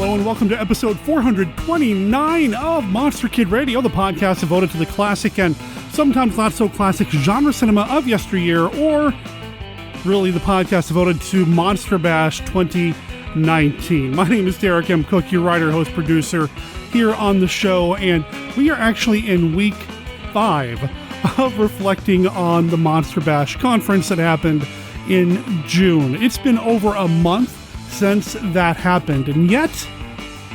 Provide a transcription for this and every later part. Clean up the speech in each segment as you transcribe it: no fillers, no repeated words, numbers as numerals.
Hello and welcome to episode 429 of Monster Kid Radio, the podcast devoted to the classic and sometimes not so classic genre cinema of yesteryear, or really the podcast devoted to Monster Bash 2019. My name is Derek M. Cook, your writer, host, producer here on the show, and we are actually in week 5 of reflecting on the Monster Bash conference that happened in June. It's been over a month since that happened, and yet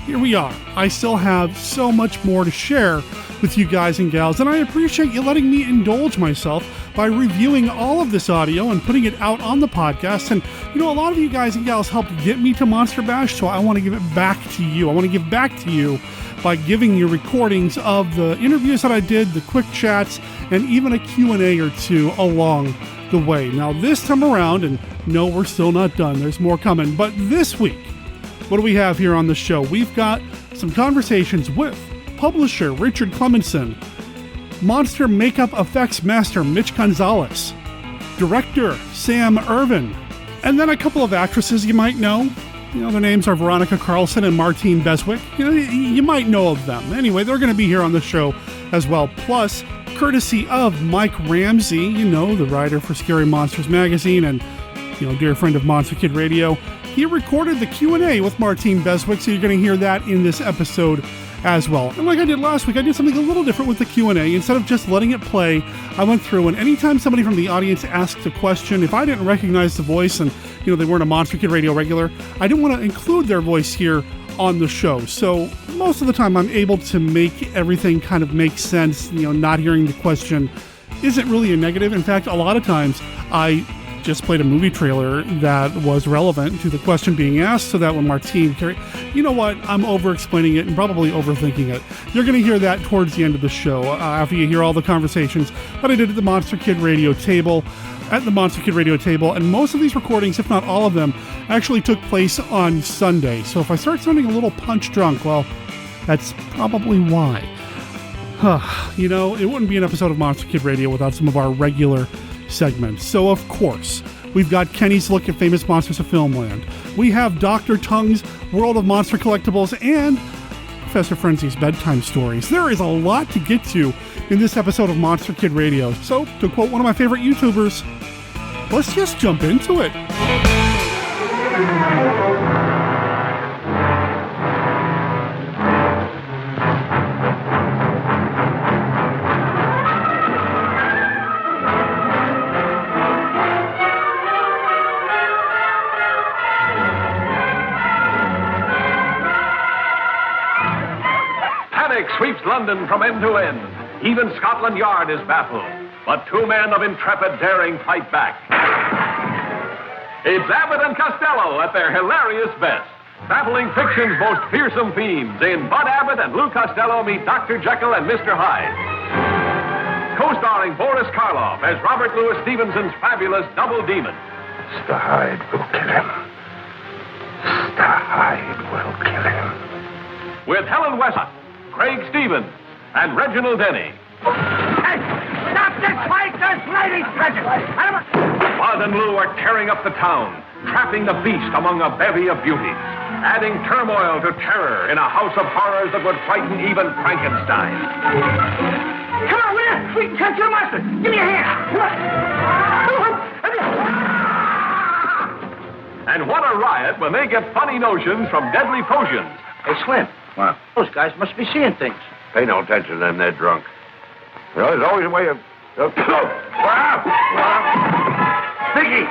here we are. I still have so much more to share with you guys and gals, and I appreciate you letting me indulge myself by reviewing all of this audio and putting it out on the podcast. And you know, a lot of you guys and gals helped get me to Monster Bash, so I want to give it back to you. I want to give back to you by giving you recordings of the interviews that I did, the quick chats, and even a Q&A or two along the way. Now this time around, and no, we're still not done, there's more coming, but this week, what do we have here on the show? We've got some conversations with publisher Richard Klemensen, monster makeup effects master Mitch Gonzales, director Sam Irvin, and then a couple of actresses you might know. You know, their names are Veronica, Carlson, and Martine, Beswick. You know, you might know of them. Anyway, they're going to be here on the show as well. Plus, courtesy of Mike Ramsey, you know, the writer for Scary Monsters magazine and, you know, dear friend of Monster Kid Radio, he recorded the Q&A with Martine Beswick, so you're going to hear that in this episode as well. And like I did last week, I did something a little different with the Q&A. Instead of just letting it play, I went through, and anytime somebody from the audience asked a question, if I didn't recognize the voice and, you know, they weren't a Monster Kid Radio regular, I didn't want to include their voice here on the show. So most of the time I'm able to make everything kind of make sense. You know, not hearing the question isn't really a negative. In fact, a lot of times I just played a movie trailer that was relevant to the question being asked, so that when Martine you know what, I'm over-explaining it and probably overthinking it. You're going to hear that towards the end of the show, after you hear all the conversations that I did at the Monster Kid Radio table, and most of these recordings, if not all of them, actually took place on Sunday. So if I start sounding a little punch-drunk, well, that's probably why. You know, it wouldn't be an episode of Monster Kid Radio without some of our regular segments. So of course, we've got Kenny's look at Famous Monsters of Filmland. We have Dr. Tung's World of Monster Collectibles and Professor Frenzy's Bedtime Stories. There is a lot to get to in this episode of Monster Kid Radio. So, to quote one of my favorite YouTubers, let's just jump into it. Sweeps London from end to end. Even Scotland Yard is baffled. But two men of intrepid daring fight back. It's Abbott and Costello at their hilarious best. Baffling fiction's most fearsome themes in Bud Abbott and Lou Costello meet Dr. Jekyll and Mr. Hyde. Co-starring Boris Karloff as Robert Louis Stevenson's fabulous double demon. Mr. Hyde will kill him. Mr. Hyde will kill him. With Helen Westcott, Craig Stevens, and Reginald Denny. Hey, stop this fight! There's ladies present! Bud and Lou are tearing up the town, trapping the beast among a bevy of beauties, adding turmoil to terror in a house of horrors that would frighten even Frankenstein. Come on, Will! We can catch your monster! Give me a hand! And what a riot when they get funny notions from deadly potions. Hey, Slim. What? Those guys must be seeing things. Pay no attention to them, they're drunk. You know, there's always a way of... Mickey!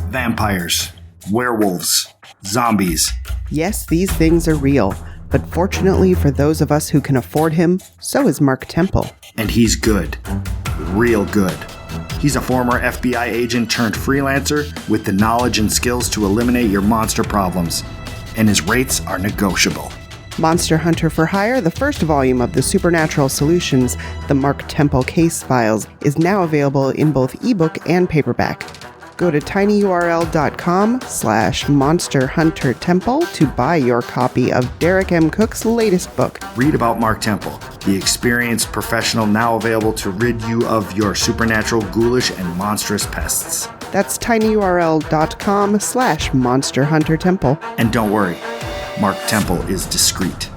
Vampires, werewolves, zombies. Yes, these things are real, but fortunately for those of us who can afford him, so is Mark Temple. And he's good. Real good. He's a former FBI agent turned freelancer with the knowledge and skills to eliminate your monster problems, and his rates are negotiable. Monster Hunter for Hire, the first volume of the Supernatural Solutions, the Mark Temple Case Files, is now available in both ebook and paperback. Go to tinyurl.com/monsterhuntertemple to buy your copy of Derek M. Cook's latest book. Read about Mark Temple, the experienced professional now available to rid you of your supernatural, ghoulish, and monstrous pests. That's tinyurl.com/monsterhuntertemple. And don't worry, Mark Temple is discreet.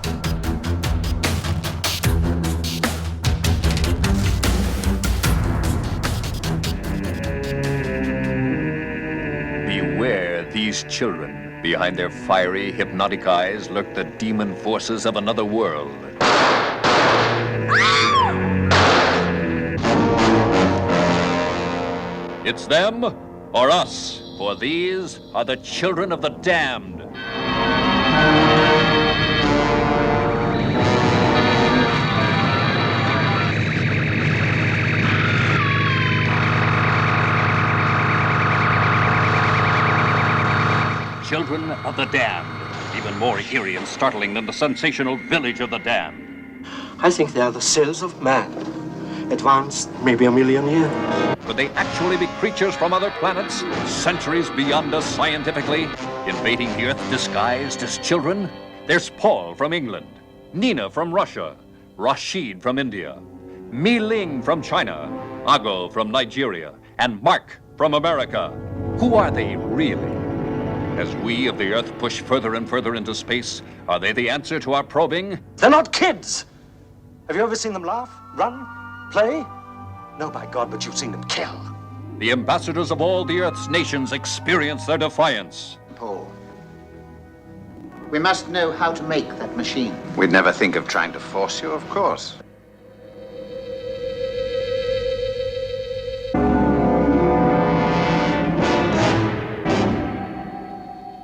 Beware these children. Behind their fiery, hypnotic eyes lurk the demon forces of another world. It's them or us, for these are the children of the damned. Children of the Damned. Even more eerie and startling than the sensational Village of the Damned. I think they are the cells of man. Advanced maybe a million years. Could they actually be creatures from other planets, centuries beyond us scientifically, invading the Earth disguised as children? There's Paul from England, Nina from Russia, Rashid from India, Mi Ling from China, Ago from Nigeria, and Mark from America. Who are they really? As we of the Earth push further and further into space, are they the answer to our probing? They're not kids! Have you ever seen them laugh, run, play? No, by God, but you've seen them kill. The ambassadors of all the Earth's nations experience their defiance. Paul, we must know how to make that machine. We'd never think of trying to force you, of course.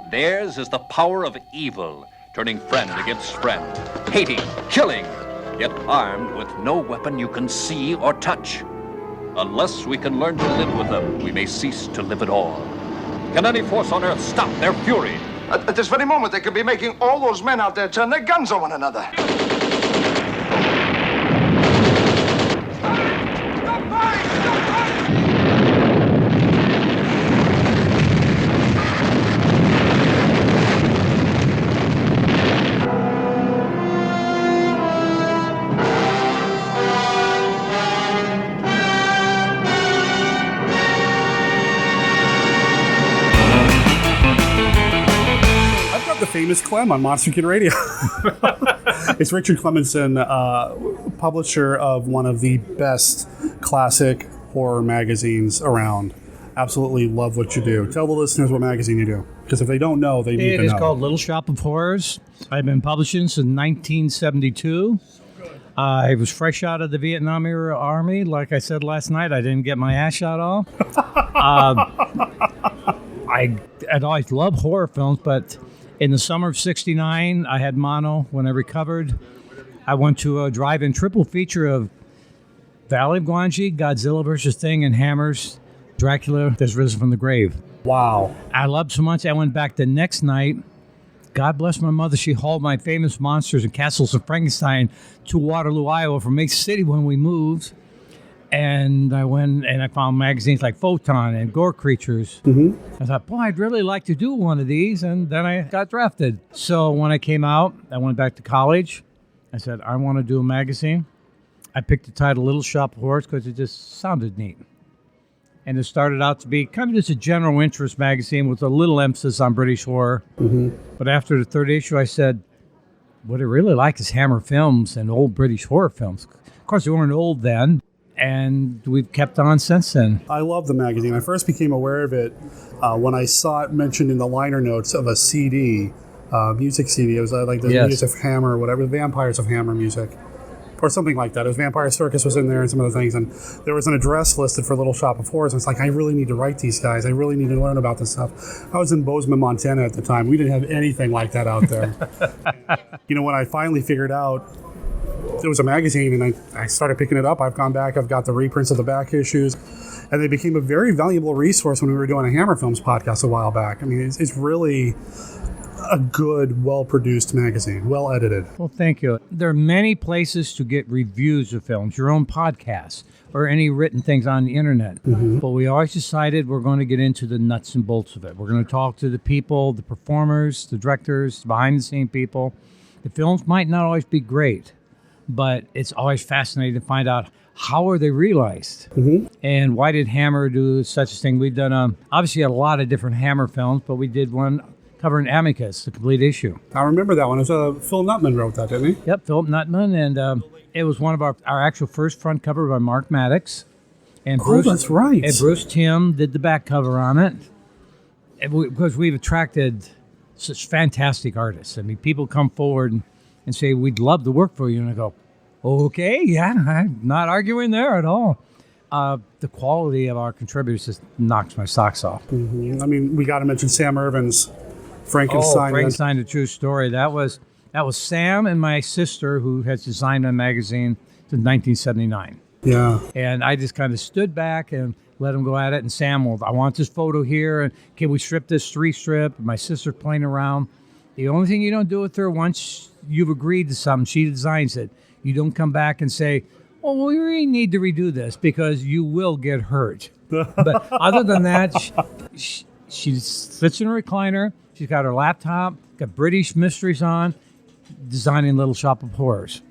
Theirs is the power of evil, turning friend against friend, hating, killing, yet armed with no weapon you can see or touch. Unless we can learn to live with them, we may cease to live at all. Can any force on Earth stop their fury? At this very moment, they could be making all those men out there turn their guns on one another. Famous Clem on Monster Kid Radio. It's Richard Klemensen, publisher of one of the best classic horror magazines around. Absolutely love what you do. Tell the listeners what magazine you do, because if they don't know, they need to know. It is called Little Shop of Horrors. I've been publishing since 1972. I was fresh out of the Vietnam era army. Like I said last night, I didn't get my ass shot off. I'd always loved horror films, but in the summer of '69, I had mono. When I recovered, I went to a drive-in triple feature of Valley of Gwangi, Godzilla vs. Thing, and Hammer's Dracula Has Risen from the Grave. Wow. I loved so much, I went back the next night. God bless my mother. She hauled my Famous Monsters and Castles of Frankenstein to Waterloo, Iowa from Mason City when we moved. And I went and I found magazines like Photon and Gore Creatures. Mm-hmm. I thought, boy, I'd really like to do one of these. And then I got drafted. So when I came out, I went back to college. I said, I want to do a magazine. I picked the title Little Shop of Horrors because it just sounded neat. And it started out to be kind of just a general interest magazine with a little emphasis on British horror. Mm-hmm. But after the third issue, I said, what I really like is Hammer films and old British horror films. Of course, they weren't old then. And we've kept on since then. I love the magazine. I first became aware of it when I saw it mentioned in the liner notes of a CD, music CD. It was like the music of Hammer or whatever, Vampires of Hammer music, or something like that. It was Vampire Circus was in there and some other things. And there was an address listed for Little Shop of Horrors. And it's like, I really need to write these guys. I really need to learn about this stuff. I was in Bozeman, Montana at the time. We didn't have anything like that out there. When I finally figured out it was a magazine, and I started picking it up. I've gone back. I've got the reprints of the back issues, and they became a very valuable resource when we were doing a Hammer Films podcast a while back. I mean, it's really a good, well-produced magazine, well-edited. Well, thank you. There are many places to get reviews of films, your own podcasts, or any written things on the internet. But we always decided we're going to get into the nuts and bolts of it. We're going to talk to the people, the performers, the directors, behind-the-scene people. The films might not always be great, but it's always fascinating to find out how are they realized, and why did Hammer do such a thing. We've done obviously a lot of different Hammer films, but we did one covering Amicus, the complete issue. I remember that one. It was Phil Nutman wrote that, didn't he? Yep, Philip Nutman, and it was one of our actual first front cover by Mark Maddox. And Bruce, that's right. And Bruce Timm did the back cover on it, because we've attracted such fantastic artists. I mean, people come forward and say, we'd love to work for you, and I go, okay, yeah, I'm not arguing there at all. The quality of our contributors just knocks my socks off. I mean, we got to mention Sam Irvin's Frankenstein. Frankenstein, the true story. That was Sam and my sister who has designed a magazine since 1979. Yeah. And I just kind of stood back and let him go at it. And Sam, well, I want this photo here, and can we strip this 3-strip? My sister's playing around. The only thing you don't do with her, once you've agreed to something, she designs it. You don't come back and say, well, we really need to redo this, because you will get hurt. But other than that, she sits in a recliner. She's got her laptop, got British mysteries on, designing Little Shop of Horrors.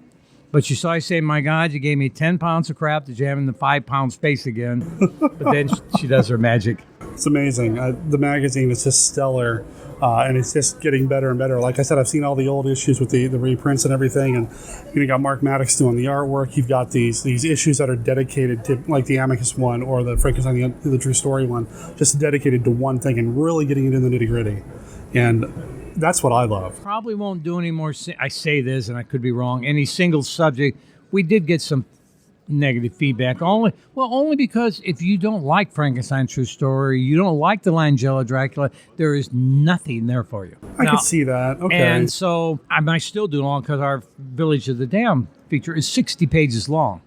But you saw I say, my God, you gave me 10 pounds of crap to jam in the 5-pound space again. But then she does her magic. It's amazing. The magazine is just stellar, and it's just getting better and better. Like I said, I've seen all the old issues with the reprints and everything, and you got Mark Maddox doing the artwork. You've got these issues that are dedicated to, like the Amicus one or the Frankenstein, the True Story one, just dedicated to one thing and really getting it in the nitty-gritty. And that's what I love. Probably won't do any more. I say this, and I could be wrong. Any single subject, we did get some negative feedback. Only because if you don't like Frankenstein True Story, you don't like the Langella Dracula, there is nothing there for you. I can see that. Okay. And so I might still do long, because our Village of the Damned feature is 60 pages long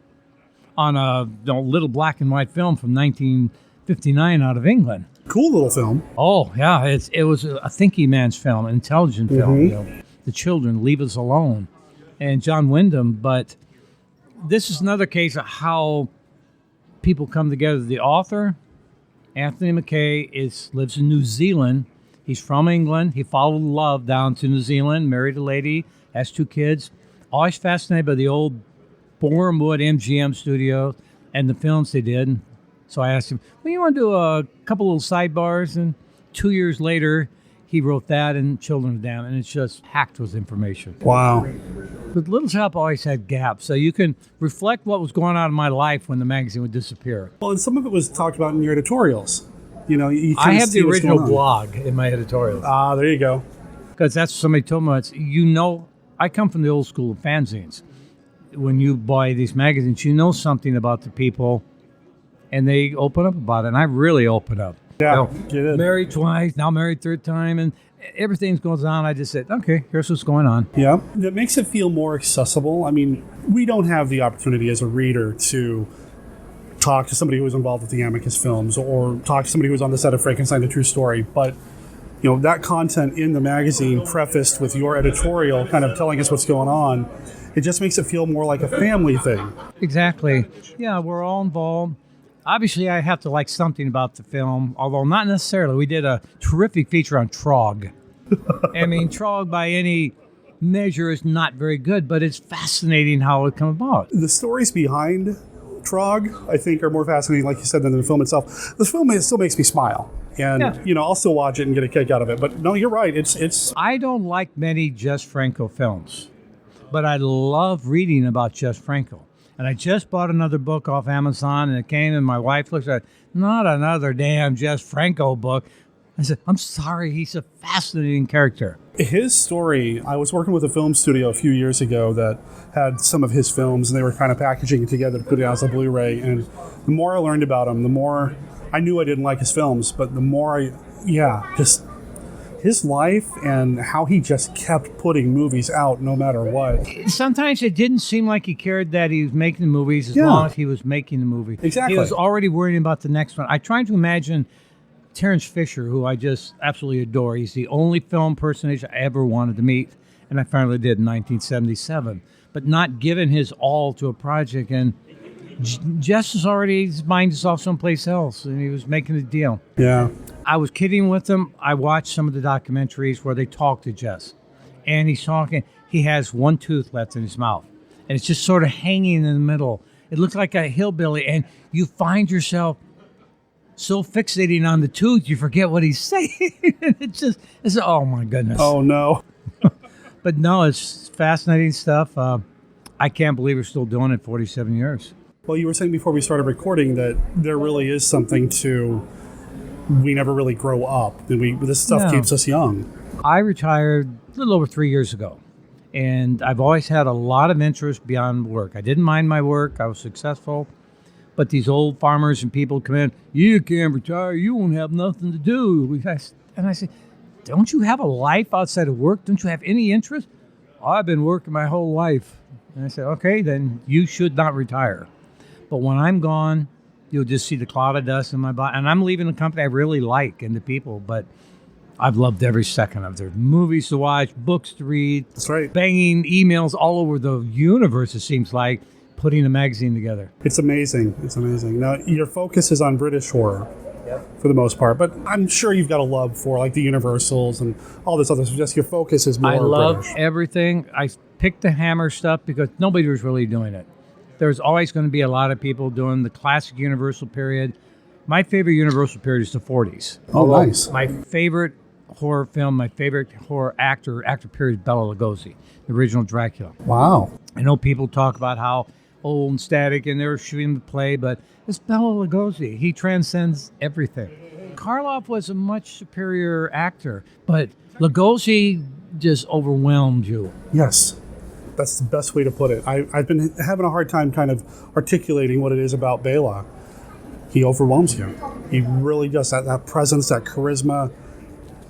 on a little black and white film from 1959 out of England. Cool little film. Oh, yeah. It was a thinking man's film, an intelligent film. The children, leave us alone. And John Wyndham. But this is another case of how people come together. The author, Anthony McKay, lives in New Zealand. He's from England. He followed love down to New Zealand, married a lady, has 2 kids. Always fascinated by the old Bournemouth MGM studio and the films they did. So I asked him, well, you want to do a couple little sidebars? And 2 years later, he wrote that and Children of the Damned, and it's just packed with information. Wow. But Little Shop always had gaps, so you can reflect what was going on in my life when the magazine would disappear. Well, and some of it was talked about in your editorials. You I have the original blog in my editorials. There you go. Because that's what somebody told me. I come from the old school of fanzines. When you buy these magazines, you know something about the people, and they open up about it, and I really open up. Yeah, married twice, now married 3rd time, and everything goes on. I just said, okay, here's what's going on. Yeah, it makes it feel more accessible. I mean, we don't have the opportunity as a reader to talk to somebody who was involved with the Amicus films or talk to somebody who was on the set of Frankenstein, the True Story, but that content in the magazine prefaced with your editorial kind of telling us what's going on, it just makes it feel more like a family thing. Exactly. Yeah, we're all involved. Obviously, I have to like something about the film, although not necessarily. We did a terrific feature on Trog. I mean, Trog by any measure is not very good, but it's fascinating how it came about. The stories behind Trog, I think, are more fascinating, like you said, than the film itself. The film still makes me smile. And, I'll still watch it and get a kick out of it. But no, you're right. It's. I don't like many Jess Franco films, but I love reading about Jess Franco. And I just bought another book off Amazon, and it came, and my wife looks at it, not another damn Jess Franco book. I said, I'm sorry, he's a fascinating character. His story, I was working with a film studio a few years ago that had some of his films, and they were kind of packaging it together to put it out as a Blu-ray. And the more I learned about him, the more I knew I didn't like his films, but the more his life and how he just kept putting movies out no matter what. Sometimes it didn't seem like he cared that he was making the movies as long as he was making the movie. Exactly. He was already worrying about the next one. I tried to imagine Terrence Fisher, who I just absolutely adore. He's the only film personage I ever wanted to meet, and I finally did in 1977. But not giving his all to a project, and Jess was already, his mind is off someplace else, and he was making a deal. Yeah. I was kidding with him. I watched some of the documentaries where they talk to Jess, and he's talking. He has one tooth left in his mouth, and it's just sort of hanging in the middle. It looks like a hillbilly, and you find yourself so fixating on the tooth, you forget what he's saying. It's oh my goodness. Oh no. But no, it's fascinating stuff. I can't believe we're still doing it 47 years. Well, you were saying before we started recording that there really is something to, we never really grow up, and this stuff keeps us young. I retired a little over 3 years ago, and I've always had a lot of interest beyond work. I didn't mind my work. I was successful. But these old farmers and people come in, you can't retire, you won't have nothing to do. And I say, don't you have a life outside of work? Don't you have any interest? I've been working my whole life. And I said, okay, then you should not retire. But when I'm gone, you'll just see the cloud of dust in my body. And I'm leaving a company I really like and the people, but I've loved every second of it. There's movies to watch, books to read. That's right. Banging emails all over the universe, it seems like, putting a magazine together. It's amazing. It's amazing. Now, your focus is on British horror for the most part, but I'm sure you've got a love for like the Universals and all this other stuff. Just your focus is more I love British. Everything. I picked the Hammer stuff because nobody was really doing it. There's always going to be a lot of people doing the classic Universal period. My favorite Universal period is the 40s. Oh, nice. My favorite horror film, my favorite horror actor period is Bela Lugosi, the original Dracula. Wow. I know people talk about how old and static and they were shooting the play, but it's Bela Lugosi. He transcends everything. Karloff was a much superior actor, but Lugosi just overwhelmed you. Yes. That's the best way to put it. I've been having a hard time kind of articulating what it is about Bela. He overwhelms you. He really does. That presence, that charisma.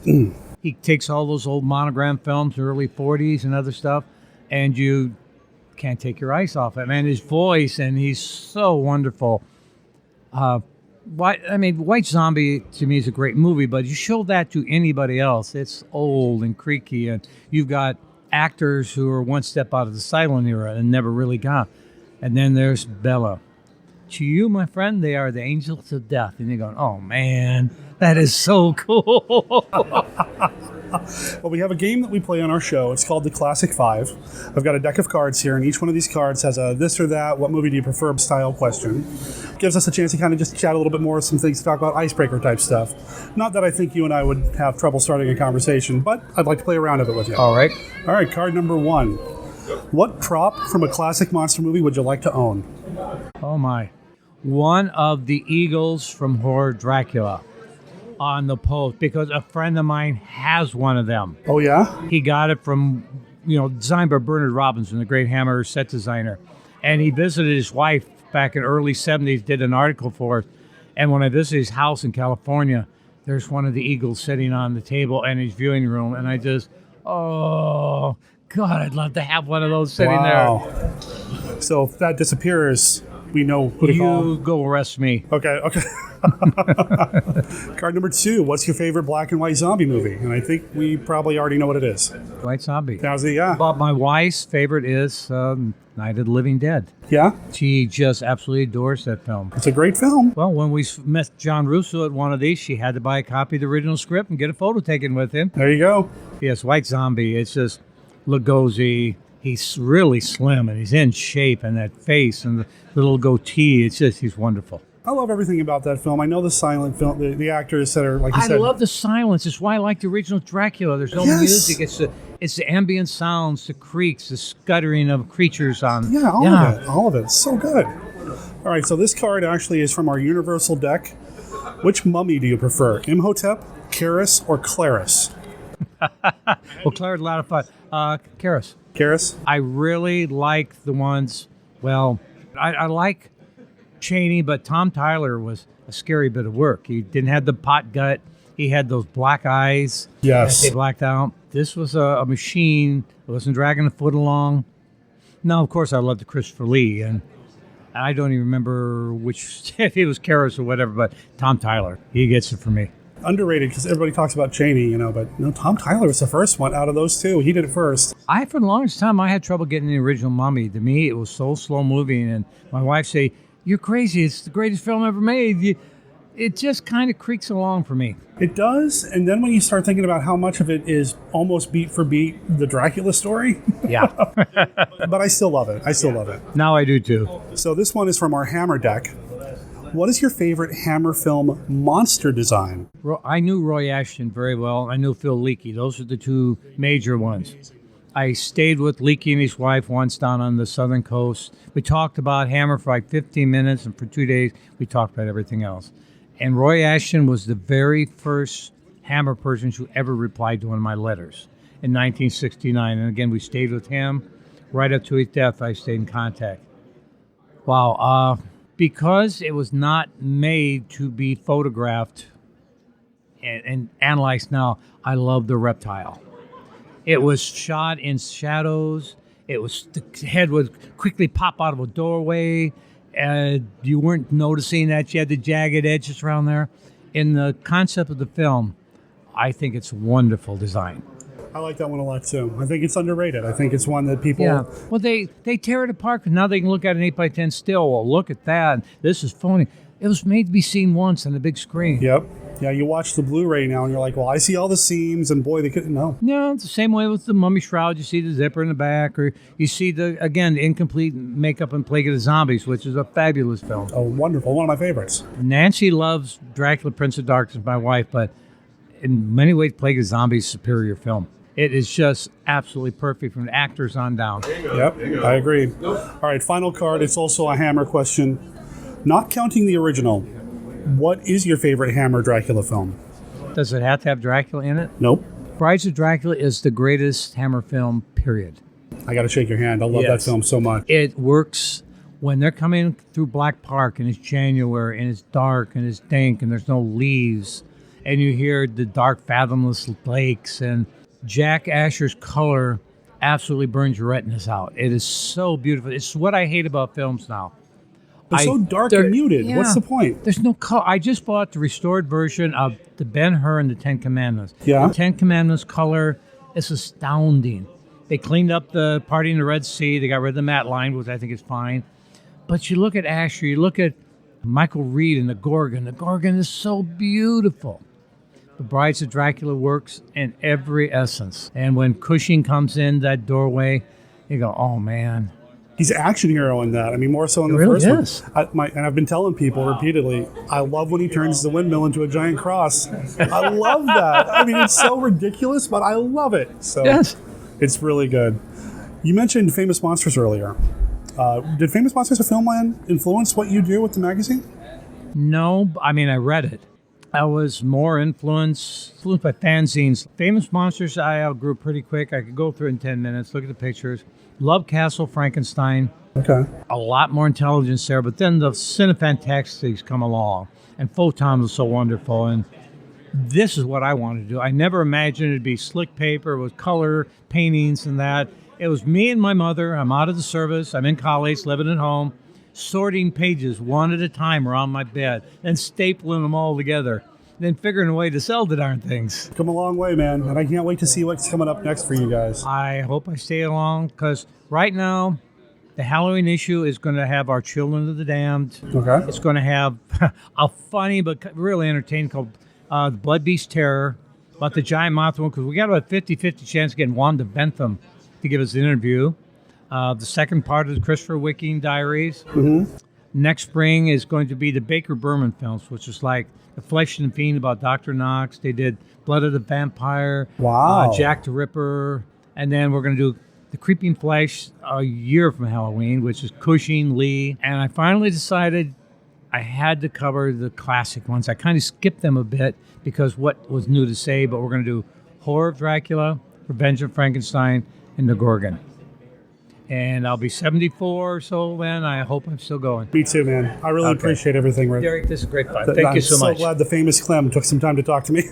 He takes all those old monogram films, early 40s and other stuff, and you can't take your eyes off him. And his voice, and he's so wonderful. White Zombie to me is a great movie, but you show that to anybody else, it's old and creaky, and you've got actors who are one step out of the silent era and never really got. And then there's Bela. To you, my friend, they are the angels of death. And you're going, oh man, that is so cool. Well, we have a game that we play on our show. It's called the Classic Five. I've got a deck of cards here, and each one of these cards has a this or that, what movie do you prefer style question. Gives us a chance to kind of just chat a little bit more, some things to talk about, icebreaker type stuff. Not that I think you and I would have trouble starting a conversation, but I'd like to play around of it with you. All right. All right, card number one. What prop from a classic monster movie would you like to own? Oh my. One of the eagles from Horror Dracula on the post, because a friend of mine has one of them. Oh, yeah? He got it from, designed by Bernard Robinson, the great Hammer set designer. And he visited his wife back in early 70s, did an article for us. And when I visited his house in California, there's one of the eagles sitting on the table in his viewing room. And I just, oh, God, I'd love to have one of those sitting there. So if that disappears, we know who to call. You go arrest me. Okay. Card number two. What's your favorite black and white zombie movie? And I think we probably already know what it is. White Zombie. Yeah. But my wife's favorite is Night of the Living Dead. Yeah? She just absolutely adores that film. It's a great film. Well, when we met John Russo at one of these, she had to buy a copy of the original script and get a photo taken with him. There you go. Yes, White Zombie. It's just Lugosi. He's really slim, and he's in shape, and that face and the little goatee. It's just, he's wonderful. I love everything about that film. I know the silent film, the actors that are, like you said. I love the silence. It's why I like the original Dracula. There's no music. It's the ambient sounds, the creaks, the scuttering of creatures on. Yeah, all of it. It's so good. All right, so this card actually is from our Universal deck. Which mummy do you prefer, Imhotep, Karis, or Claris? Well, Claris, a lot of fun. Karis. Karis? I really like the ones, I like Chaney, but Tom Tyler was a scary bit of work. He didn't have the pot gut. He had those black eyes. Yes. They blacked out. This was a machine. It wasn't dragging a foot along. Now, of course, I loved Christopher Lee, and I don't even remember which, if it was Karras or whatever, but Tom Tyler, he gets it for me. Underrated because everybody talks about Chaney, but no, Tom Tyler was the first one out of those two. He did it first. For the longest time, I had trouble getting the original Mummy. To me, it was so slow moving, and my wife say, "You're crazy. It's the greatest film ever made." It just kind of creaks along for me. It does, and then when you start thinking about how much of it is almost beat for beat the Dracula story, yeah. But I still love it. Love it. Now I do too. So this one is from our Hammer deck. What is your favorite Hammer film monster design? I knew Roy Ashton very well. I knew Phil Leakey. Those are the two major ones. I stayed with Leakey and his wife once down on the southern coast. We talked about Hammer for like 15 minutes, and for 2 days we talked about everything else. And Roy Ashton was the very first Hammer person who ever replied to one of my letters in 1969. And again, we stayed with him. Right up to his death, I stayed in contact. Wow. Because it was not made to be photographed and analyzed now, I love the reptile. It was shot in shadows. The head would quickly pop out of a doorway. You weren't noticing that you had the jagged edges around there. In the concept of the film, I think it's wonderful design. I like that one a lot too. I think it's underrated. I think it's one that people... Yeah. Well, they tear it apart because now they can look at an 8x10 still. Well, look at that. This is phony. It was made to be seen once on the big screen. Yep. Yeah, you watch the Blu-ray now and you're like, well, I see all the seams, and boy, they couldn't know. Yeah, it's the same way with the Mummy Shroud. You see the zipper in the back, or you see the incomplete makeup and Plague of the Zombies, which is a fabulous film. Oh, wonderful. One of my favorites. Nancy loves Dracula, Prince of Darkness, my wife, but in many ways, Plague of the Zombies is a superior film. It is just absolutely perfect from the actors on down. Yep, I agree. All right, final card. It's also a Hammer question. Not counting the original, what is your favorite Hammer Dracula film? Does it have to have Dracula in it? Nope. Brides of Dracula is the greatest Hammer film, period. I got to shake your hand. I love that film so much. It works when they're coming through Black Park and it's January and it's dark and it's dank and there's no leaves and you hear the dark, fathomless lakes, and Jack Asher's color absolutely burns your retinas out. It is so beautiful. It's what I hate about films now. It's so dark and muted. Yeah, what's the point? There's no color. I just bought the restored version of the Ben-Hur and the Ten Commandments. Yeah. The Ten Commandments color is astounding. They cleaned up the party in the Red Sea. They got rid of the matte line, which I think is fine. But you look at Asher, you look at Michael Reed and the Gorgon. The Gorgon is so beautiful. The Brides of Dracula works in every essence. And when Cushing comes in that doorway, you go, oh, man. He's an action hero in that. I mean, more so in the really first one. And I've been telling people repeatedly, I love when he turns the windmill into a giant cross. I love that. I mean, it's so ridiculous, but I love it. So it's really good. You mentioned Famous Monsters earlier. Did Famous Monsters of Filmland influence what you do with the magazine? No, I mean, I read it. I was more influenced by fanzines. Famous Monsters I outgrew pretty quick. I could go through it in 10 minutes, look at the pictures. Love Castle Frankenstein. Okay. A lot more intelligence there, but then the Cinefantastics come along, and Photon was so wonderful, and this is what I wanted to do. I never imagined it'd be slick paper with color paintings and that. It was me and my mother. I'm out of the service. I'm in college, living at home, sorting pages one at a time around my bed, and stapling them all together, then figuring a way to sell the darn things. Come a long way, man, and I can't wait to see what's coming up next for you guys. I hope I stay along, because right now, the Halloween issue is going to have Our Children of the Damned. Okay. It's going to have a funny but really entertaining called The Blood Beast Terror, about the giant moth one, because we got about a 50-50 chance of getting Wanda Bentham to give us an interview. The second part of the Christopher Wicking Diaries. Mm-hmm. Next spring is going to be the Baker Berman films, which is like The Flesh and the Fiend about Dr. Knox. They did Blood of the Vampire. Wow. Jack the Ripper. And then we're going to do The Creeping Flesh a year from Halloween, which is Cushing, Lee. And I finally decided I had to cover the classic ones. I kind of skipped them a bit because what was new to say, but we're going to do Horror of Dracula, Revenge of Frankenstein, and The Gorgon. And I'll be 74, so then I hope I'm still going. Me too, man. I really appreciate everything, Rick. Derek, this is great fun. Thank you so much. I'm so glad the famous Clem took some time to talk to me.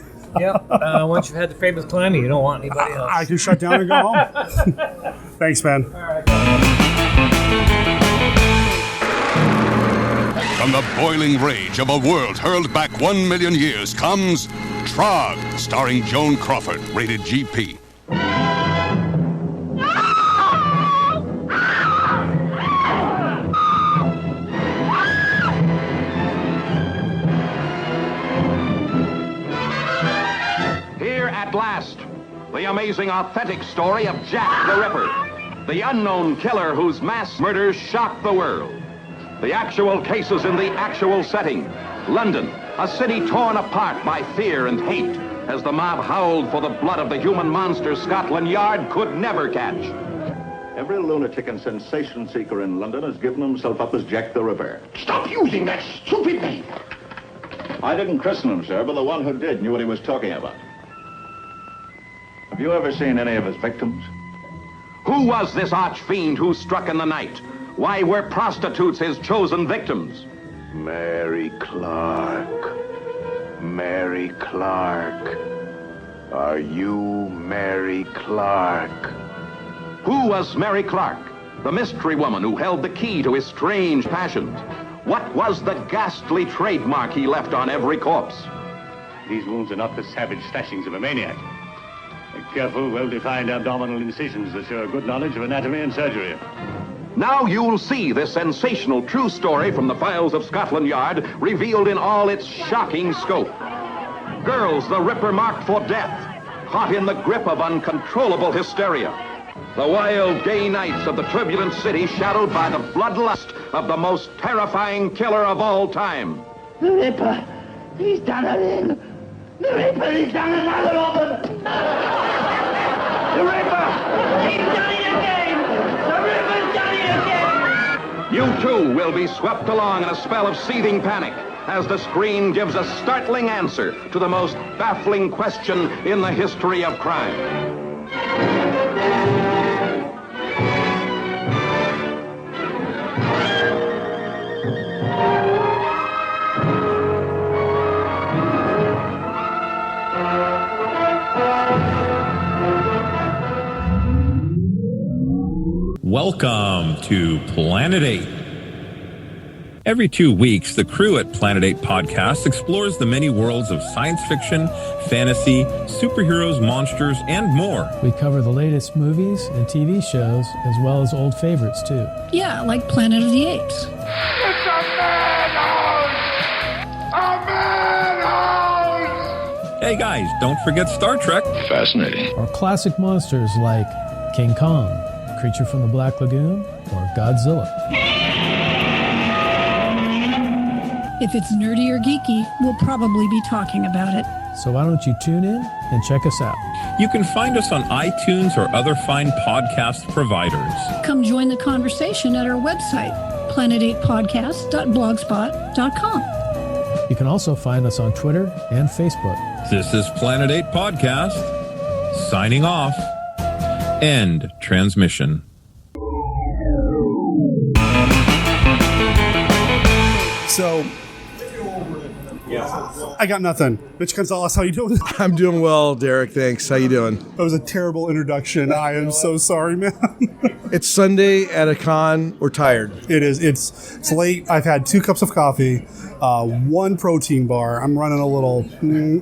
Yeah, once you've had the famous Clemmy, you don't want anybody else. I can shut down and go home. Thanks, man. All right. From the boiling rage of a world hurled back 1 million years comes Trog, starring Joan Crawford, rated GP. At last, the amazing, authentic story of Jack the Ripper, the unknown killer whose mass murders shocked the world. The actual cases in the actual setting. London, a city torn apart by fear and hate, as the mob howled for the blood of the human monster Scotland Yard could never catch. Every lunatic and sensation seeker in London has given himself up as Jack the Ripper. Stop using that stupid name. I didn't christen him, sir, but the one who did knew what he was talking about. Have you ever seen any of his victims? Who was this arch-fiend who struck in the night? Why were prostitutes his chosen victims? Mary Clark. Mary Clark. Are you Mary Clark? Who was Mary Clark, the mystery woman who held the key to his strange passions? What was the ghastly trademark he left on every corpse? These wounds are not the savage slashings of a maniac. Careful, well-defined abdominal incisions that show a good knowledge of anatomy and surgery. Now you'll see this sensational true story from the files of Scotland Yard revealed in all its shocking scope. Girls the Ripper marked for death, caught in the grip of uncontrollable hysteria. The wild gay nights of the turbulent city shadowed by the bloodlust of the most terrifying killer of all time. The Ripper, he's done it in. The Ripper, he's done another of them. The Ripper, he's done it again. The Ripper's done it again. You too will be swept along in a spell of seething panic as the screen gives a startling answer to the most baffling question in the history of crime. Welcome to Planet 8. Every 2 weeks, the crew at Planet 8 Podcast explores the many worlds of science fiction, fantasy, superheroes, monsters, and more. We cover the latest movies and TV shows, as well as old favorites, too. Yeah, like Planet of the Apes. It's a madhouse! A madhouse! Hey guys, don't forget Star Trek. Fascinating. Or classic monsters like King Kong, Creature from the Black Lagoon, or Godzilla. If it's nerdy or geeky, we'll probably be talking about it. So why don't you tune in and check us out? You can find us on iTunes or other fine podcast providers. Come join the conversation at our website, planet8podcast.blogspot.com. You can also find us on Twitter and Facebook. This is Planet 8 Podcast, signing off. End transmission. So, I got nothing. Mitch Gonzales, how you doing? I'm doing well, Derek. Thanks. How you doing? That was a terrible introduction. I am so sorry, man. It's Sunday at a con. We're tired. It is. It's late. I've had 2 cups of coffee, 1 protein bar. I'm running a little.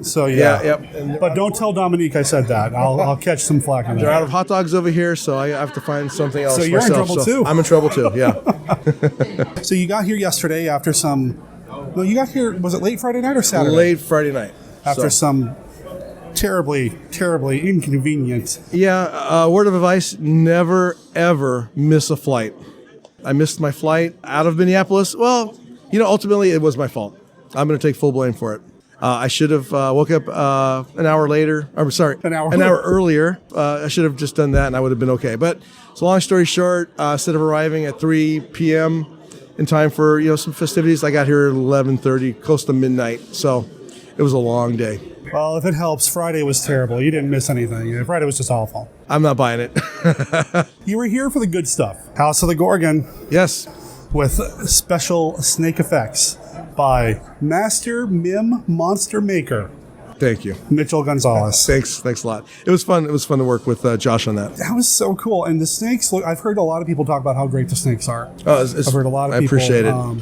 So yeah. Yep. But don't tell Dominique I said that. I'll catch some flack on that. They're out of hot dogs over here, so I have to find something else. So you're myself, in trouble too. I'm in trouble too. Yeah. So you got here yesterday after some. No, you got here. Was it late Friday night or Saturday? Late Friday night. After some terribly inconvenient. Yeah. Word of advice: never ever miss a flight. I missed my flight out of Minneapolis. Well, ultimately it was my fault. I'm going to take full blame for it. I should have woke up an hour later. I'm sorry, an hour earlier. I should have just done that, and I would have been okay. But so long story short, instead of arriving at 3 p.m. in time for some festivities, I got here at 11:30, close to midnight. So it was a long day. Well, if it helps, Friday was terrible. You didn't miss anything. Friday was just awful. I'm not buying it. You were here for the good stuff. House of the Gorgon. Yes. With special snake effects by Master Mim Monster Maker. Thank you. Mitch Gonzales. Thanks a lot. It was fun. It was fun to work with Josh on that. That was so cool. And the snakes, look, I've heard a lot of people talk about how great the snakes are. I've heard a lot of people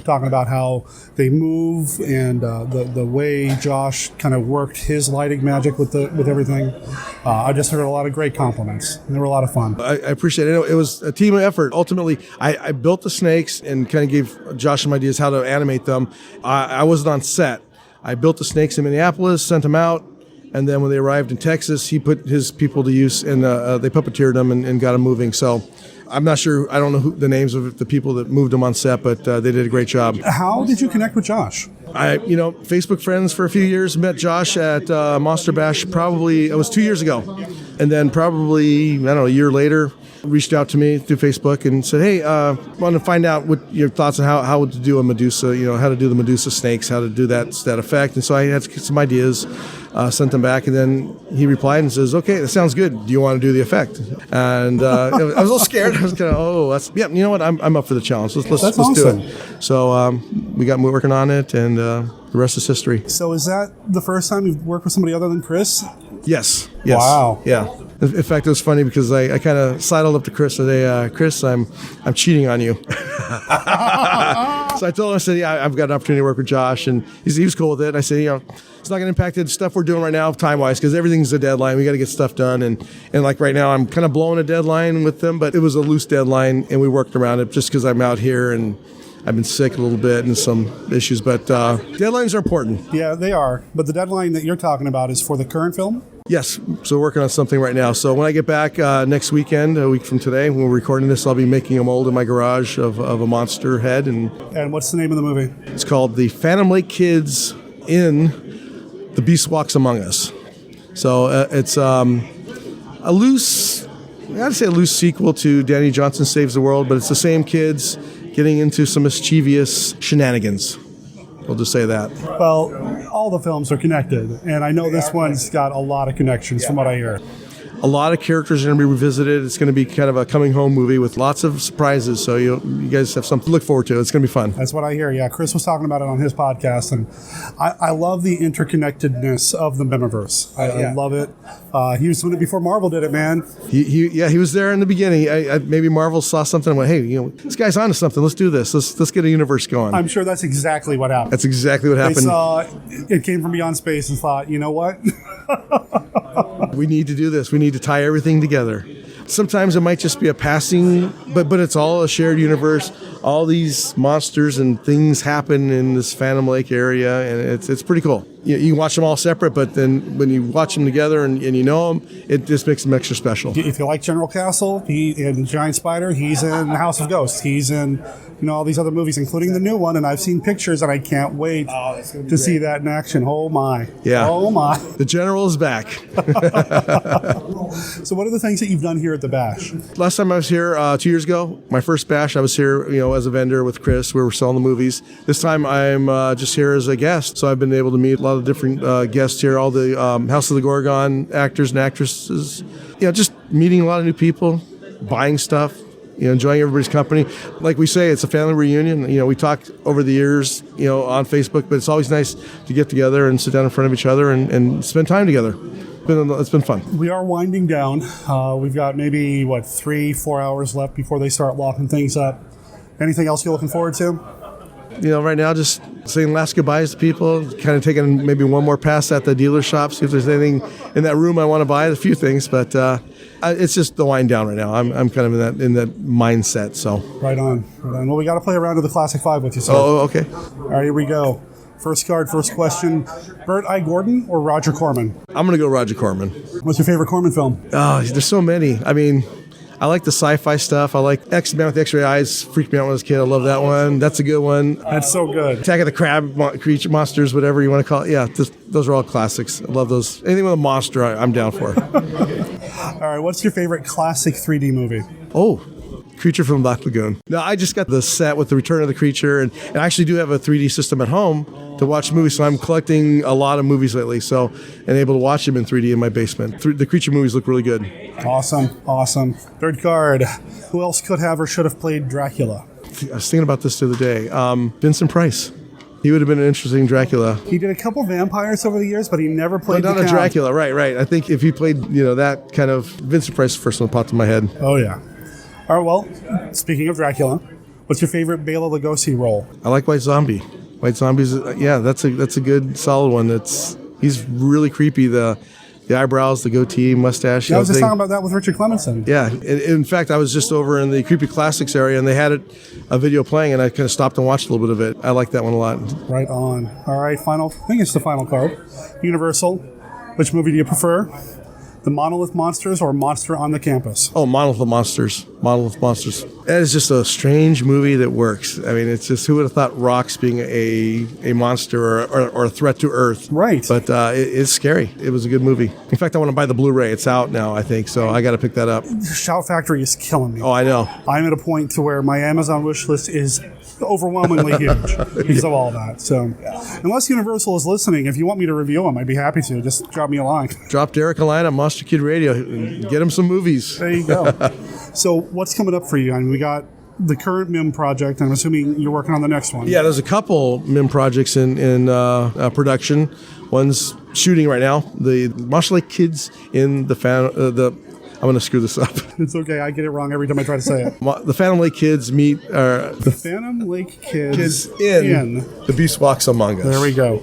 talking about how they move and the way Josh kind of worked his lighting magic with everything. I just heard a lot of great compliments. They were a lot of fun. I appreciate it. It was a team effort. Ultimately, I built the snakes and kind of gave Josh some ideas how to animate them. I wasn't on set. I built the snakes in Minneapolis, sent them out, and then when they arrived in Texas, he put his people to use, and they puppeteered them and got them moving. So I'm not sure, I don't know the names of the people that moved them on set, but they did a great job. How did you connect with Josh? Facebook friends for a few years, met Josh at Monster Bash, it was 2 years ago. And then probably, a year later, reached out to me through Facebook and said, hey, want to find out what your thoughts on how to do a Medusa, how to do the Medusa snakes, how to do that effect. And so I had some ideas, sent them back, and then he replied and says, okay, that sounds good. Do you want to do the effect? And I was a little scared. I was kind of, you know what? I'm up for the challenge. Let's awesome. Do it. So we got working on it, and the rest is history. So is that the first time you've worked with somebody other than Chris? Yes. Wow. Yeah. In fact, it was funny because I kind of sidled up to Chris and said, Chris, I'm cheating on you. So I told him, I said, yeah, I've got an opportunity to work with Josh, and he was cool with it. And I said, it's not going to impact the stuff we're doing right now time-wise because everything's a deadline. We got to get stuff done. And like right now, I'm kind of blowing a deadline with them, but it was a loose deadline, and we worked around it just because I'm out here and I've been sick a little bit and some issues, but deadlines are important. Yeah, they are. But the deadline that you're talking about is for the current film? Yes. So we're working on something right now. So when I get back next weekend, a week from today, when we're recording this, I'll be making a mold in my garage of a monster head. And what's the name of the movie? It's called The Phantom Lake Kids in The Beast Walks Among Us. So it's a loose sequel to Danny Johnson Saves the World, but it's the same kids getting into some mischievous shenanigans. We'll just say that. Well, all the films are connected, and I know this one's got a lot of connections from what I hear. A lot of characters are going to be revisited. It's going to be kind of a coming home movie with lots of surprises, so you guys have something to look forward to. It's going to be fun. That's what I hear, yeah. Chris was talking about it on his podcast, and I love the interconnectedness of the Memiverse. I love it. He was doing it before Marvel did it, man. He was there in the beginning. Maybe Marvel saw something and went, hey, this guy's onto something. Let's do this. Let's get a universe going. I'm sure that's exactly what happened. That's exactly what happened. They saw it came from beyond space and thought, you know what? We need to do this. We need to tie everything together. Sometimes it might just be a passing, but it's all a shared universe. All these monsters and things happen in this Phantom Lake area, and it's pretty cool. You can watch them all separate, but then when you watch them together and you know them, it just makes them extra special. If you like General Castle, in Giant Spider, he's in House of Ghosts. He's in all these other movies, including the new one, and I've seen pictures, and I can't wait to see that in action. Oh, my. Yeah. Oh, my. The General is back. So what are the things that you've done here at the Bash? Last time I was here 2 years ago, my first Bash, I was here as a vendor with Chris. We were selling the movies. This time I'm just here as a guest, so I've been able to meet a lot of different guests here, all the House of the Gorgon actors and actresses. Just meeting a lot of new people, buying stuff, enjoying everybody's company. Like we say, it's a family reunion. We talked over the years, on Facebook, but it's always nice to get together and sit down in front of each other and spend time together. It's been fun. We are winding down. We've got maybe, 3-4 hours left before they start locking things up. Anything else you're looking forward to? Right now, just saying last goodbyes to people, kind of taking maybe one more pass at the dealer shop, see if there's anything in that room I want to buy. A few things, but it's just the wind down right now. I'm kind of in that mindset. So right on. Well, we got to play around with the Classic 5 with you, sir. Oh, okay. All right, here we go. First card, first question. Bert I. Gordon or Roger Corman? I'm going to go Roger Corman. What's your favorite Corman film? Oh, there's so many. I mean, I like the sci-fi stuff. I like X-Men with the X-ray eyes. Freaked me out when I was a kid. I love that one. That's a good one. That's so good. Attack of the Crab creature monsters, whatever you want to call it. Yeah, those are all classics. I love those. Anything with a monster, I'm down for. All right, what's your favorite classic 3D movie? Oh, Creature from the Black Lagoon. No, I just got the set with the Return of the Creature, and I actually do have a 3D system at home to watch movies, so I'm collecting a lot of movies lately, and able to watch them in 3D in my basement. The Creature movies look really good. Awesome. Third card. Who else could have or should have played Dracula? I was thinking about this the other day. Vincent Price. He would have been an interesting Dracula. He did a couple vampires over the years, but he never played not a Dracula, right. I think if he played, that kind of Vincent Price, the first one that popped in my head. Oh, yeah. All right, well, speaking of Dracula, what's your favorite Bela Lugosi role? I like White Zombie. White Zombie's, that's a good, solid one. He's really creepy. The eyebrows, the goatee, mustache. I was just talking about that with Richard Klemensen. Yeah. In fact, I was just over in the Creepy Classics area, and they had a video playing, and I kind of stopped and watched a little bit of it. I like that one a lot. Right on. All right, I think it's the final card. Universal. Which movie do you prefer? The Monolith Monsters or Monster on the Campus? Oh, Monolith Monsters. That is just a strange movie that works. I mean, it's just, who would have thought rocks being a monster or a threat to Earth? Right. But it's scary. It was a good movie. In fact, I want to buy the Blu-ray. It's out now, I think, so I got to pick that up. Shout Factory is killing me. Oh, I know. I'm at a point to where my Amazon wish list is overwhelmingly huge because of all that. So, unless Universal is listening, if you want me to review them, I'd be happy to. Just drop me a line. Drop Derek a line on Monster Kid Radio. Get him some movies. There you go. So, what's coming up for you? I mean, we got the current MIM project, and I'm assuming you're working on the next one. Yeah, there's a couple MIM projects in production. One's shooting right now. The Monster Lake Kids in I'm going to screw this up. It's okay. I get it wrong every time I try to say it. The Phantom Lake Kids meet... the Phantom Lake Kids in The Beast Walks Among Us. There we go.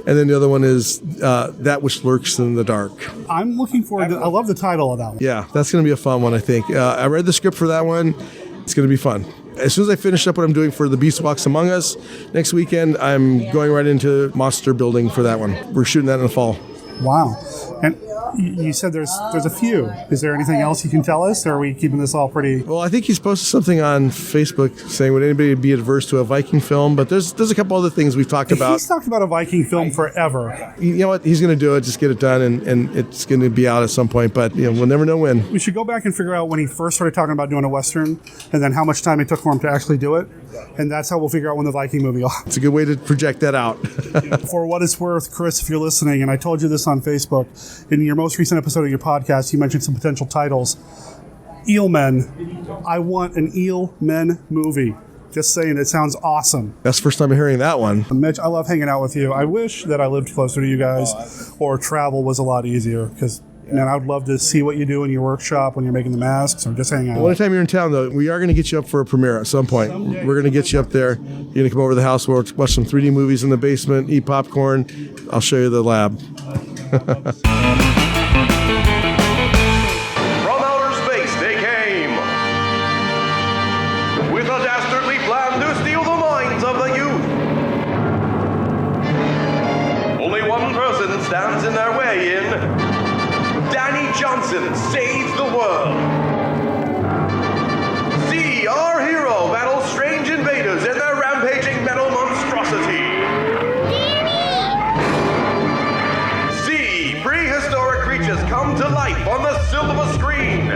And then the other one is That Which Lurks in the Dark. I'm looking forward to... I love the title of that one. Yeah, that's going to be a fun one, I think. I read the script for that one. It's going to be fun. As soon as I finish up what I'm doing for The Beast Walks Among Us, next weekend, I'm going right into monster building for that one. We're shooting that in the fall. Wow. And you said there's a few. Is there anything else you can tell us, or are we keeping this all pretty... Well, I think he's posted something on Facebook saying, would anybody be adverse to a Viking film? But there's a couple other things we've talked about. He's talked about a Viking film forever. You know what? He's going to do it. Just get it done, and it's going to be out at some point. But we'll never know when. We should go back and figure out when he first started talking about doing a Western, and then how much time it took for him to actually do it. And that's how we'll figure out when the Viking movie will. It's a good way to project that out. For what it's worth, Chris, if you're listening, and I told you this on Facebook, in your most recent episode of your podcast, you mentioned some potential titles. Eelmen. I want an Eelmen movie. Just saying, it sounds awesome. That's the first time I'm hearing that one. Mitch, I love hanging out with you. I wish that I lived closer to you guys, or travel was a lot easier, because... Man, I would love to see what you do in your workshop when you're making the masks or just hang out. Well, anytime you're in town, though, we are going to get you up for a premiere at some point. We're going to get you up there. You're going to come over to the house. We'll watch some 3D movies in the basement, eat popcorn. I'll show you the lab. From outer space they came, with a dastardly plan to steal the minds of the youth. Only one person stands in their way in. Danny Johnson saves the world. See our hero battle strange invaders in their rampaging metal monstrosity. Danny! See prehistoric creatures come to life on the silver screen.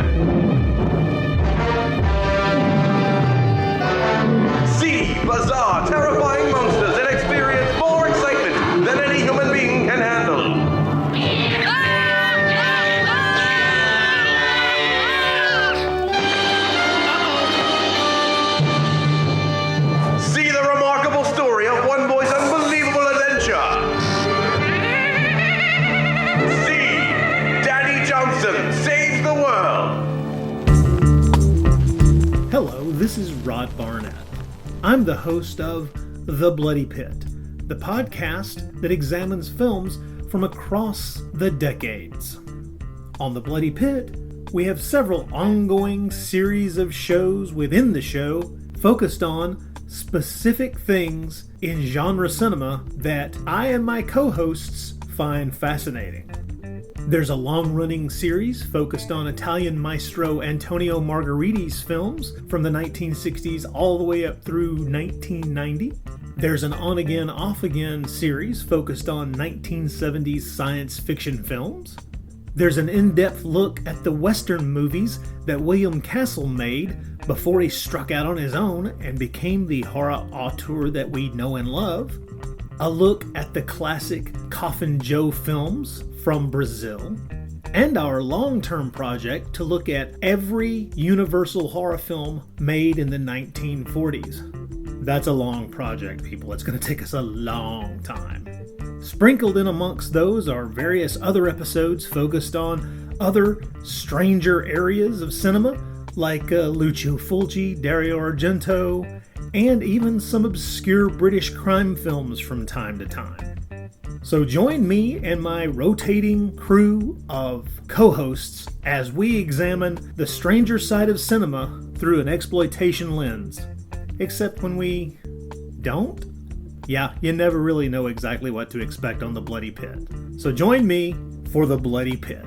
See bizarre, terrifying monsters and experience more excitement than any human being can handle. Hello, this is Rod Barnett. I'm the host of The Bloody Pit, the podcast that examines films from across the decades. On The Bloody Pit, we have several ongoing series of shows within the show focused on specific things in genre cinema that I and my co-hosts find fascinating. There's a long-running series focused on Italian maestro Antonio Margheriti's films from the 1960s all the way up through 1990. There's an on-again, off-again series focused on 1970s science fiction films. There's an in-depth look at the Western movies that William Castle made before he struck out on his own and became the horror auteur that we know and love. A look at the classic Coffin Joe films from Brazil. And our long-term project to look at every Universal horror film made in the 1940s. That's a long project, people. It's going to take us a long time. Sprinkled in amongst those are various other episodes focused on other stranger areas of cinema, like Lucio Fulci, Dario Argento, and even some obscure British crime films from time to time. So join me and my rotating crew of co-hosts as we examine the stranger side of cinema through an exploitation lens. Except when we don't? Yeah, you never really know exactly what to expect on The Bloody Pit. So join me for The Bloody Pit.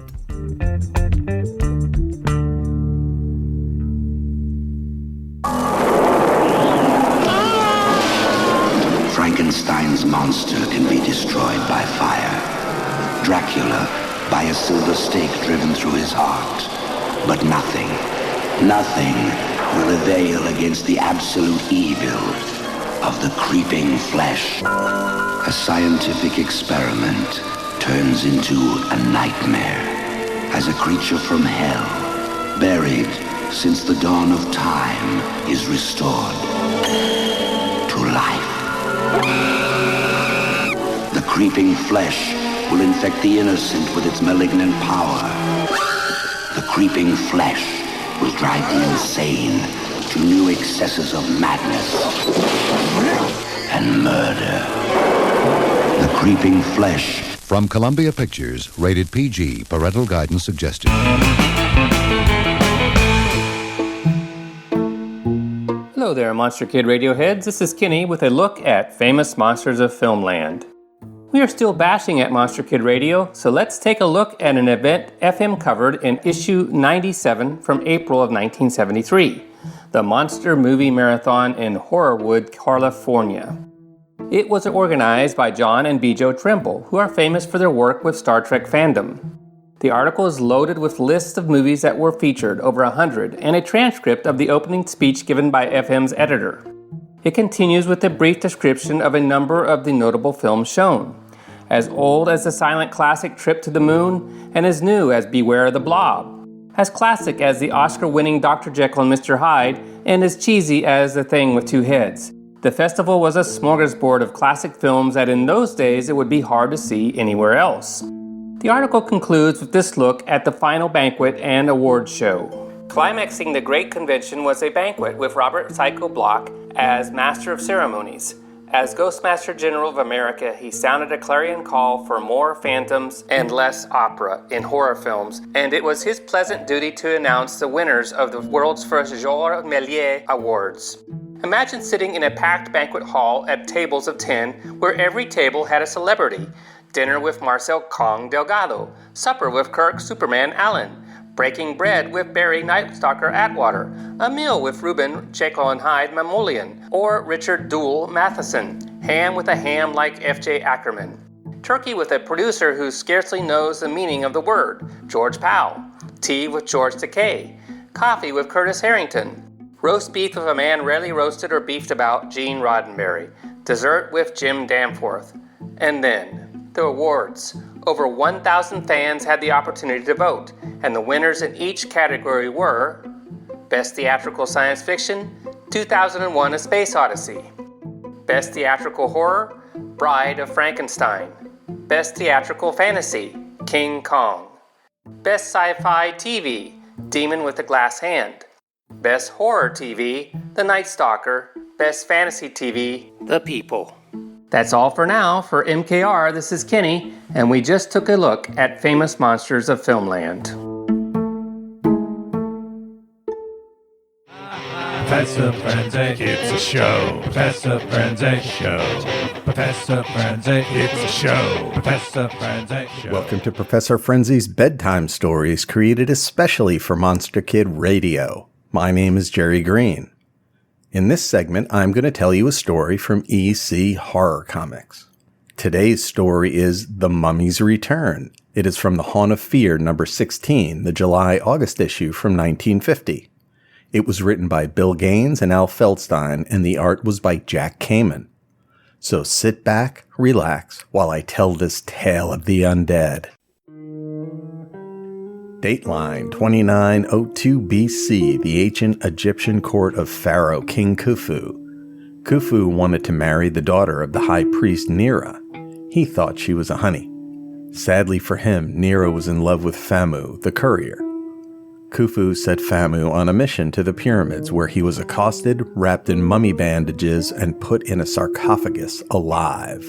Frankenstein's monster can be destroyed by fire. Dracula by a silver stake driven through his heart. But nothing will avail against the absolute evil of the creeping flesh. A scientific experiment turns into a nightmare as a creature from hell, buried since the dawn of time, is restored to life. The creeping flesh will infect the innocent with its malignant power. The creeping flesh will drive the insane to new excesses of madness and murder. The creeping flesh. From Columbia Pictures, rated PG, parental guidance suggested. Hello there, Monster Kid Radio heads. This is Kenny with a look at Famous Monsters of Filmland. We are still bashing at Monster Kid Radio, so let's take a look at an event FM covered in issue 97 from April of 1973, the Monster Movie Marathon in Horrorwood, California. It was organized by John and Bijo Trimble, who are famous for their work with Star Trek fandom. The article is loaded with lists of movies that were featured, over 100, and a transcript of the opening speech given by FM's editor. It continues with a brief description of a number of the notable films shown, as old as the silent classic Trip to the Moon, and as new as Beware the Blob, as classic as the Oscar-winning Dr. Jekyll and Mr. Hyde, and as cheesy as The Thing with Two Heads. The festival was a smorgasbord of classic films that in those days it would be hard to see anywhere else. The article concludes with this look at the final banquet and awards show. Climaxing the great convention was a banquet with Robert Psycho Bloch as Master of Ceremonies. As Ghostmaster General of America, he sounded a clarion call for more phantoms and less opera in horror films, and it was his pleasant duty to announce the winners of the world's first Georges Méliès Awards. Imagine sitting in a packed banquet hall at tables of 10 where every table had a celebrity. Dinner with Marcel Kong Delgado, supper with Kirk Superman Allen, breaking bread with Barry Nightstalker Atwater, a meal with Reuben Jekyll and Hyde Mamoulian, or Richard Duell Matheson, ham with a ham like F.J. Ackerman, turkey with a producer who scarcely knows the meaning of the word, George Powell, tea with George Takei, coffee with Curtis Harrington, roast beef with a man rarely roasted or beefed about, Gene Roddenberry, dessert with Jim Danforth, and then the awards. Over 1,000 fans had the opportunity to vote, and the winners in each category were Best Theatrical Science Fiction, 2001: A Space Odyssey; Best Theatrical Horror, Bride of Frankenstein; Best Theatrical Fantasy, King Kong; Best Sci-Fi TV, Demon with a Glass Hand; Best Horror TV, The Night Stalker; Best Fantasy TV, The People. That's all for now. For MKR, this is Kenny, and we just took a look at Famous Monsters of Filmland. Professor Frenzy, it's a show. Professor Frenzy, show. Professor Frenzy, it's a show. Professor Frenzy, show. Welcome to Professor Frenzy's Bedtime Stories, created especially for Monster Kid Radio. My name is Jerry Green. In this segment, I'm going to tell you a story from EC Horror Comics. Today's story is The Mummy's Return. It is from The Haunt of Fear, number 16, the July-August issue from 1950. It was written by Bill Gaines and Al Feldstein, and the art was by Jack Kamen. So sit back, relax, while I tell this tale of the undead. Dateline 2902 BC, the ancient Egyptian court of Pharaoh King Khufu. Khufu wanted to marry the daughter of the high priest Nera. He thought she was a honey. Sadly for him, Nera was in love with Famu, the courier. Khufu set Famu on a mission to the pyramids where he was accosted, wrapped in mummy bandages, and put in a sarcophagus alive.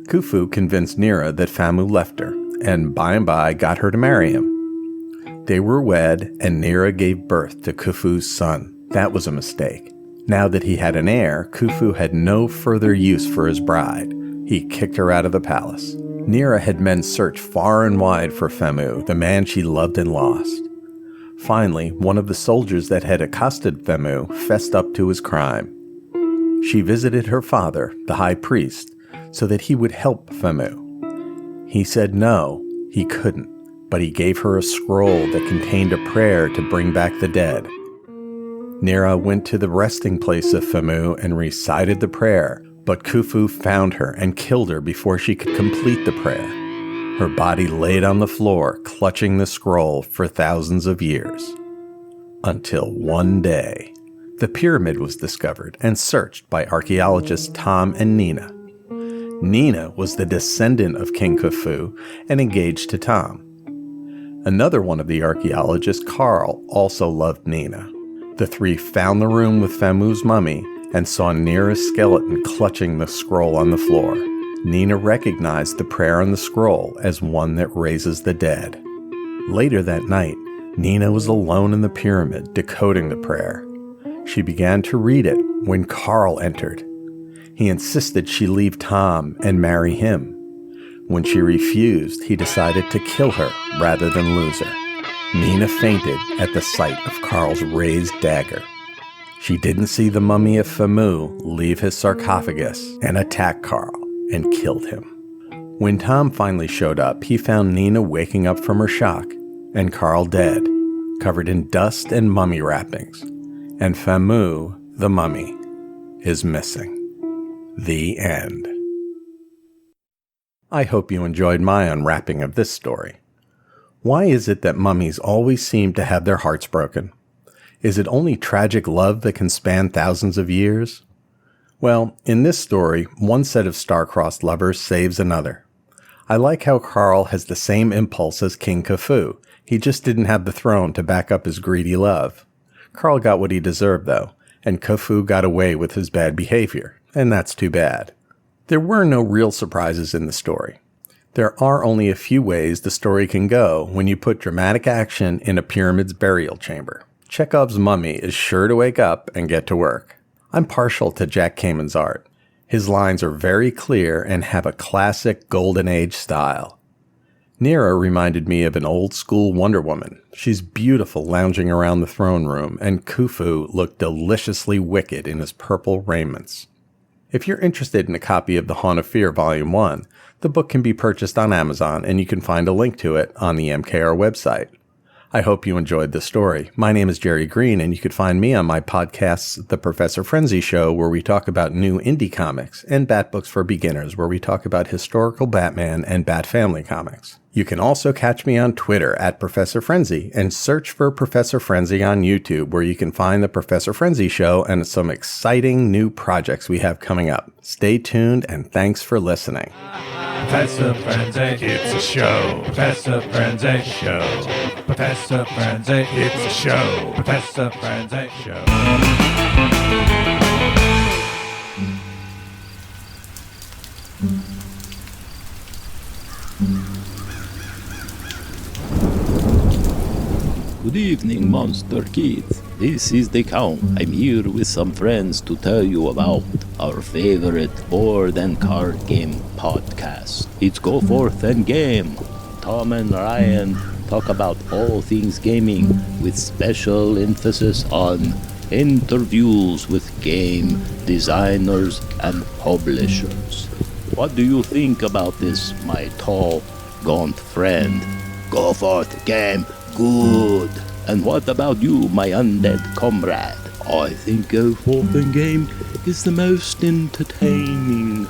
Khufu convinced Nera that Famu left her, and by got her to marry him. They were wed, and Nera gave birth to Khufu's son. That was a mistake. Now that he had an heir, Khufu had no further use for his bride. He kicked her out of the palace. Nera had men search far and wide for Famu, the man she loved and lost. Finally, one of the soldiers that had accosted Famu fessed up to his crime. She visited her father, the high priest, so that he would help Famu. He said no, he couldn't, but he gave her a scroll that contained a prayer to bring back the dead. Nera went to the resting place of Famu and recited the prayer, but Khufu found her and killed her before she could complete the prayer. Her body laid on the floor, clutching the scroll for thousands of years. Until one day, the pyramid was discovered and searched by archaeologists Tom and Nina. Nina was the descendant of King Khufu and engaged to Tom. Another one of the archaeologists, Carl, also loved Nina. The three found the room with Famu's mummy and saw Nera's skeleton clutching the scroll on the floor. Nina recognized the prayer on the scroll as one that raises the dead. Later that night, Nina was alone in the pyramid decoding the prayer. She began to read it when Carl entered. He insisted she leave Tom and marry him. When she refused, he decided to kill her rather than lose her. Nina fainted at the sight of Carl's raised dagger. She didn't see the mummy of Famu leave his sarcophagus and attack Carl and killed him. When Tom finally showed up, he found Nina waking up from her shock and Carl dead, covered in dust and mummy wrappings. And Famu, the mummy, is missing. The end. I hope you enjoyed my unwrapping of this story. Why is it that mummies always seem to have their hearts broken? Is it only tragic love that can span thousands of years? Well, in this story, one set of star-crossed lovers saves another. I like how Carl has the same impulse as King Khufu. He just didn't have the throne to back up his greedy love. Carl got what he deserved, though, and Khufu got away with his bad behavior, and that's too bad. There were no real surprises in the story. There are only a few ways the story can go when you put dramatic action in a pyramid's burial chamber. Chekhov's mummy is sure to wake up and get to work. I'm partial to Jack Kamen's art. His lines are very clear and have a classic Golden Age style. Nera reminded me of an old-school Wonder Woman. She's beautiful lounging around the throne room, and Khufu looked deliciously wicked in his purple raiments. If you're interested in a copy of The Haunt of Fear Volume 1, the book can be purchased on Amazon, and you can find a link to it on the MKR website. I hope you enjoyed the story. My name is Jerry Green, and you can find me on my podcasts, The Professor Frenzy Show, where we talk about new indie comics, and Bat Books for Beginners, where we talk about historical Batman and Bat Family comics. You can also catch me on Twitter at Professor Frenzy, and search for Professor Frenzy on YouTube, where you can find The Professor Frenzy Show and some exciting new projects we have coming up. Stay tuned, and thanks for listening. Professor Frenzy, it's a show. Professor Frenzy show. Professor Frenzy, it's a show. Professor Frenzy show. Good evening, Monster Kids. This is the Count. I'm here with some friends to tell you about our favorite board and card game podcast. It's Go Forth and Game. Tom and Ryan talk about all things gaming with special emphasis on interviews with game designers and publishers. What do you think about this, my tall, gaunt friend? Go Forth Game. Good. And what about you, my undead comrade? I think Go Forth and Game is the most entertaining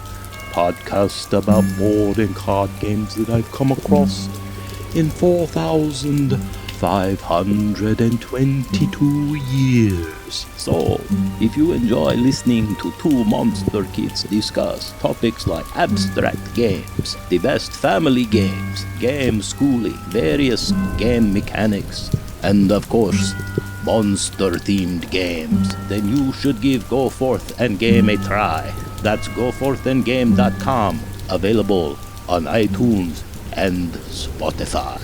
podcast about board and card games that I've come across in 4,522 years. So, if you enjoy listening to two monster kids discuss topics like abstract games, the best family games, game schooling, various game mechanics, and of course, monster-themed games, then you should give Go Forth and Game a try. That's goforthandgame.com, available on iTunes and Spotify.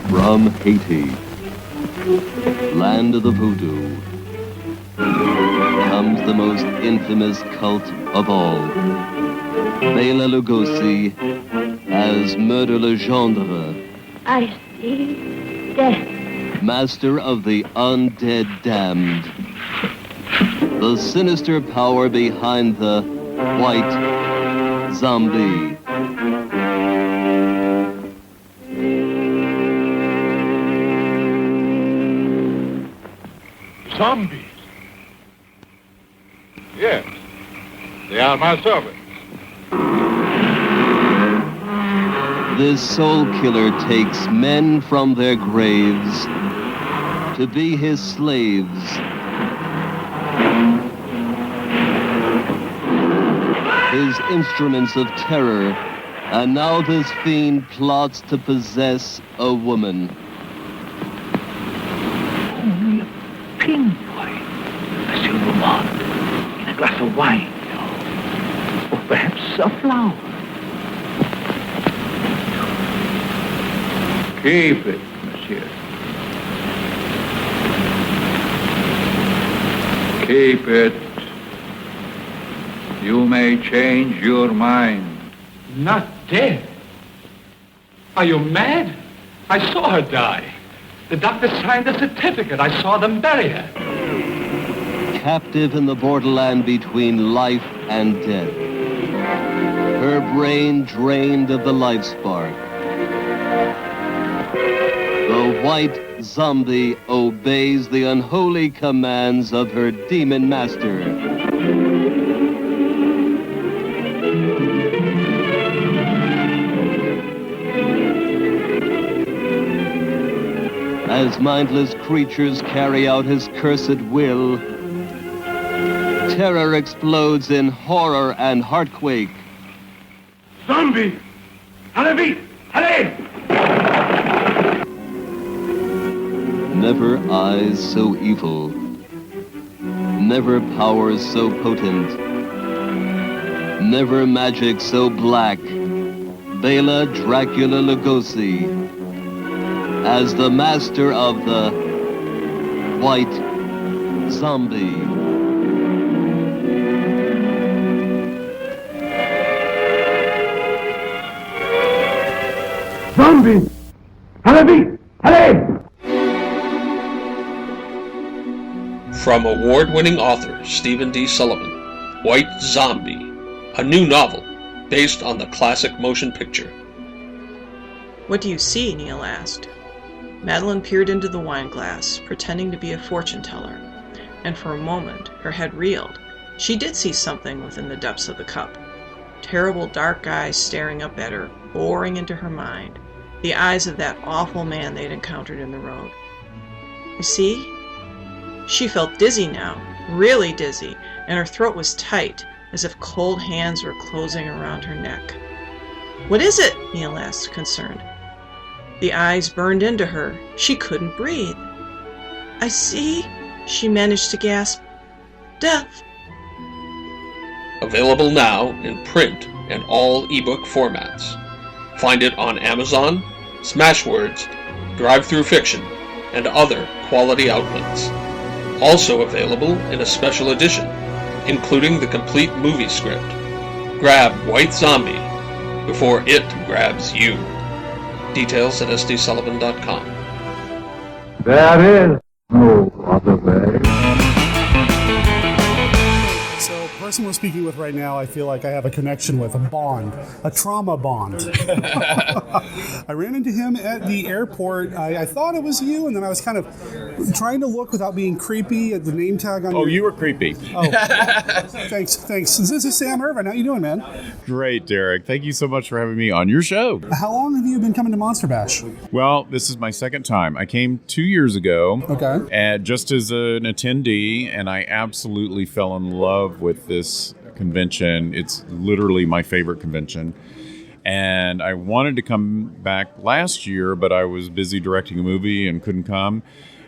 From Haiti, land of the voodoo, comes the most infamous cult of all. Bela Lugosi as Murder Legendre. I see death. Master of the undead damned. The sinister power behind the white zombie. Zombies? Yes. They are my servants. This soul killer takes men from their graves to be his slaves. His instruments of terror, and now this fiend plots to possess a woman. Only a pinpoint, a silver wand, in a glass of wine, or perhaps a flower. Keep it, monsieur. Keep it. You may change your mind. Not dead? Are you mad? I saw her die. The doctor signed the certificate. I saw them bury her. Captive in the borderland between life and death. Her brain drained of the life spark. The white zombie obeys the unholy commands of her demon master. As mindless creatures carry out his cursed will, terror explodes in horror and heartquake. Zombie! Allez! Allez! Never eyes so evil, never powers so potent, never magic so black. Bela Dracula Lugosi as the master of the white zombie. Zombie! Allez! Allez! From award-winning author Stephen D. Sullivan, White Zombie, a new novel based on the classic motion picture. What do you see? Neil asked. Madeline peered into the wine glass, pretending to be a fortune teller, and for a moment her head reeled. She did see something within the depths of the cup. Terrible dark eyes staring up at her, boring into her mind. The eyes of that awful man they'd encountered in the road. You see? She felt dizzy now, really dizzy, and her throat was tight, as if cold hands were closing around her neck. What is it? Neil asked, concerned. The eyes burned into her. She couldn't breathe. I see, she managed to gasp. Death. Available now in print and all ebook formats. Find it on Amazon, Smashwords, Drive-Thru Fiction, and other quality outlets. Also available in a special edition, including the complete movie script. Grab White Zombie before it grabs you. Details at sdsullivan.com. There is no other way. So person we're speaking with right now, I feel like I have a connection with, a bond, a trauma bond. I ran into him at the airport. I thought it was you, and then I was kind of trying to look without being creepy at the name tag on Oh, you were creepy. Oh, thanks. This is Sam Irvin. How you doing, man? Great, Derek. Thank you so much for having me on your show. How long have you been coming to Monster Bash? Well, this is my second time. I came 2 years ago. Okay. And just as an attendee, and I absolutely fell in love with this convention. It's literally my favorite convention. And I wanted to come back last year, but I was busy directing a movie and couldn't come.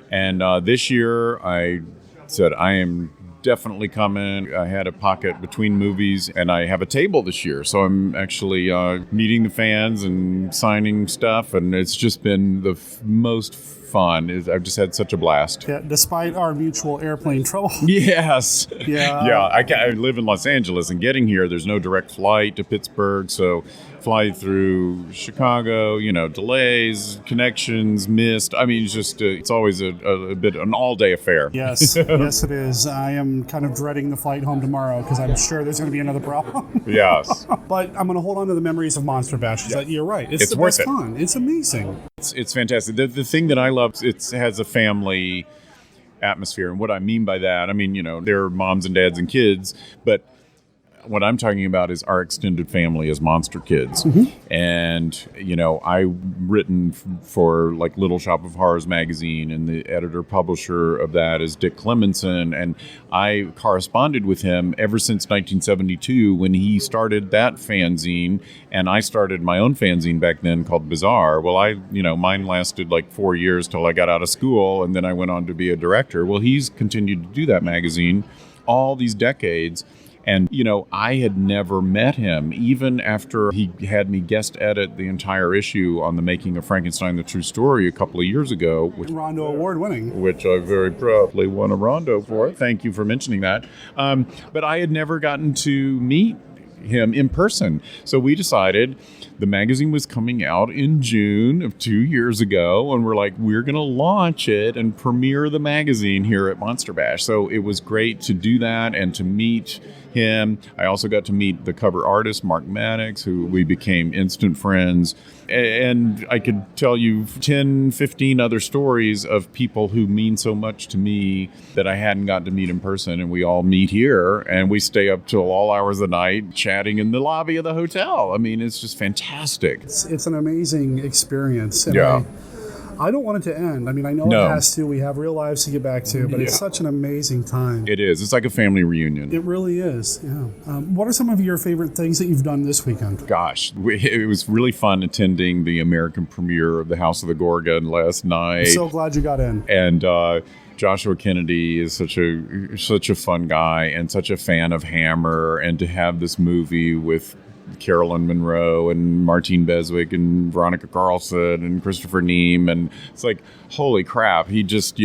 And this year, I said, I am definitely coming. I had a pocket between movies, and I have a table this year. So I'm actually meeting the fans and signing stuff, and it's just been the most fun. I've just had such a blast. Yeah, despite our mutual airplane trouble. Yes. Yeah. Yeah, I live in Los Angeles, and getting here, there's no direct flight to Pittsburgh, so fly through Chicago, delays, connections, missed. I mean, it's just, it's always a bit an all-day affair. Yes, yes it is. I am kind of dreading the flight home tomorrow because I'm sure there's going to be another problem. Yes. But I'm going to hold on to the memories of Monster Bash. Yeah. You're right. It's the worth best fun. It's amazing. It's fantastic. The thing that I love, it has a family atmosphere. And what I mean by that, there are moms and dads and kids, but what I'm talking about is our extended family as Monster Kids. Mm-hmm. And, I've written for like Little Shop of Horrors magazine, and the editor-publisher of that is Dick Klemensen. And I corresponded with him ever since 1972 when he started that fanzine, and I started my own fanzine back then called Bizarre. Well, mine lasted like 4 years till I got out of school, and then I went on to be a director. Well, he's continued to do that magazine all these decades. And, I had never met him, even after he had me guest edit the entire issue on The Making of Frankenstein, the True Story a couple of years ago. Rondo Award winning. Which I very proudly won a Rondo for. Thank you for mentioning that. But I had never gotten to meet him in person. So we decided the magazine was coming out in June of 2 years ago, and we're going to launch it and premiere the magazine here at Monster Bash. So it was great to do that and to meet him. I also got to meet the cover artist, Mark Maddox, who we became instant friends. And I could tell you 10, 15 other stories of people who mean so much to me that I hadn't gotten to meet in person. And we all meet here, and we stay up till all hours of the night chatting in the lobby of the hotel. I mean, it's just fantastic. It's an amazing experience. And yeah. I don't want it to end. I know it has to. We have real lives to get back to, but it's such an amazing time. It is. It's like a family reunion. It really is, yeah. What are some of your favorite things that you've done this weekend? Gosh, it was really fun attending the American premiere of The House of the Gorgon last night. I'm so glad you got in. And Joshua Kennedy is such a fun guy and such a fan of Hammer, and to have this movie with Carolyn Monroe and Martine Beswick and Veronica Carlson and Christopher Neame, and it's like, holy crap, he just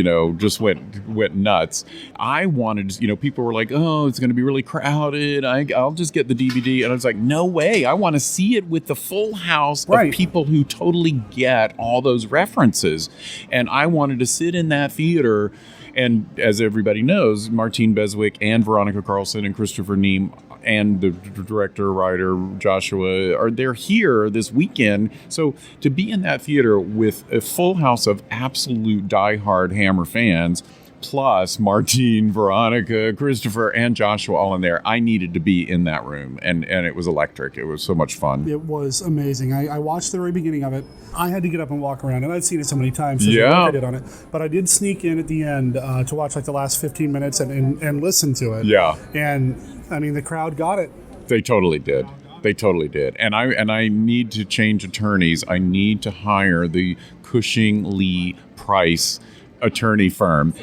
went nuts. I wanted, people were like, oh, it's going to be really crowded, I'll just get the DVD, and I was like, no way, I want to see it with the full house of people who totally get all those references, and I wanted to sit in that theater. And as everybody knows, Martine Beswick and Veronica Carlson and Christopher Neame and the director, writer, Joshua, they're here this weekend. So to be in that theater with a full house of absolute diehard Hammer fans, plus Martine, Veronica, Christopher, and Joshua all in there, I needed to be in that room. And it was electric. It was so much fun. It was amazing. I watched the very beginning of it. I had to get up and walk around, and I'd seen it so many times. Yeah. I did on it. But I did sneak in at the end to watch the last 15 minutes and listen to it. Yeah. And, the crowd got it. They totally did. They totally did. And I need to change attorneys. I need to hire the Cushing Lee Price attorney firm,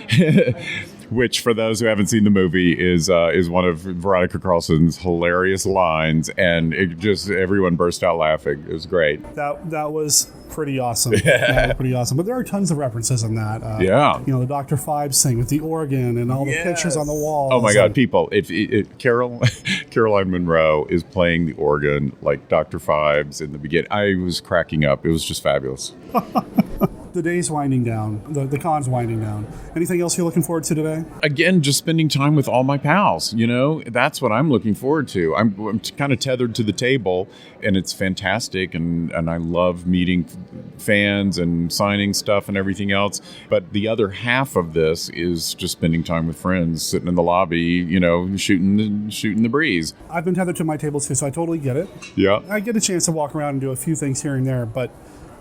which, for those who haven't seen the movie, is one of Veronica Carlson's hilarious lines, and everyone burst out laughing. It was great. That was pretty awesome. That was pretty awesome. But there are tons of references in that. The Dr. Phibes thing with the organ and all the pictures on the wall. Oh my God, people! If Caroline Monroe is playing the organ like Dr. Phibes in the beginning, I was cracking up. It was just fabulous. the day's winding down. The con's winding down. Anything else you're looking forward to today? Again, just spending time with all my pals. That's what I'm looking forward to. I'm kind of tethered to the table, and it's fantastic. And I love meeting fans and signing stuff and everything else. But the other half of this is just spending time with friends, sitting in the lobby, shooting the breeze. I've been tethered to my table too, so I totally get it. Yeah. I get a chance to walk around and do a few things here and there, but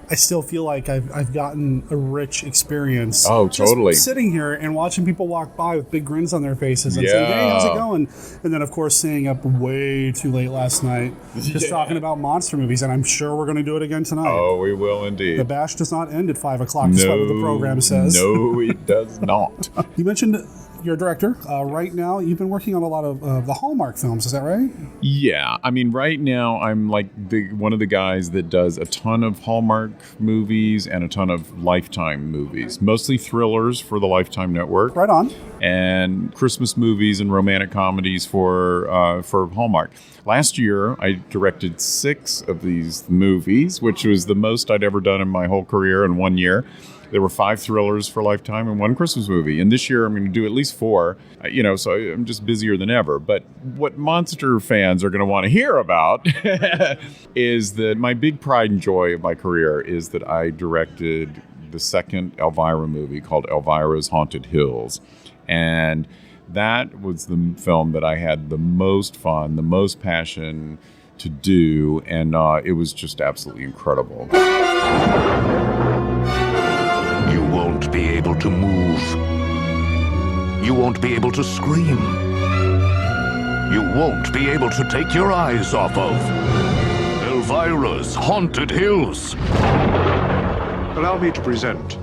I still feel like I've gotten a rich experience. Oh, totally. Just sitting here and watching people walk by with big grins on their faces and saying, hey, how's it going? And then, of course, staying up way too late last night just talking about monster movies, and I'm sure we're going to do it again tonight. Oh, we will indeed. The bash does not end at 5 o'clock, despite what the program says. No, it does not. You mentioned you're a director. Right now, you've been working on a lot of the Hallmark films, is that right? Yeah. I mean, right now, I'm like one of the guys that does a ton of Hallmark movies and a ton of Lifetime movies. Mostly thrillers for the Lifetime Network. Right on. And Christmas movies and romantic comedies for Hallmark. Last year, I directed 6 of these movies, which was the most I'd ever done in my whole career in 1 year. There were 5 thrillers for Lifetime and 1 Christmas movie. And this year I'm going to do at least 4, so I'm just busier than ever. But what monster fans are going to want to hear about is that my big pride and joy of my career is that I directed the second Elvira movie called Elvira's Haunted Hills. And that was the film that I had the most fun, the most passion to do. And it was just absolutely incredible. You won't be able to move. You won't be able to scream. You won't be able to take your eyes off of Elvira's Haunted Hills. Allow me to present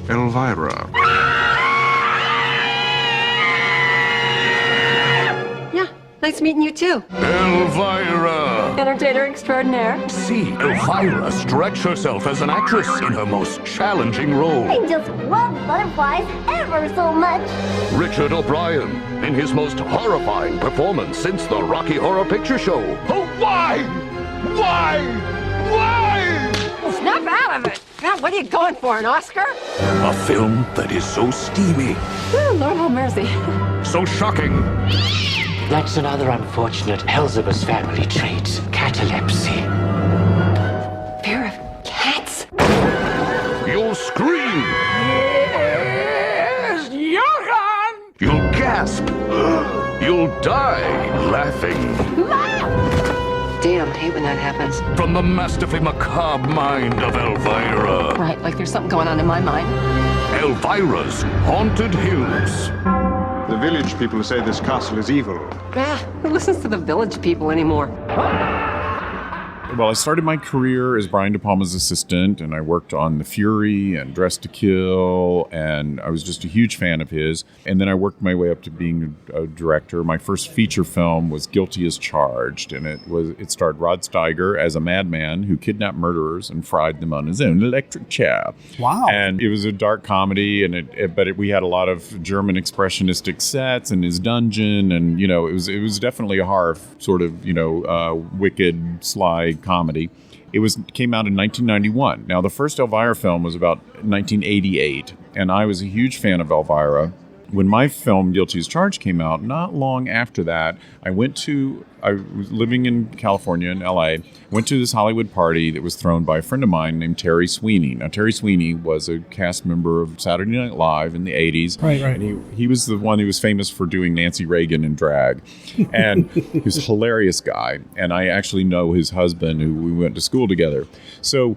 Elvira. Yeah, nice meeting you too. Elvira! Entertainer extraordinaire. See Elvira stretch herself as an actress in her most challenging role. I just love butterflies ever so much. Richard O'Brien in his most horrifying performance since the Rocky Horror Picture Show. Oh, why? Snap out of it. Now, what are you going for, an Oscar? A film that is so steamy. Oh, Lord have mercy. So shocking. That's another unfortunate Elzebus family trait, catalepsy. Fear of cats? You'll scream. Yes, Johann! You'll gasp. You'll die laughing. Damn, I hate when that happens. From the masterfully macabre mind of Elvira. Right, like there's something going on in my mind. Elvira's Haunted Hills. The village people say this castle is evil. Who listens to the village people anymore? Well, I started my career as Brian De Palma's assistant, and I worked on The Fury and Dressed to Kill, and I was just a huge fan of his. And then I worked my way up to being a director. My first feature film was Guilty as Charged, and it starred Rod Steiger as a madman who kidnapped murderers and fried them on his own electric chair. Wow! And it was a dark comedy, but we had a lot of German expressionistic sets in his dungeon, and it was definitely a horror sort of wicked, sly comedy. It came out in 1991. Now, the first Elvira film was about 1988, and I was a huge fan of Elvira. When my film Guilty as Charged came out, not long after that, I was living in California, in LA, went to this Hollywood party that was thrown by a friend of mine named Terry Sweeney. Now, Terry Sweeney was a cast member of Saturday Night Live in the 80s. Right. And he was the one who was famous for doing Nancy Reagan in drag. And he was a hilarious guy. And I actually know his husband, who we went to school together. So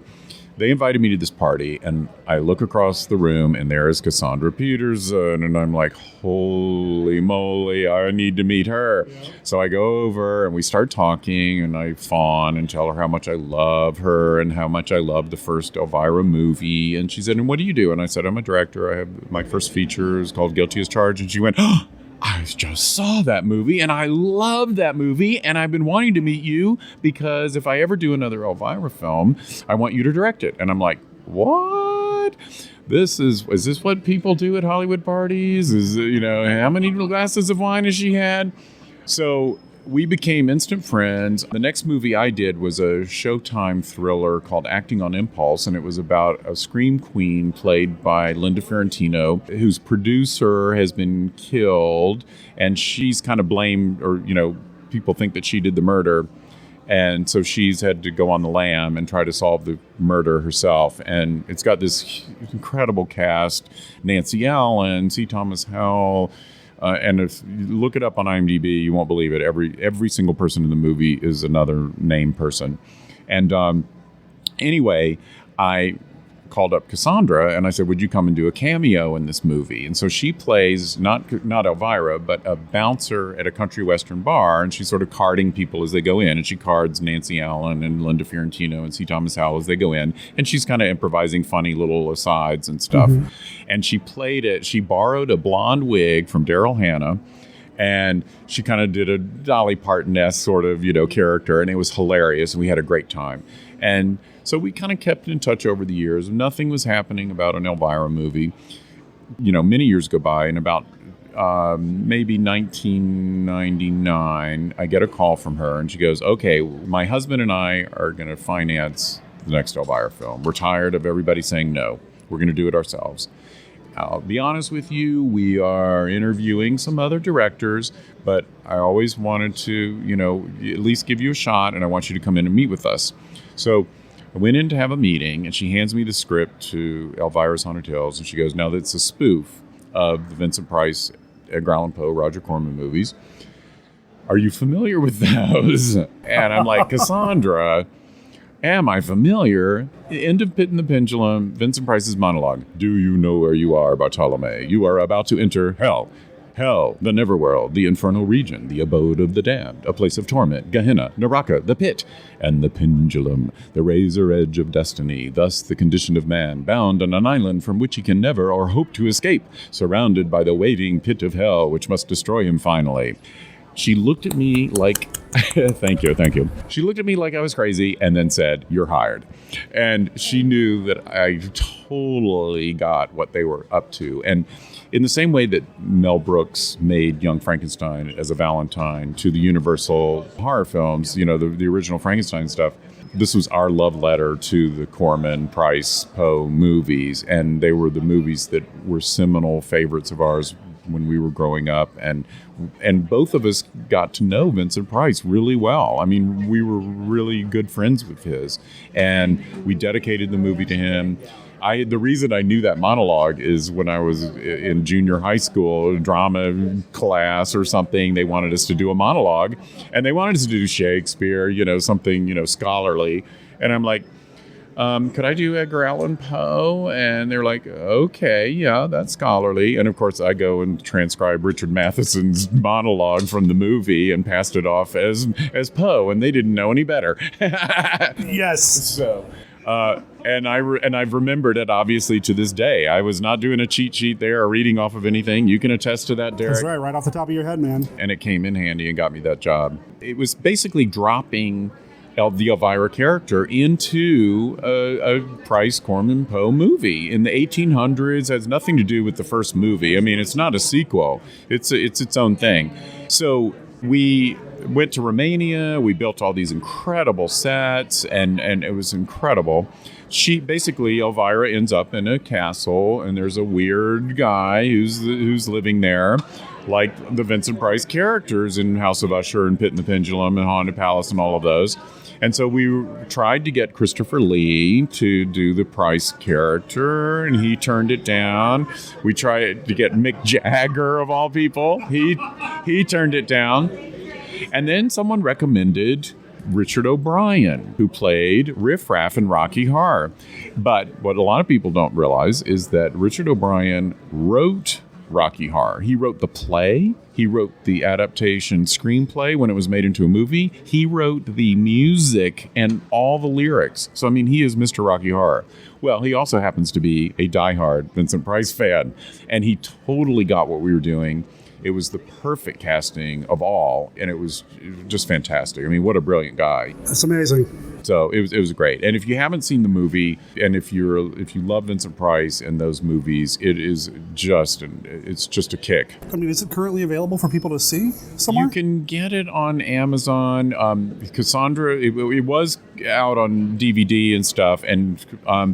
they invited me to this party, and I look across the room, and there is Cassandra Peterson, and I'm like, holy moly, I need to meet her. Yeah. So I go over, and we start talking, and I fawn and tell her how much I love her and how much I love the first Elvira movie. And she said, and what do you do? And I said, I'm a director. I have my first feature is called Guilty as Charged. And she went, oh, I just saw that movie, and I love that movie, and I've been wanting to meet you because if I ever do another Elvira film, I want you to direct it. And I'm like, what? Is this what people do at Hollywood parties? How many glasses of wine has she had? So we became instant friends. The next movie I did was a Showtime thriller called Acting on Impulse, and it was about a scream queen played by Linda Fiorentino, whose producer has been killed, and she's kind of blamed, or, people think that she did the murder. And so she's had to go on the lam and try to solve the murder herself. And it's got this incredible cast: Nancy Allen, C. Thomas Howell. And if you look it up on IMDb, you won't believe it. Every single person in the movie is another named person. And anyway, I called up Cassandra and I said, would you come and do a cameo in this movie? And so she plays not Elvira, but a bouncer at a country western bar, and she's sort of carding people as they go in, and she cards Nancy Allen and Linda Fiorentino and C. Thomas Howell as they go in, and she's kind of improvising funny little asides and stuff. Mm-hmm. And she played it. She borrowed a blonde wig from Daryl Hannah, and she kind of did a Dolly Parton-esque sort of, character, and it was hilarious, and we had a great time. And so we kind of kept in touch over the years. Nothing was happening about an Elvira movie. Many years go by, and about maybe 1999, I get a call from her, and she goes, okay, my husband and I are going to finance the next Elvira film. We're tired of everybody saying no. We're going to do it ourselves. I'll be honest with you, we are interviewing some other directors, but I always wanted to, at least give you a shot, and I want you to come in and meet with us. So I went in to have a meeting, and she hands me the script to Elvira's Haunted Tales, and she goes, now that's a spoof of the Vincent Price, Edgar Allan Poe, Roger Corman movies. Are you familiar with those? And I'm like, Cassandra, am I familiar? End of Pit and the Pendulum, Vincent Price's monologue. Do you know where you are, Bartolome? You are about to enter hell. Hell, the Neverworld, the infernal region, the abode of the damned, a place of torment, Gehenna, Naraka, the pit, and the pendulum, the razor edge of destiny, thus the condition of man, bound on an island from which he can never or hope to escape, surrounded by the waiting pit of hell, which must destroy him finally. She looked at me like, thank you. She looked at me like I was crazy and then said, you're hired. And she knew that I totally got what they were up to. And in the same way that Mel Brooks made Young Frankenstein as a Valentine to the Universal horror films, the original Frankenstein stuff, this was our love letter to the Corman, Price, Poe movies. And they were the movies that were seminal favorites of ours when we were growing up, and both of us got to know Vincent Price really well. I mean, we were really good friends with his, and we dedicated the movie to him. The reason I knew that monologue is when I was in junior high school, drama class or something, they wanted us to do a monologue, and they wanted us to do Shakespeare, something, scholarly, and I'm like, could I do Edgar Allan Poe? And they're like, okay, yeah, that's scholarly. And of course, I go and transcribe Richard Matheson's monologue from the movie and passed it off as Poe, and they didn't know any better. Yes. So, and I've remembered it obviously to this day. I was not doing a cheat sheet there or reading off of anything. You can attest to that, Derek. That's right off the top of your head, man. And it came in handy and got me that job. It was basically dropping the Elvira character into a Price Corman Poe movie in the 1800s. Has nothing to do with the first movie. I mean, it's not a sequel. It's its own thing. So we went to Romania. We built all these incredible sets, and it was incredible. Elvira ends up in a castle, and there's a weird guy who's living there, like the Vincent Price characters in House of Usher and Pit and the Pendulum and Haunted Palace and all of those. And so we tried to get Christopher Lee to do the Price character, and he turned it down. We tried to get Mick Jagger, of all people. He turned it down. And then someone recommended Richard O'Brien, who played Riff Raff in Rocky Horror. But what a lot of people don't realize is that Richard O'Brien wrote Rocky Horror. He wrote the play. He wrote the adaptation screenplay when it was made into a movie. He wrote the music and all the lyrics. So, I mean, he is Mr. Rocky Horror. Well, he also happens to be a diehard Vincent Price fan, and he totally got what we were doing. It was the perfect casting of all, and it was just fantastic. I mean, what a brilliant guy. That's amazing. So it was great. And if you haven't seen the movie, and if you love Vincent Price and those movies, it's just a kick. I mean, is it currently available for people to see somewhere? You can get it on Amazon. Cassandra, it was out on DVD and stuff, and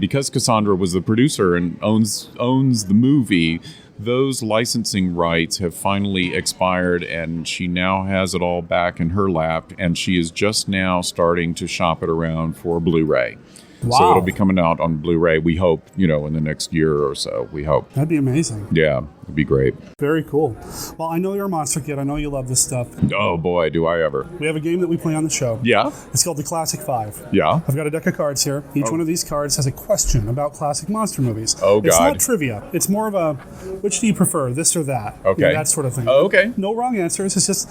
because Cassandra was the producer and owns the movie, those licensing rights have finally expired, and she now has it all back in her lap, and she is just now starting to shop it around for Blu-ray. Wow. So it'll be coming out on Blu-ray, we hope, in the next year or so, we hope. That'd be amazing. Yeah, it'd be great. Very cool. Well, I know you're a monster kid. I know you love this stuff. Oh, boy, do I ever. We have a game that we play on the show. Yeah? It's called the Classic 5. Yeah? I've got a deck of cards here. Each one of these cards has a question about classic monster movies. Oh, God. It's not trivia. It's more of a, which do you prefer, this or that? Okay. That sort of thing. Oh, okay. No wrong answers. It's just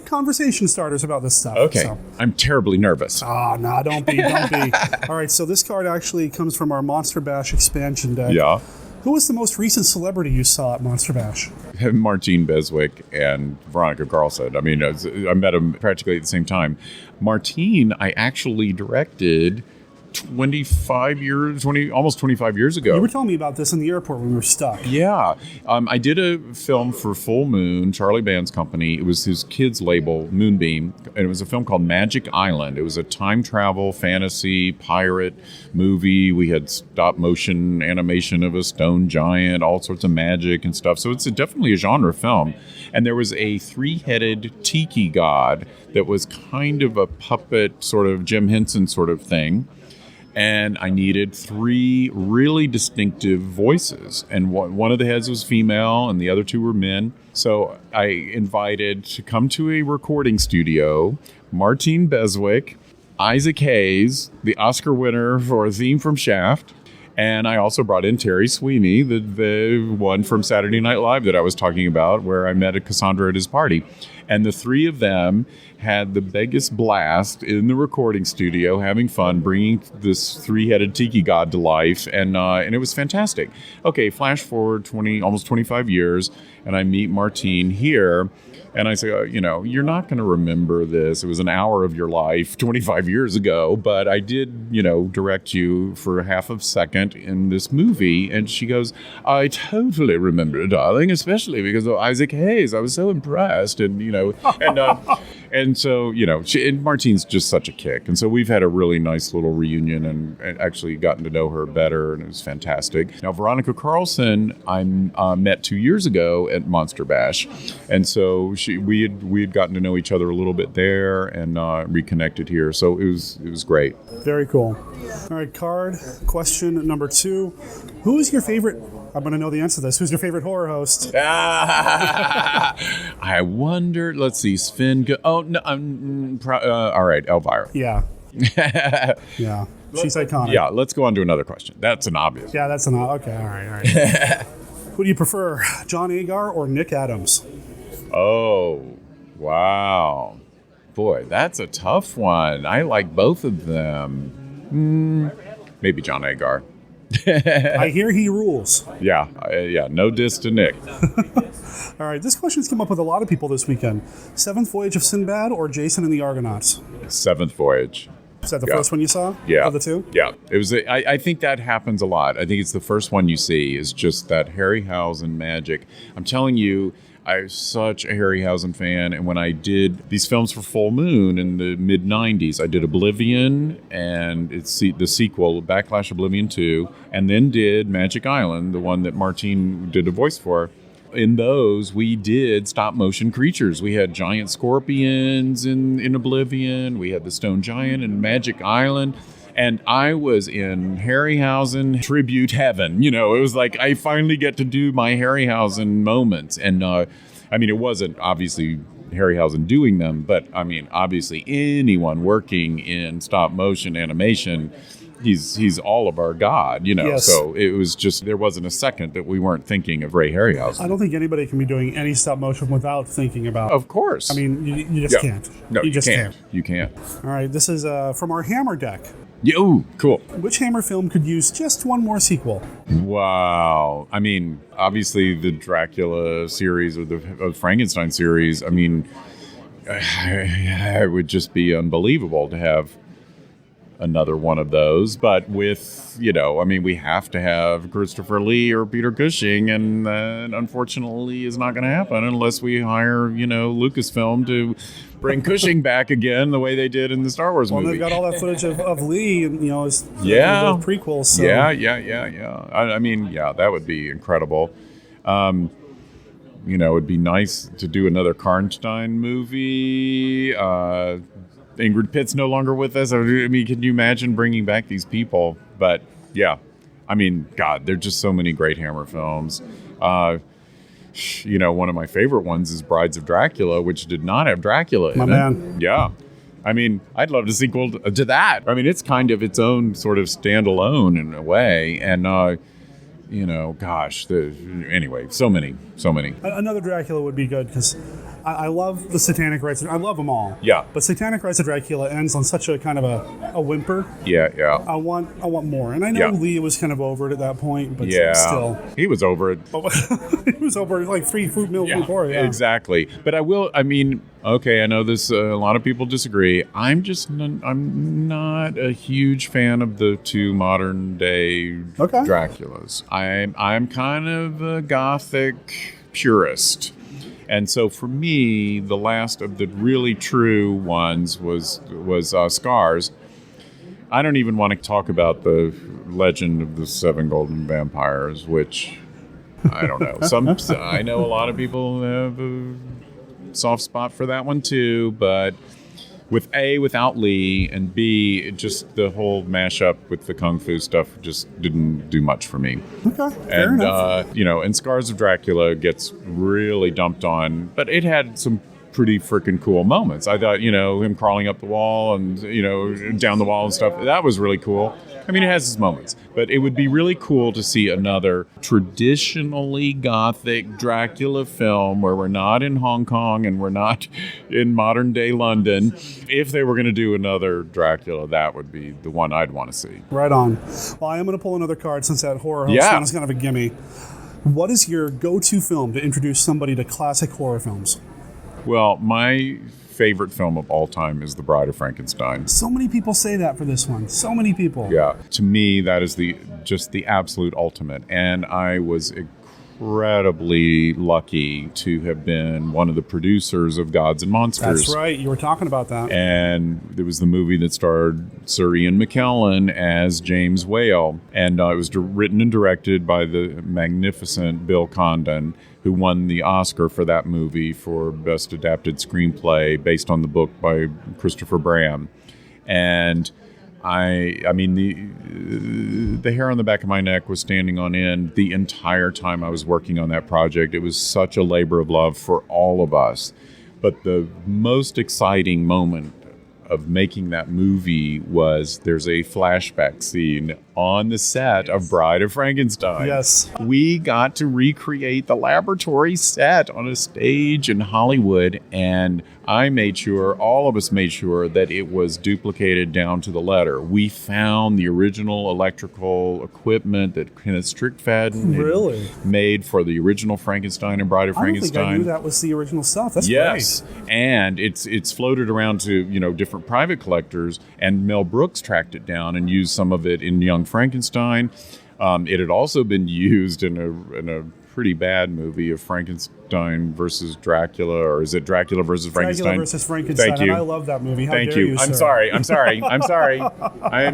conversation starters about this stuff. Okay. So. I'm terribly nervous. Oh, no, don't be. All right, so this card actually comes from our Monster Bash expansion deck. Yeah. Who was the most recent celebrity you saw at Monster Bash? Martine Beswick and Veronica Carlson. I mean, I met them practically at the same time. Martine, I actually directed almost 25 years ago. You were telling me about this in the airport when we were stuck. Yeah. I did a film for Full Moon, Charlie Band's company. It was his kids' label, Moonbeam, and it was a film called Magic Island. It was a time travel, fantasy, pirate movie. We had stop motion animation of a stone giant, all sorts of magic and stuff. So it's definitely a genre film. And there was a three-headed tiki god that was kind of a puppet, sort of Jim Henson sort of thing. And I needed 3 really distinctive voices. And one of the heads was female and the other 2 were men. So I invited to come to a recording studio Martine Beswick, Isaac Hayes, the Oscar winner for a theme from Shaft. And I also brought in Terry Sweeney, the one from Saturday Night Live that I was talking about, where I met Cassandra at his party. And the 3 of them had the biggest blast in the recording studio, having fun, bringing this 3-headed tiki god to life, and it was fantastic. Okay, flash forward almost 25 years, and I meet Martine here, and I say, you're not going to remember this. It was an hour of your life 25 years ago, but I did, direct you for half a second in this movie. And she goes, I totally remember, darling, especially because of Isaac Hayes. I was so impressed, and and so and Martine's just such a kick, and so we've had a really nice little reunion and actually gotten to know her better, and it was fantastic. Now Veronica Carlson, I met 2 years ago at Monster Bash, and so we had gotten to know each other a little bit there and reconnected here, so it was great. Very cool. All right, card question number 2. Who is your favorite? I'm going to know the answer to this. Who's your favorite horror host? I wonder. Let's see. Sven. All right, Elvira. Yeah. Yeah. She's iconic. Yeah. Let's go on to another question. That's an obvious. Yeah, that's okay. All right. Who do you prefer, John Agar or Nick Adams? Oh, wow. Boy, that's a tough one. I like both of them. Maybe John Agar. I hear he rules. Yeah. No diss to Nick. All right, this question's come up with a lot of people this weekend. Seventh Voyage of Sinbad or Jason and the Argonauts? Seventh Voyage. Is that the first one you saw? Yeah. Of the 2? Yeah. It was. I think that happens a lot. I think it's the first one you see is just that Harryhausen magic. I'm telling you, I'm such a Harryhausen fan, and when I did these films for Full Moon in the mid-'90s, I did Oblivion, and it's the sequel, Backlash Oblivion 2, and then did Magic Island, the one that Martine did a voice for. In those, we did stop-motion creatures. We had giant scorpions in Oblivion, we had the stone giant in Magic Island, and I was in Harryhausen tribute heaven. It was like I finally get to do my Harryhausen moments. And it wasn't obviously Harryhausen doing them, but obviously anyone working in stop motion animation he's all of our God, you know. Yes. So it was just, there wasn't a second that we weren't thinking of Ray Harryhausen. I don't think anybody can be doing any stop motion without thinking about. Of course. I mean, you just can't. No, you just can't. You can't. All right, this is from our Hammer deck. Yo, cool. Which Hammer film could use just one more sequel? Wow. I mean, obviously the Dracula series or the Frankenstein series, I mean, it would just be unbelievable to have another one of those. But with, you know, I mean, we have to have Christopher Lee or Peter Cushing, and that unfortunately is not going to happen unless we hire, you know, Lucasfilm to bring Cushing back again the way they did in the Star Wars movie. Well, they've got all that footage of Lee, and, you know, as the prequels. So. Yeah. I mean, yeah, that would be incredible. You know, it'd be nice to do another Karnstein movie. Ingrid Pitt's no longer with us. I mean, can you imagine bringing back these people? But yeah, I mean, God, there's just so many great Hammer films. You know, one of my favorite ones is Brides of Dracula, which did not have Dracula in it. Yeah. I mean, I'd love a sequel to that. I mean, it's kind of its own sort of standalone in a way. And, you know, gosh, anyway, so many. Another Dracula would be good because I love the Satanic Rites. I love them all. Yeah. But Satanic Rites of Dracula ends on such a kind of a whimper. Yeah. I want more. And I know Lee was kind of over it at that point, but still. He was over it. He was over it like 3 fruit milk before. Yeah. Exactly. But I mean, okay, I know this, a lot of people disagree. I'm not a huge fan of the 2 modern day Draculas. I'm kind of a gothic purist. And so for me, the last of the really true ones was Scars. I don't even want to talk about the Legend of the 7 Golden Vampires, which I don't know. I know a lot of people have a soft spot for that one too, but without Lee, and B, just the whole mashup with the Kung Fu stuff just didn't do much for me. Okay, fair enough. You know, and Scars of Dracula gets really dumped on, but it had some pretty freaking cool moments. I thought, you know, him crawling up the wall and, you know, down the wall and stuff, that was really cool. I mean, it has its moments, but it would be really cool to see another traditionally gothic Dracula film where we're not in Hong Kong and we're not in modern day London. If they were going to do another Dracula, that would be the one I'd want to see. Right on. Well, I am going to pull another card since that horror host one is kind of a gimme. What is your go-to film to introduce somebody to classic horror films? Well, my favorite film of all time is The Bride of Frankenstein. So many people say that for this one. So many people. Yeah. To me, that is just the absolute ultimate. And I was incredibly lucky to have been one of the producers of Gods and Monsters. That's right. You were talking about that. And there was the movie that starred Sir Ian McKellen as James Whale. And it was written and directed by the magnificent Bill Condon, who won the Oscar for that movie for Best Adapted Screenplay based on the book by Christopher Bram. And I mean, the hair on the back of my neck was standing on end the entire time I was working on that project. It was such a labor of love for all of us. But the most exciting moment of making that movie was there's a flashback scene on the set of Bride of Frankenstein. Yes. We got to recreate the laboratory set on a stage in Hollywood, and I made sure, all of us made sure, that it was duplicated down to the letter. We found the original electrical equipment that Kenneth Strickfaden made for the original Frankenstein and Bride of Frankenstein. I don't think I knew that was the original stuff. That's great. And it's floated around to, different private collectors, and Mel Brooks tracked it down and used some of it in Young Frankenstein. It had also been used in a pretty bad movie of Frankenstein versus Dracula, or is it Dracula versus Frankenstein? Dracula versus Frankenstein. Thank you. And I love that movie. How Thank dare you, I'm sir. sorry. I am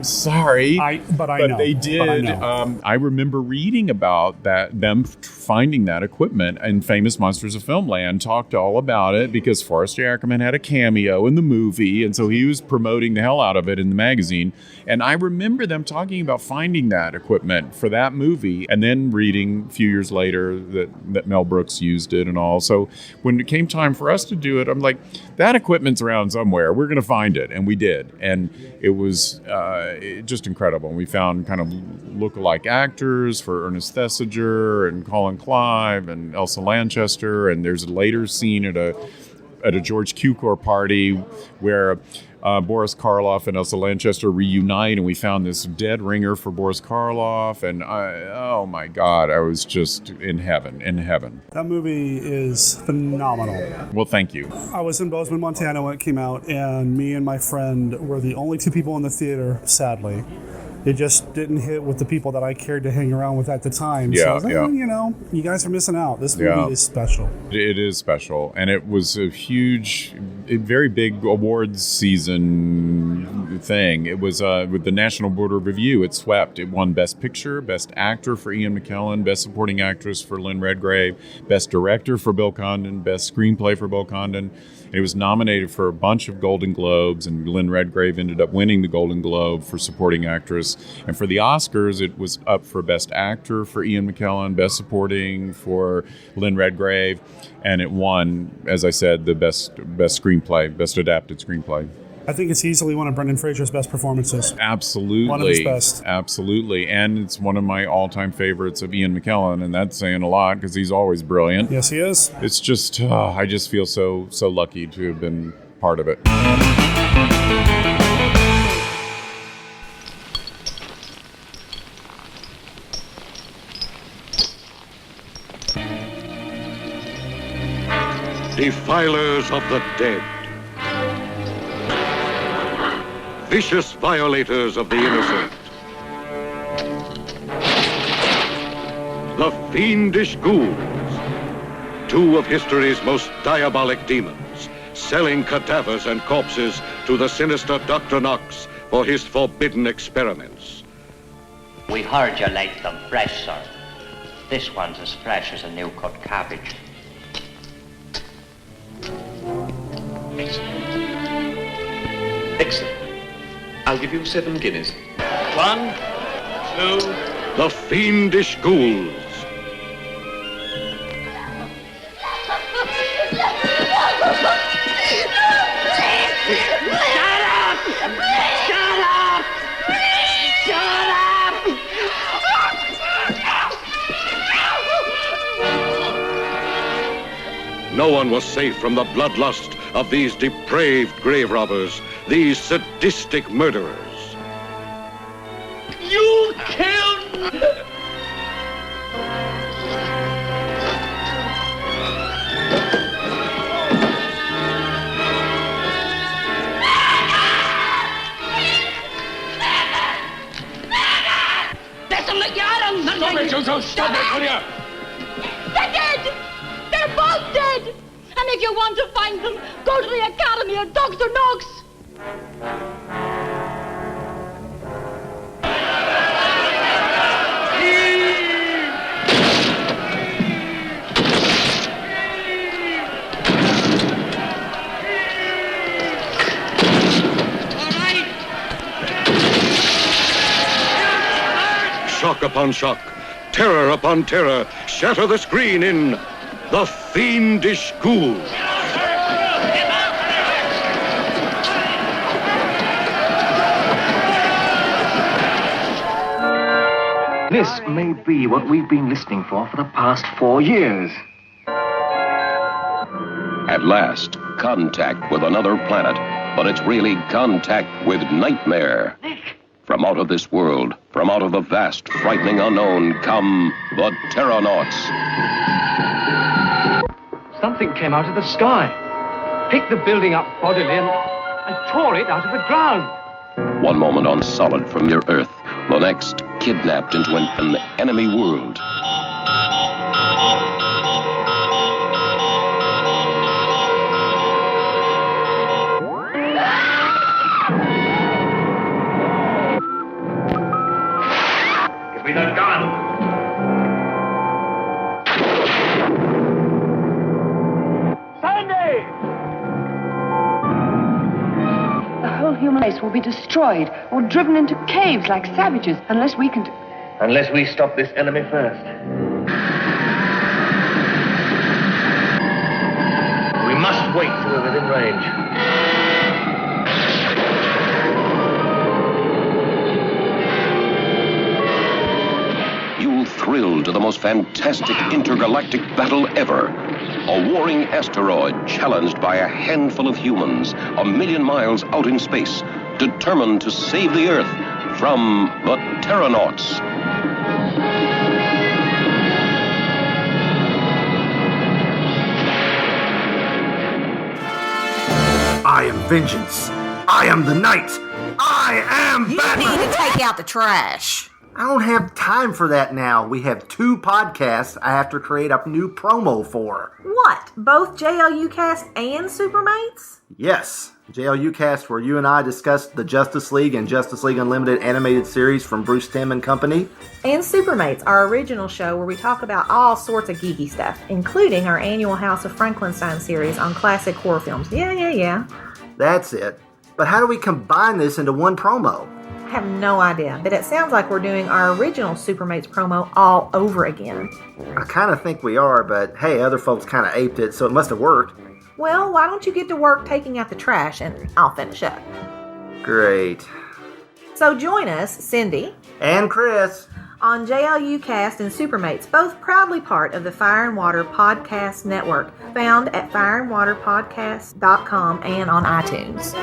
sorry. But I know. They did. I remember reading about them finding that equipment, and Famous Monsters of Filmland talked all about it because Forrest J. Ackerman had a cameo in the movie, and so he was promoting the hell out of it in the magazine. And I remember them talking about finding that equipment for that movie, and then reading a few years later there that Mel Brooks used it and all. So when it came time for us to do it, I'm like, that equipment's around somewhere. We're going to find it. And we did. And it was just incredible. And we found kind of look-alike actors for Ernest Thesiger and Colin Clive and Elsa Lanchester. And there's a later scene at a George Cukor party where Boris Karloff and Elsa Lanchester reunite, and we found this dead ringer for Boris Karloff, and oh my God, I was just in heaven. That movie is phenomenal. Well, thank you. I was in Bozeman, Montana when it came out, and me and my friend were the only two people in the theater, sadly. It just didn't hit with the people that I cared to hang around with at the time. So I was like, you guys are missing out. This movie is special. It is special. And it was a very big awards season thing. It was with the National Board of Review. It swept. It won Best Picture, Best Actor for Ian McKellen, Best Supporting Actress for Lynn Redgrave, Best Director for Bill Condon, Best Screenplay for Bill Condon. It was nominated for a bunch of Golden Globes, and Lynn Redgrave ended up winning the Golden Globe for Supporting Actress. And for the Oscars, it was up for Best Actor for Ian McKellen, Best Supporting for Lynn Redgrave, and it won, as I said, the Best Screenplay, Best Adapted Screenplay. I think it's easily one of Brendan Fraser's best performances. Absolutely. One of his best. Absolutely. And it's one of my all-time favorites of Ian McKellen, and that's saying a lot because he's always brilliant. Yes, he is. It's just, I just feel so lucky to have been part of it. Defilers of the dead. Vicious violators of the innocent. The fiendish ghouls. Two of history's most diabolic demons, selling cadavers and corpses to the sinister Dr. Knox for his forbidden experiments. We heard you like them fresh, sir. This one's as fresh as a new-cut cabbage. Excellent. I'll give you 7 guineas. 1, 2... The fiendish ghouls. Shut up! Shut up! Shut up! No one was safe from the bloodlust of these depraved grave robbers, these sadistic murderers. You killed... That's them, got them! Stop it, Jojo! Stop it, will you? They're dead! They're both dead! And if you want to find them, go to the Academy of Dr. Knox! Shock upon shock, terror upon terror, shatter the screen in The Fiendish Ghouls. This may be what we've been listening for the past 4 years. At last, contact with another planet, but it's really contact with nightmare. From out of this world, from out of the vast, frightening unknown, come the Terranauts. Something came out of the sky, picked the building up bodily and tore it out of the ground. One moment on solid from your Earth, the next kidnapped into an enemy world. Give me that gun. Human race will be destroyed or driven into caves like savages unless we stop this enemy first. gun range. You'll thrill to the most fantastic intergalactic battle ever. A warring asteroid challenged by a handful of humans 1,000,000 miles out in space, determined to save the Earth from the Terranauts. I am vengeance. I am the knight. I am Batman. You need to take out the trash. I don't have time for that now. We have 2 podcasts I have to create a new promo for. What? Both JLU Cast and Supermates? Yes. JLU Cast, where you and I discussed the Justice League and Justice League Unlimited animated series from Bruce Timm and Company. And Supermates, our original show where we talk about all sorts of geeky stuff, including our annual House of Frankenstein series on classic horror films. Yeah. That's it. But how do we combine this into one promo? I have no idea, but it sounds like we're doing our original Supermates promo all over again. I kind of think we are, but hey, other folks kind of aped it, so it must have worked. Well, why don't you get to work taking out the trash and I'll finish up. Great. So join us, Cindy. And Chris. On JLU Cast and Supermates, both proudly part of the Fire and Water Podcast Network, found at fireandwaterpodcast.com and on iTunes.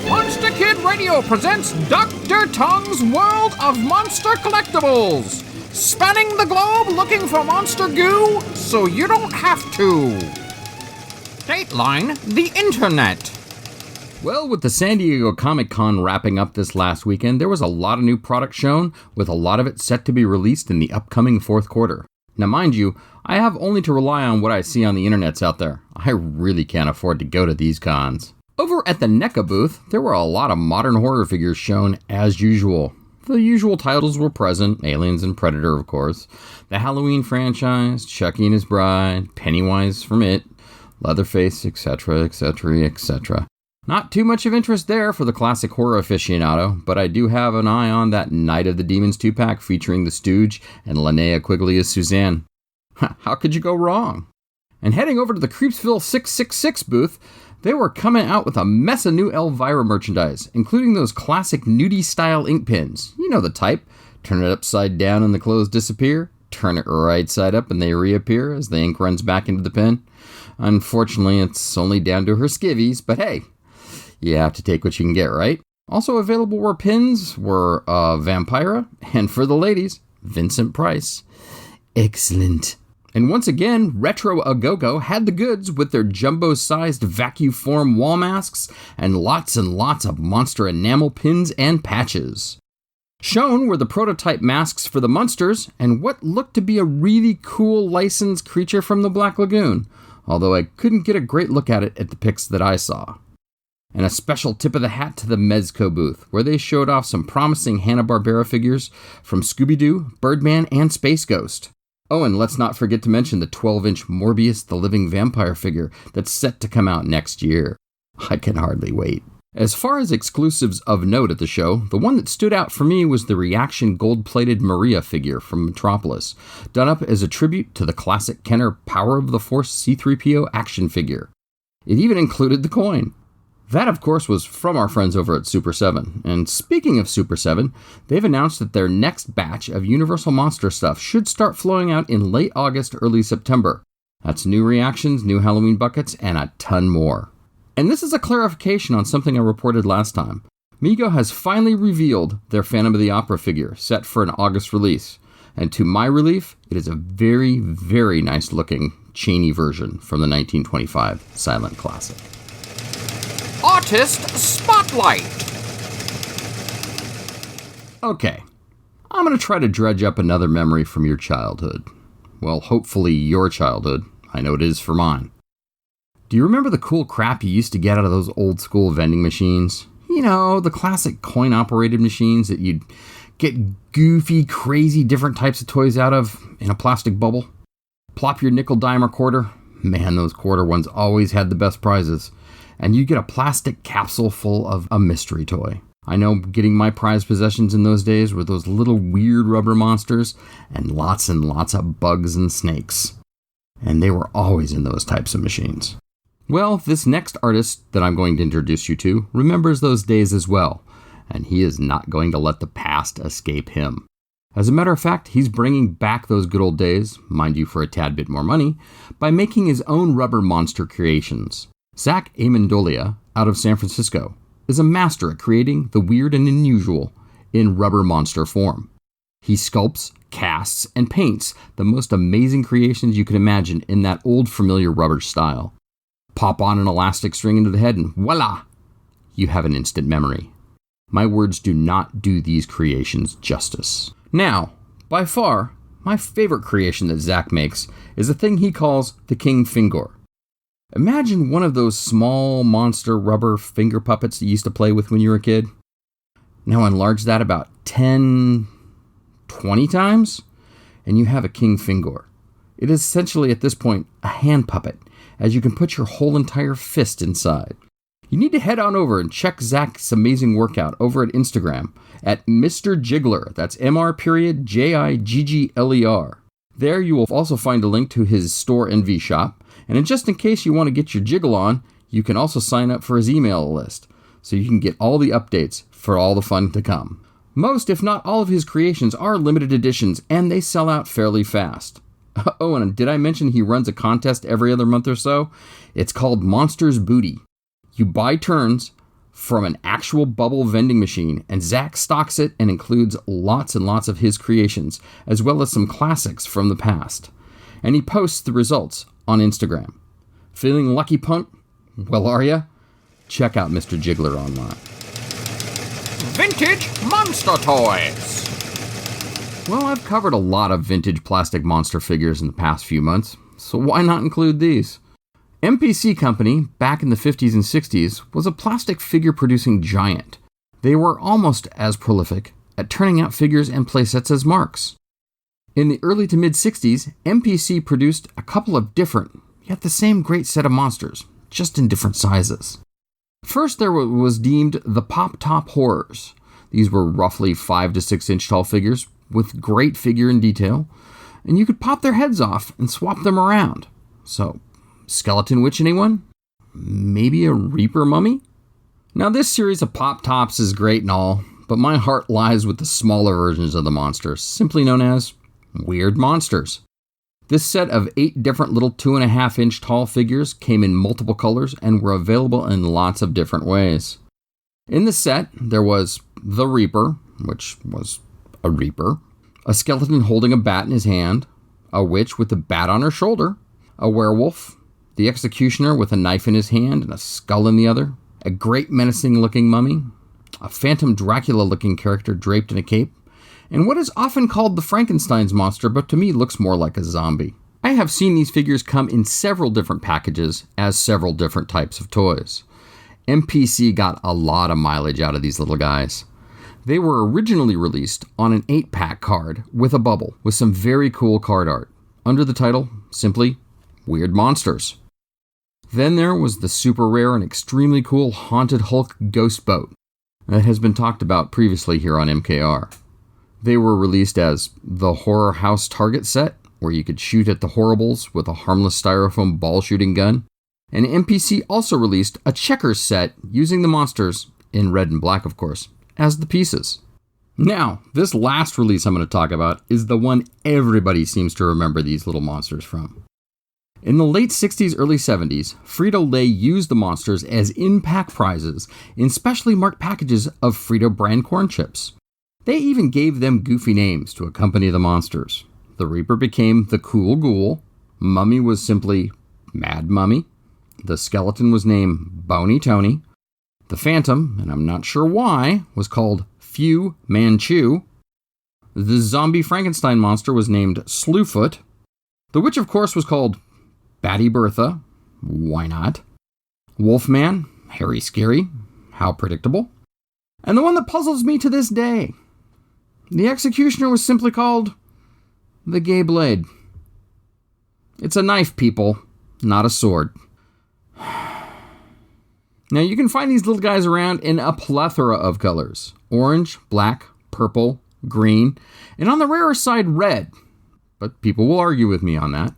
Monster Kid Radio presents Dr. Tongue's World of Monster Collectibles. Spanning the globe looking for monster goo so you don't have to. Dateline, the internet. Well, with the San Diego Comic-Con wrapping up this last weekend, there was a lot of new product shown, with a lot of it set to be released in the upcoming fourth quarter. Now, mind you, I have only to rely on what I see on the internets out there. I really can't afford to go to these cons. Over at the NECA booth, there were a lot of modern horror figures shown as usual. The usual titles were present, Aliens and Predator, of course, the Halloween franchise, Chucky and His Bride, Pennywise from It, Leatherface, etc., etc., etc. Not too much of interest there for the classic horror aficionado, but I do have an eye on that Night of the Demons 2-pack featuring the Stooge and Linnea Quigley as Suzanne. How could you go wrong? And heading over to the Creepsville 666 booth, they were coming out with a mess of new Elvira merchandise, including those classic nudie-style ink pens. You know the type. Turn it upside down and the clothes disappear. Turn it right side up and they reappear as the ink runs back into the pen. Unfortunately, it's only down to her skivvies, but hey, you have to take what you can get, right? Also available were pins were Vampira, and for the ladies, Vincent Price. Excellent. And once again, Retro A-Go-Go had the goods with their jumbo-sized vacuum-form wall masks and lots of monster enamel pins and patches. Shown were the prototype masks for the Munsters and what looked to be a really cool licensed creature from the Black Lagoon, although I couldn't get a great look at it at the pics that I saw. And a special tip of the hat to the Mezco booth, where they showed off some promising Hanna-Barbera figures from Scooby-Doo, Birdman, and Space Ghost. Oh, and let's not forget to mention the 12-inch Morbius the Living Vampire figure that's set to come out next year. I can hardly wait. As far as exclusives of note at the show, the one that stood out for me was the reaction gold-plated Maria figure from Metropolis, done up as a tribute to the classic Kenner Power of the Force C-3PO action figure. It even included the coin. That, of course, was from our friends over at Super 7. And speaking of Super 7, they've announced that their next batch of Universal Monster stuff should start flowing out in late August, early September. That's new reactions, new Halloween buckets, and a ton more. And this is a clarification on something I reported last time. Mego has finally revealed their Phantom of the Opera figure, set for an August release. And to my relief, it is a very, very nice looking Cheney version from the 1925 silent classic. Artist Spotlight! Okay, I'm going to try to dredge up another memory from your childhood. Well, hopefully your childhood. I know it is for mine. Do you remember the cool crap you used to get out of those old school vending machines? You know, the classic coin-operated machines that you'd get goofy, crazy different types of toys out of in a plastic bubble? Plop your nickel, dime, or quarter. Man, those quarter ones always had the best prizes. And you get a plastic capsule full of a mystery toy. I know getting my prized possessions in those days were those little weird rubber monsters and lots of bugs and snakes. And they were always in those types of machines. Well, this next artist that I'm going to introduce you to remembers those days as well, and he is not going to let the past escape him. As a matter of fact, he's bringing back those good old days, mind you for a tad bit more money, by making his own rubber monster creations. Zach Amendolia, out of San Francisco, is a master at creating the weird and unusual in rubber monster form. He sculpts, casts, and paints the most amazing creations you can imagine in that old familiar rubber style. Pop on an elastic string into the head and voila! You have an instant memory. My words do not do these creations justice. Now, by far, my favorite creation that Zach makes is a thing he calls the King Finger. Imagine one of those small monster rubber finger puppets that you used to play with when you were a kid. Now enlarge that about 10, 20 times, and you have a King Finger. It is essentially at this point a hand puppet, as you can put your whole entire fist inside. You need to head on over and check Zach's amazing workout over at Instagram at Mr. Jiggler. That's MR.JIGGLER. There you will also find a link to his store NV shop. And just in case you want to get your jiggle on, you can also sign up for his email list, so you can get all the updates for all the fun to come. Most, if not all of his creations are limited editions, and they sell out fairly fast. Oh, and did I mention he runs a contest every other month or so? It's called Monsters Booty. You buy turns from an actual bubble vending machine, and Zach stocks it and includes lots and lots of his creations, as well as some classics from the past. And he posts the results on Instagram. Feeling lucky, punt? Well, are ya? Check out Mr. Jiggler online. Vintage monster toys. Well, I've covered a lot of vintage plastic monster figures in the past few months, so why not include these? MPC Company, back in the 50s and 60s, was a plastic figure producing giant. They were almost as prolific at turning out figures and playsets as Marks. In the early to mid-60s, MPC produced a couple of different, yet the same great set of monsters, just in different sizes. First, there was deemed the Pop Top Horrors. These were roughly 5 to 6 inch tall figures with great figure and detail, and you could pop their heads off and swap them around. So, Skeleton Witch anyone? Maybe a Reaper Mummy? Now, this series of Pop Tops is great and all, but my heart lies with the smaller versions of the monsters, simply known as Weird Monsters. This set of 8 different little 2.5 inch tall figures came in multiple colors and were available in lots of different ways. In the set, there was the Reaper, which was a Reaper, a skeleton holding a bat in his hand, a witch with a bat on her shoulder, a werewolf, the executioner with a knife in his hand and a skull in the other, a great menacing looking mummy, a phantom Dracula looking character draped in a cape, and what is often called the Frankenstein's monster, but to me looks more like a zombie. I have seen these figures come in several different packages as several different types of toys. MPC got a lot of mileage out of these little guys. They were originally released on an 8-pack card with a bubble with some very cool card art, under the title, simply, Weird Monsters. Then there was the super rare and extremely cool Haunted Hulk Ghost Boat that has been talked about previously here on MKR. They were released as the Horror House Target Set, where you could shoot at the horribles with a harmless styrofoam ball shooting gun. And MPC also released a checkers set using the monsters, in red and black of course, as the pieces. Now, this last release I'm going to talk about is the one everybody seems to remember these little monsters from. In the late 60s, early 70s, Frito-Lay used the monsters as in-pack prizes in specially marked packages of Frito brand corn chips. They even gave them goofy names to accompany the monsters. The Reaper became the Cool Ghoul, Mummy was simply Mad Mummy, the Skeleton was named Bony Tony, the Phantom, and I'm not sure why, was called Fu Manchu, the Zombie Frankenstein monster was named Slewfoot, the Witch of course was called Batty Bertha, why not, Wolfman, Harry Scary, how predictable, and the one that puzzles me to this day, the Executioner was simply called the Gay Blade. It's a knife, people, not a sword. Now, you can find these little guys around in a plethora of colors. Orange, black, purple, green, and on the rarer side, red. But people will argue with me on that.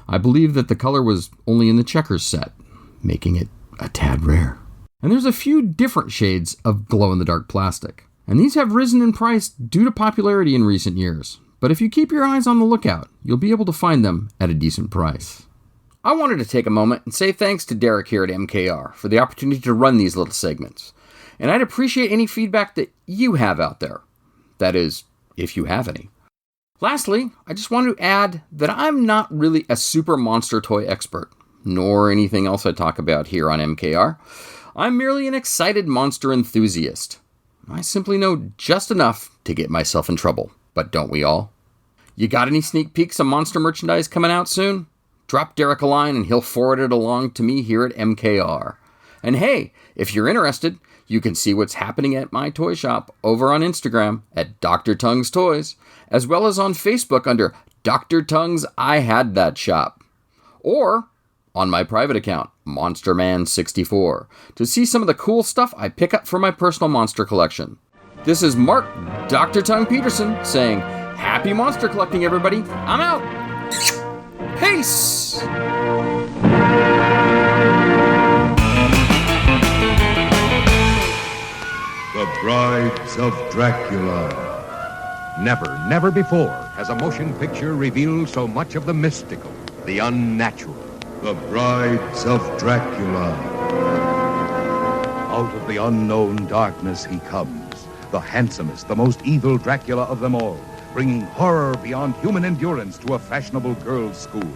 I believe that the color was only in the Checkers set, making it a tad rare. And there's a few different shades of glow-in-the-dark plastic. And these have risen in price due to popularity in recent years. But if you keep your eyes on the lookout, you'll be able to find them at a decent price. I wanted to take a moment and say thanks to Derek here at MKR for the opportunity to run these little segments. And I'd appreciate any feedback that you have out there. That is, if you have any. Lastly, I just want to add that I'm not really a super monster toy expert, nor anything else I talk about here on MKR. I'm merely an excited monster enthusiast. I simply know just enough to get myself in trouble, but don't we all? You got any sneak peeks of monster merchandise coming out soon? Drop Derek a line and he'll forward it along to me here at MKR. And hey, if you're interested, you can see what's happening at my toy shop over on Instagram at Dr. Tongue's Toys, as well as on Facebook under Dr. Tongue's I Had That Shop. Or on my private account, MonsterMan64, to see some of the cool stuff I pick up for my personal monster collection. This is Mark Dr. Tongue Peterson saying, happy monster collecting, everybody. I'm out. Peace! The Brides of Dracula. Never before has a motion picture revealed so much of the mystical, the unnatural. The Brides of Dracula. Out of the unknown darkness he comes, the handsomest, the most evil Dracula of them all, bringing horror beyond human endurance to a fashionable girls' school.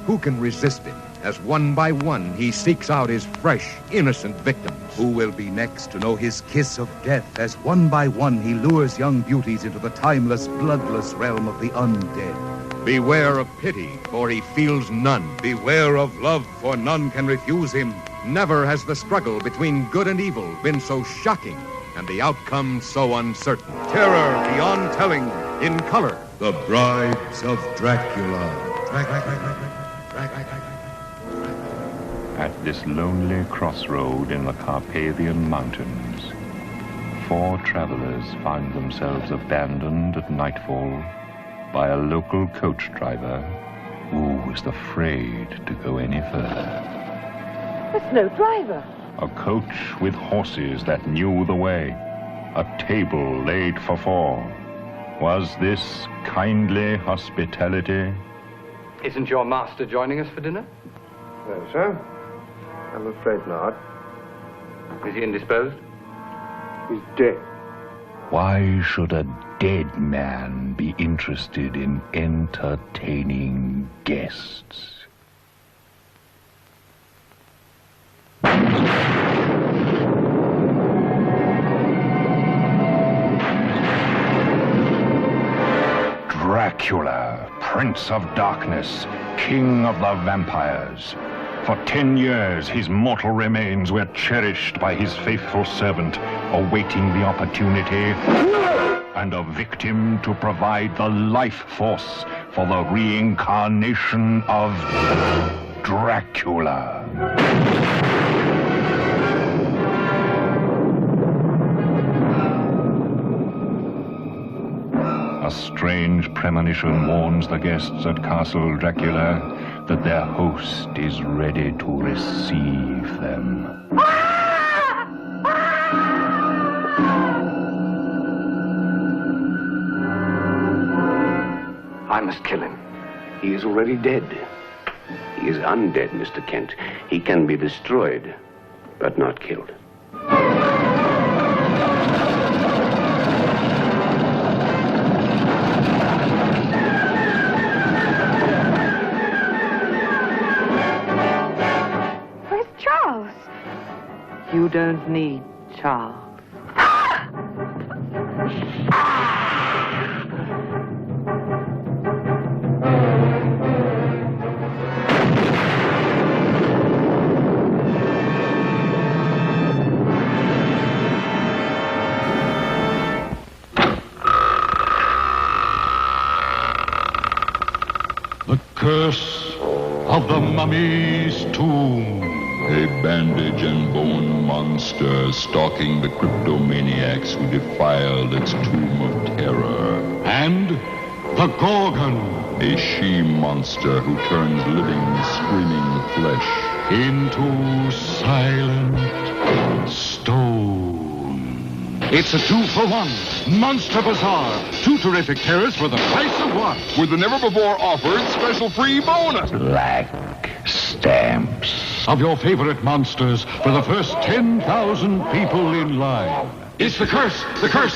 Who can resist him as one by one he seeks out his fresh, innocent victims? Who will be next to know his kiss of death as one by one he lures young beauties into the timeless, bloodless realm of the undead? Beware of pity, for he feels none. Beware of love, for none can refuse him. Never has the struggle between good and evil been so shocking, and the outcome so uncertain. Terror beyond telling, in color. The Brides of Dracula. At this lonely crossroad in the Carpathian Mountains, 4 travelers find themselves abandoned at nightfall by a local coach driver who was afraid to go any further. There's no driver. A coach with horses that knew the way, a table laid for 4. Was this kindly hospitality? Isn't your master joining us for dinner? No, sir. I'm afraid not. Is he indisposed? He's dead. Why should a dead man be interested in entertaining guests? Dracula, Prince of Darkness, King of the Vampires. For 10 years, his mortal remains were cherished by his faithful servant, awaiting the opportunity and a victim to provide the life force for the reincarnation of Dracula. A strange premonition warns the guests at Castle Dracula that their host is ready to receive them. I must kill him. He is already dead. He is undead, Mr. Kent. He can be destroyed, but not killed. You don't need Charles. The curse of the mummy's tomb. A bandage and bone monster stalking the cryptomaniacs who defiled its tomb of terror. And the Gorgon, a she-monster who turns living, screaming flesh into silent stone. It's a 2-for-1 Monster Bazaar. 2 terrific terrors for the price of 1. With the never-before-offered special free bonus. Black stamps of your favorite monsters for the first 10,000 people in line. It's the curse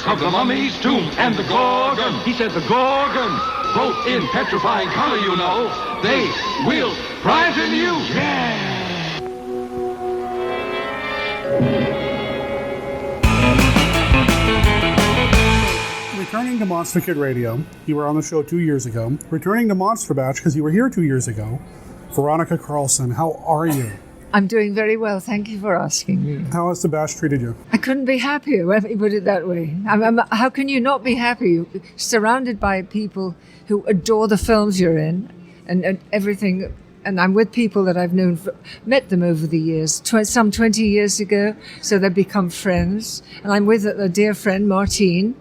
of the mummy's tomb and the Gorgon. He said the Gorgon, both in petrifying color, you know. They will frighten you. Yeah. Returning to Monster Kid Radio, you were on the show 2 years ago. Returning to Monster Batch, because you were here 2 years ago. Veronica Carlson, how are you? I'm doing very well. Thank you for asking me. How has the Bash treated you? I couldn't be happier, let me put it that way. How can you not be happy? Surrounded by people who adore the films you're in and everything. And I'm with people that I've met them over the years, some 20 years ago, so they've become friends. And I'm with a dear friend, Martine.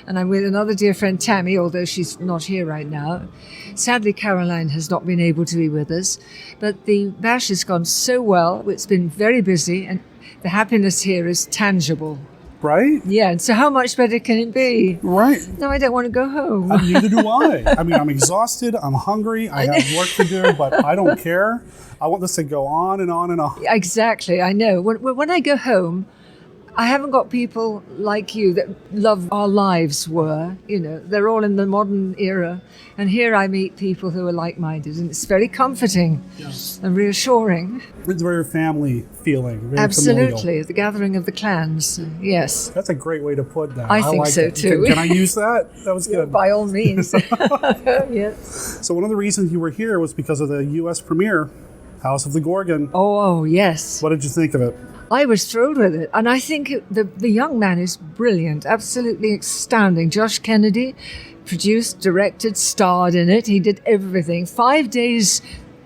And I'm with another dear friend, Tammy, although she's not here right now. Sadly, Caroline has not been able to be with us. But the bash has gone so well. It's been very busy, and the happiness here is tangible. Right? Yeah, and so how much better can it be? Right. No, I don't want to go home. Neither do I. I mean, I'm exhausted, I'm hungry, I have work to do, but I don't care. I want this to go on and on and on. Exactly, I know. When I go home, I haven't got people like you that love our lives were. You know, they're all in the modern era. And here I meet people who are like-minded. And it's very comforting and reassuring. It's very family feeling. Very Absolutely. familial. The gathering of the clans. Yes. That's a great way to put that. I think like so, it. too. Can I use that? That was good. By all means. Yes. So one of the reasons you were here was because of the U.S. premiere, House of the Gorgon. Oh, yes. What did you think of it? I was thrilled with it. And I think the young man is brilliant, absolutely astounding. Josh Kennedy produced, directed, starred in it. He did everything. 5 days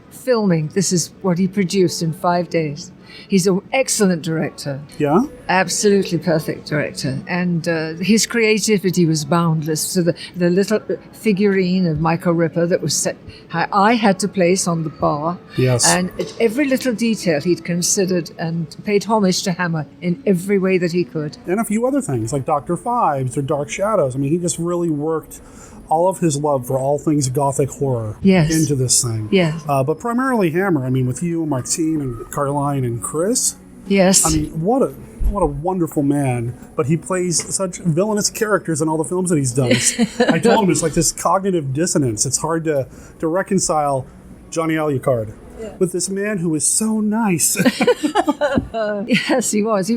filming. This is what he produced in 5 days. He's an excellent director. Yeah? Absolutely perfect director. And his creativity was boundless. So the little figurine of Michael Ripper that was set, I had to place on the bar. Yes. And every little detail he'd considered and paid homage to Hammer in every way that he could. And a few other things, like Dr. Phibes or Dark Shadows. I mean, he just really worked all of his love for all things gothic horror into this thing. Yes. But primarily Hammer. I mean, with you, Martine, and Caroline, and Chris. Yes. I mean, what a wonderful man. But he plays such villainous characters in all the films that he's done. I told him it's like this cognitive dissonance. It's hard to reconcile Johnny Alucard with this man who is so nice. Yes, he was.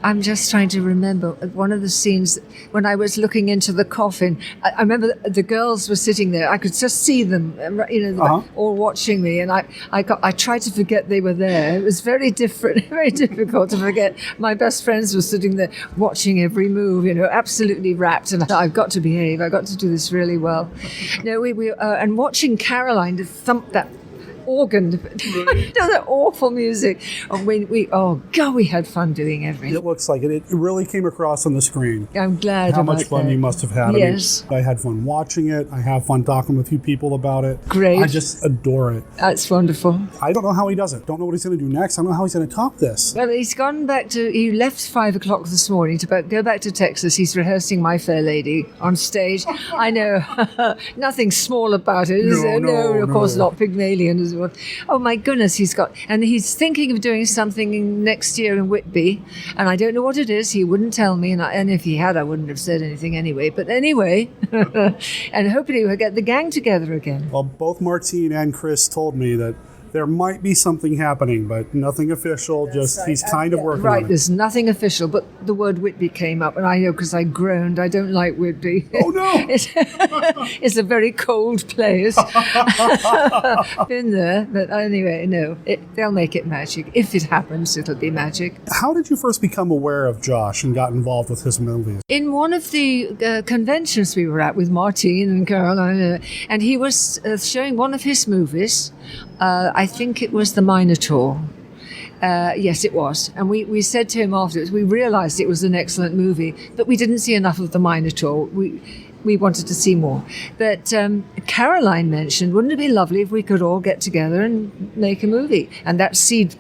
I'm just trying to remember one of the scenes when I was looking into the coffin. I remember the girls were sitting there. I could just see them, all watching me, and I tried to forget they were there. It was very difficult to forget. My best friends were sitting there watching every move, absolutely rapt. And I've got to behave. I've got to do this really well. No, and watching Caroline to thump that organ, that awful music. And we had fun doing everything. It looks like it. It really came across on the screen. I'm glad. How much fun you must have had. Yes. I had fun watching it. I have fun talking with you people about it. Great. I just adore it. That's wonderful. I don't know how he does it. Don't know what he's going to do next. I don't know how he's going to top this. Well, he left 5 o'clock this morning to go back to Texas. He's rehearsing My Fair Lady on stage. I know. Nothing small about it, is there? No, of course not. Pygmalion as well. Oh my goodness, he's thinking of doing something next year in Whitby, and I don't know what it is. He wouldn't tell me, and if he had, I wouldn't have said anything anyway. But anyway, and hopefully we'll get the gang together again. Well, both Martine and Chris told me that there might be something happening, but nothing official. That's right. He's kind of working on it. Right, there's nothing official, but the word Whitby came up, and I know because I groaned. I don't like Whitby. Oh, no! It's a very cold place. Been there, but anyway, no. They'll make it magic. If it happens, it'll be magic. How did you first become aware of Josh and got involved with his movies? In one of the conventions we were at with Martine and Caroline, and he was showing one of his movies. I think it was The Minotaur. Yes, it was. And we said to him afterwards, we realised it was an excellent movie, but we didn't see enough of The Minotaur. We wanted to see more. But Caroline mentioned, wouldn't it be lovely if we could all get together and make a movie? And that seed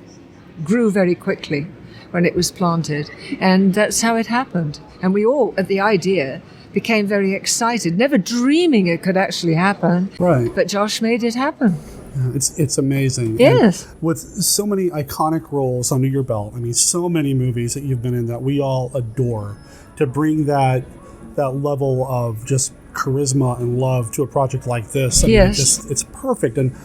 grew very quickly when it was planted. And that's how it happened. And we all, at the idea, became very excited, never dreaming it could actually happen. Right. But Josh made it happen. Yeah, it's amazing. Yes. And with so many iconic roles under your belt, I mean, so many movies that you've been in that we all adore, to bring that level of just charisma and love to a project like this. I mean, it's perfect. And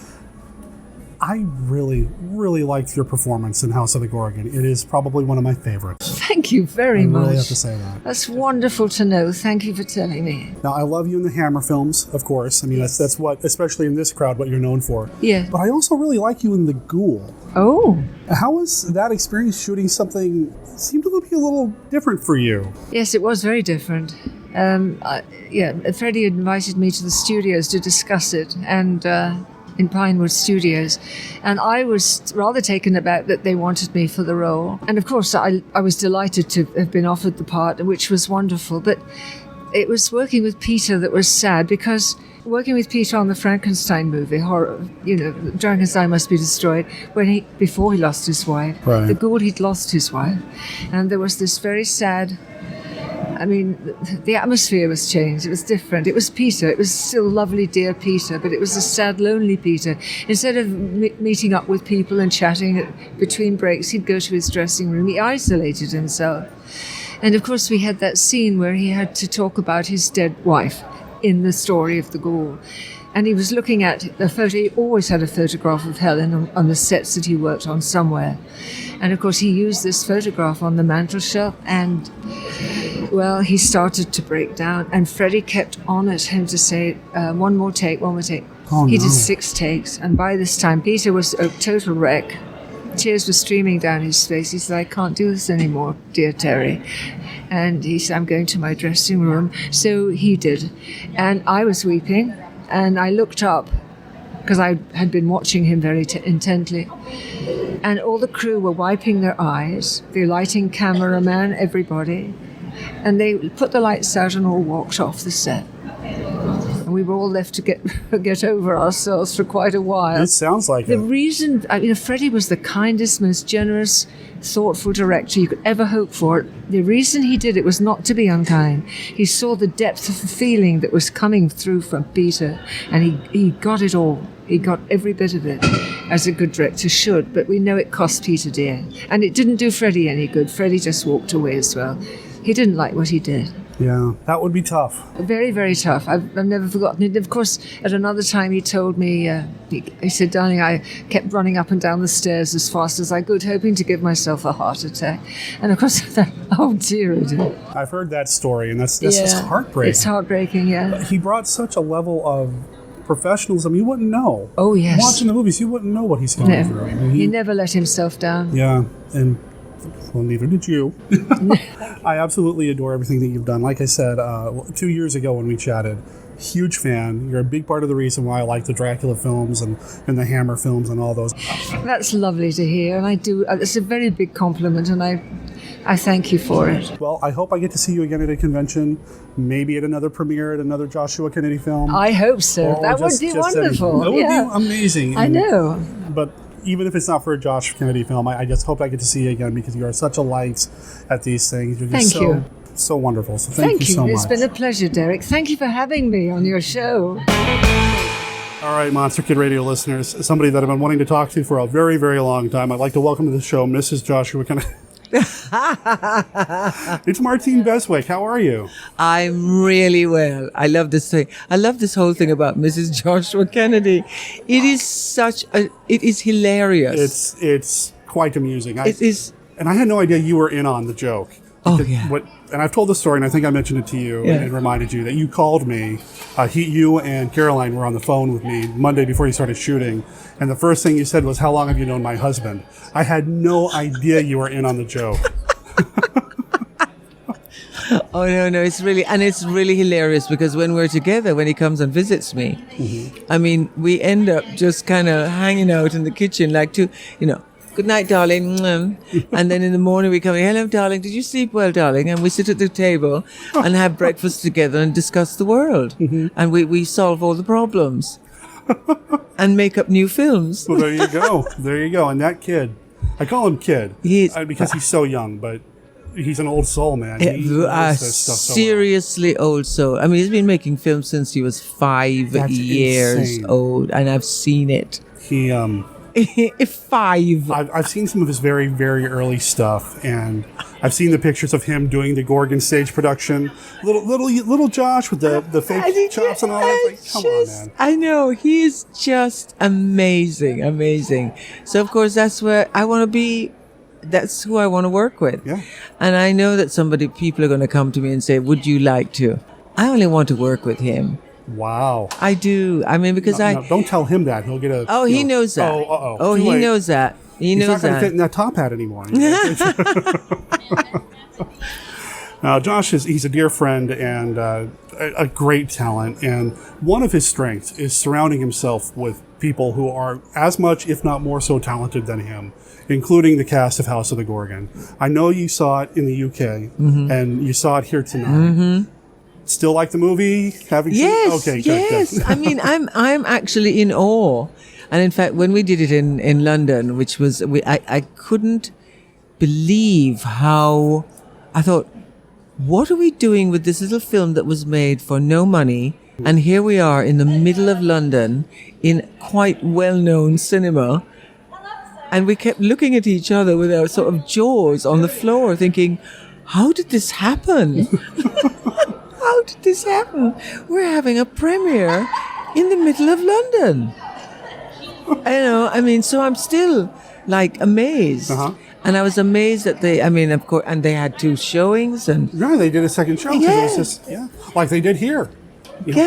I really, really liked your performance in House of the Gorgon. It is probably one of my favorites. Thank you very much. I really have to say that. That's wonderful to know. Thank you for telling me. Now, I love you in the Hammer films, of course. I mean, that's what, especially in this crowd, what you're known for. Yeah. But I also really like you in The Ghoul. Oh. How was that experience shooting something that seemed to be a little different for you? Yes, it was very different. Freddie invited me to the studios to discuss it, and in Pinewood Studios, and I was rather taken aback that they wanted me for the role. And of course, I was delighted to have been offered the part, which was wonderful. But it was working with Peter that was sad, because working with Peter on the Frankenstein movie, horror, Frankenstein Must Be Destroyed, before he lost his wife. Right. The Ghoul, he'd lost his wife, and there was this very sad. I mean, the atmosphere was changed. It was different. It was Peter. It was still lovely, dear Peter, but it was a sad, lonely Peter. Instead of meeting up with people and chatting between breaks, he'd go to his dressing room. He isolated himself. And of course, we had that scene where he had to talk about his dead wife in the story of The Ghoul. And he was looking at a photo. He always had a photograph of Helen on the sets that he worked on somewhere. And of course, he used this photograph on the mantel shelf, and well, he started to break down, and Freddie kept on at him to say, one more take. He did 6 takes, and by this time, Peter was a total wreck. Tears were streaming down his face. He said, I can't do this anymore, dear Terry. And he said, I'm going to my dressing room. So he did. And I was weeping, and I looked up, because I had been watching him very intently. And all the crew were wiping their eyes, the lighting cameraman, everybody. And they put the lights out and all walked off the set. And we were all left to get over ourselves for quite a while. It sounds like the reason, Freddie was the kindest, most generous, thoughtful director you could ever hope for. The reason he did it was not to be unkind. He saw the depth of the feeling that was coming through from Peter, and he got it all. He got every bit of it, as a good director should. But we know it cost Peter dear. And it didn't do Freddie any good. Freddie just walked away as well. He didn't like what he did. Yeah, that would be tough. Very, very tough. I've never forgotten it. Of course, at another time he told me, he said, darling, I kept running up and down the stairs as fast as I could, hoping to give myself a heart attack. And of course, oh dear, it did. I've heard that story, and that's just heartbreaking. It's heartbreaking, yeah. But he brought such a level of professionalism, you wouldn't know. Oh, yes. Watching the movies, you wouldn't know what he's going through. I mean, he never let himself down. Yeah, and well, neither did you. I absolutely adore everything that you've done. Like I said, 2 years ago when we chatted, huge fan. You're a big part of the reason why I like the Dracula films and the Hammer films and all those. That's lovely to hear, and I do. It's a very big compliment, and I thank you for it. Well, I hope I get to see you again at a convention, maybe at another premiere at another Joshua Kennedy film. I hope so. That would be wonderful. That would be amazing. I know. But even if it's not for a Josh Kennedy film, I just hope I get to see you again, because you are such a light at these things. You're just so wonderful. So thank you so much. It's been a pleasure, Derek. Thank you for having me on your show. All right, Monster Kid Radio listeners, somebody that I've been wanting to talk to for a very, very long time. I'd like to welcome to the show Mrs. Joshua Kennedy. It's Martine Beswick. How are you? I'm really well. I love this thing. I love this whole thing about Mrs. Joshua Kennedy. It is hilarious. It's quite amusing. It is. And I had no idea you were in on the joke. Oh, yeah. And I've told the story, and I think I mentioned it to you and reminded you that you called me. You and Caroline were on the phone with me Monday before you started shooting, and the first thing you said was, how long have you known my husband? I had no idea you were in on the joke. Oh no, it's really hilarious because when we're together, when he comes and visits me, I mean, we end up just kind of hanging out in the kitchen like two, good night, darling. And then in the morning we come in, hello, darling, did you sleep well, darling? And we sit at the table and have breakfast together and discuss the world. And we solve all the problems and make up new films. Well, there you go. There you go. And that kid, I call him kid because he's so young, but he's an old soul, man. He knows this stuff so well. Seriously old soul. I mean, he's been making films since he was 5 years old, and I've seen it. He 5. I've seen some of his very, very early stuff, and I've seen the pictures of him doing the Gorgon stage production. Little Josh with the fake chops and all that. Like, come on, man. I know, he's just amazing. So of course that's where I want to be. That's who I want to work with. Yeah. And I know that people are going to come to me and say, "Would you like to?" I only want to work with him. Wow. I do. I mean, because don't tell him that. He'll get a... Oh, he knows that. Oh, he knows that. He's not going to fit in that top hat anymore. Now, Josh he's a dear friend and a great talent. And one of his strengths is surrounding himself with people who are as much, if not more so talented than him, including the cast of House of the Gorgon. I know you saw it in the UK and you saw it here tonight. Still like the movie? Yes. Okay, yes. Good. I mean, I'm actually in awe. And in fact, when we did it in London, which was I couldn't believe how I thought, what are we doing with this little film that was made for no money? And here we are in the middle of London in quite well-known cinema. And we kept looking at each other with our sort of jaws on the floor, thinking, how did this happen? How did this happen? We're having a premiere in the middle of London. So I'm still like amazed. And I was amazed that of course, and they had 2 showings. And yeah, they did a second show. Yes. Like they did here.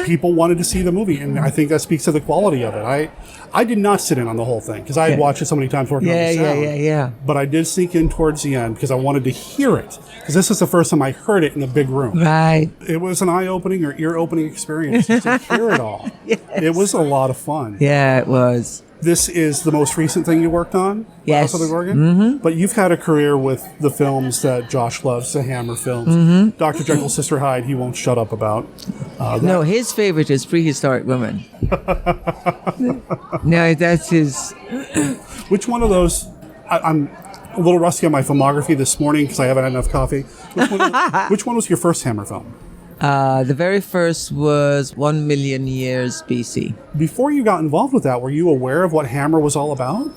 People wanted to see the movie, and I think that speaks to the quality of it. I did not sit in on the whole thing because I had watched it so many times working on the sound. Yeah. But I did sneak in towards the end because I wanted to hear it, because this is the first time I heard it in the big room. Right. It was an eye-opening or ear-opening experience to hear it all. Yes. It was a lot of fun. Yeah, it was. This is the most recent thing you worked on? Yes. House of the Gorgon? But you've had a career with the films that Josh loves, the Hammer films. Dr. Jekyll's Sister Hyde, he won't shut up about. No, his favorite is Prehistoric Woman. No, that's his. Which one of those? I'm a little rusty on my filmography this morning because I haven't had enough coffee. Which one was your first Hammer film? The very first was 1 million years BC. Before you got involved with that, were you aware of what Hammer was all about?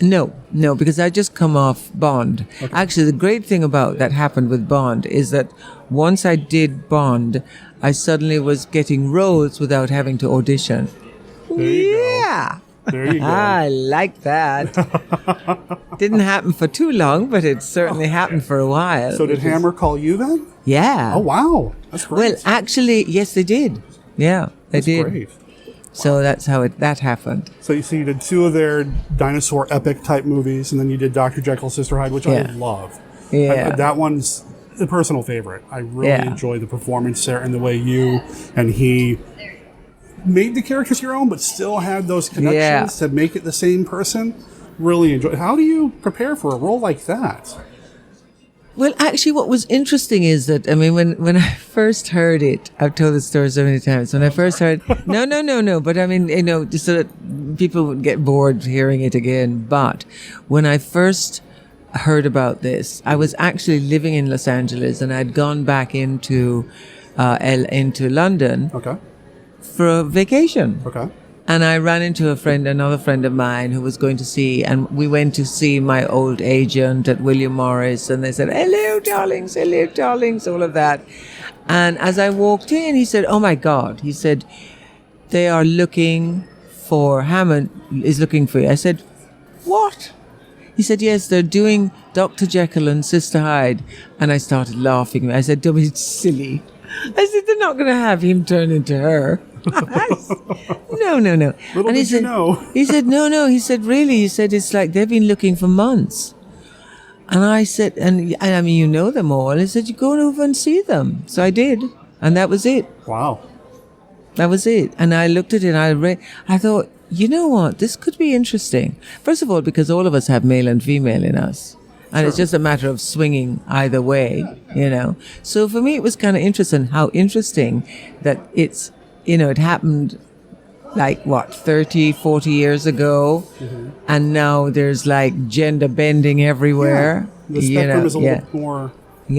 No, because I just come off Bond. Okay. Actually, the great thing about that happened with Bond is that once I did Bond, I suddenly was getting roles without having to audition. There you go. There you go. I like that. Didn't happen for too long, but it certainly happened for a while. So did Hammer call you then? Yeah. Oh, wow. That's great. Well, actually, yes, they did. Yeah, they did. Great. So that's how that happened. So you did 2 of their dinosaur epic type movies, and then you did Dr. Jekyll's Sister Hyde, which I love. Yeah. That one's a personal favorite. I really enjoy the performance there and the way you and he made the characters your own, but still had those connections to make it the same person. Really enjoy it. How do you prepare for a role like that? Well, actually, what was interesting is that, when I first heard it, I've told the story so many times. When I first heard, no, but just so that people would get bored hearing it again. But when I first heard about this, I was actually living in Los Angeles, and I'd gone back into London for a vacation. Okay. And I ran into another friend of mine who was going to see, and we went to see my old agent at William Morris, and they said, hello, darlings, all of that. And as I walked in, he said, oh my God, he said, they are looking for, Hammond is looking for you. I said, what? He said, yes, they're doing Dr. Jekyll and Sister Hyde. And I started laughing. I said, don't be silly. I said, they're not going to have him turn into her. No. Little and did you know. He said, no. He said, really? He said, it's like they've been looking for months. And I said, and I mean, you know them all. I said, you go over and see them. So I did. And that was it. Wow. That was it. And I looked at it and I thought, you know what? This could be interesting. First of all, because all of us have male and female in us. And It's just a matter of swinging either way, you know. So for me, it was kind of interesting how interesting that it's, you know, it happened like, 30, 40 years ago. Mm-hmm. And now there's like gender bending everywhere. Yeah. The spectrum is a little bit more in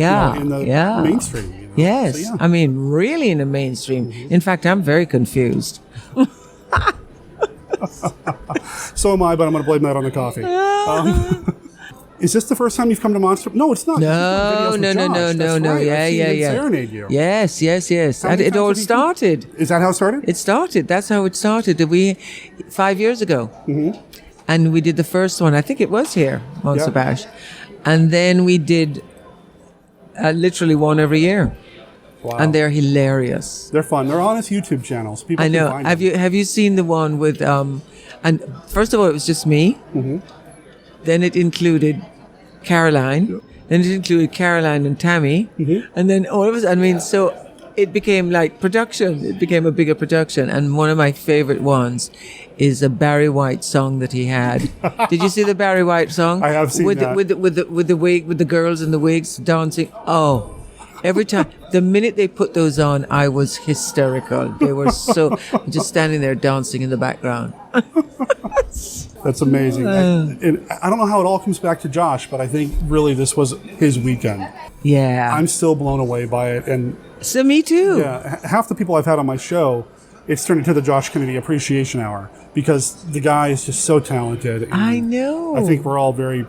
the mainstream. You know? Yes. So, I mean, really in the mainstream. Mm-hmm. In fact, I'm very confused. So am I, but I'm going to blame that on the coffee. Is this the first time you've come to Monster? No, it's not. No. Right. Yeah. Serenade you. Yes. It all started. Is that how it started? It started. That's how it started. 5 years ago. Mm-hmm. And we did the first one. I think it was here, Monster Bash. And then we did literally one every year. Wow. And they're hilarious. They're fun. They're on his YouTube channels. People I know. Can find them. Have you seen the one with and first of all it was just me. Mm-hmm. Then it included Caroline. Yep. Then it included Caroline and Tammy. Mm-hmm. And then all of us, I mean, so it became like production. It became a bigger production. And one of my favorite ones is a Barry White song that he had. Did you see the Barry White song? I have seen that. With the wig, with the girls in the wigs dancing. Oh, every time, the minute they put those on, I was hysterical. They were so, just standing there dancing in the background. That's amazing. I don't know how it all comes back to Josh, but I think really this was his weekend. Yeah. I'm still blown away by it. And so me too. Yeah. Half the people I've had on my show, it's turned into the Josh Kennedy Appreciation Hour because the guy is just so talented. I know. I think we're all very,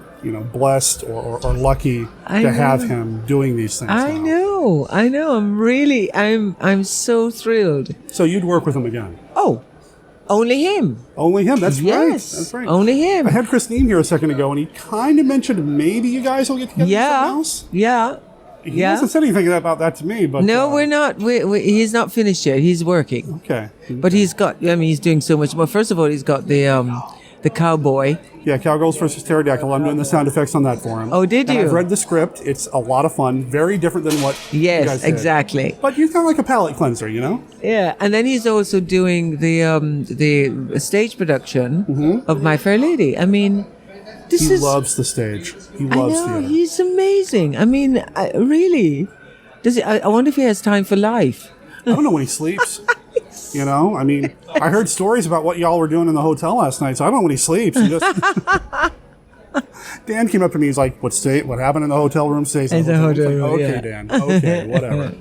blessed or lucky to have him doing these things. I know. I'm so thrilled. So you'd work with him again? Oh. Only him. Only him. That's right. That's right. Only him. I had Christine here a second ago, and he kind of mentioned maybe you guys will get together. Something else. Yeah. He hasn't said anything about that to me, but no, we're not. He's not finished yet. He's working. Okay. But he's got. I mean, he's doing so much. Well, first of all, he's got the cowboy. Yeah, Cowgirls versus Pterodactyl. I'm doing the sound effects on that for him. Oh, did you? I've read the script. It's a lot of fun. Very different than what you guys did. Exactly. But he's kind of like a palate cleanser, Yeah, and then he's also doing the stage production of My Fair Lady. I mean, he loves the stage. He loves theater. He's amazing. I mean, really. Does he? I wonder if he has time for life. I don't know when he sleeps. I mean, I heard stories about what y'all were doing in the hotel last night, so I don't know when he sleeps. He just Dan came up to me. He's like, "What happened in the hotel room stays in the hotel room." Okay, Dan. Okay, whatever.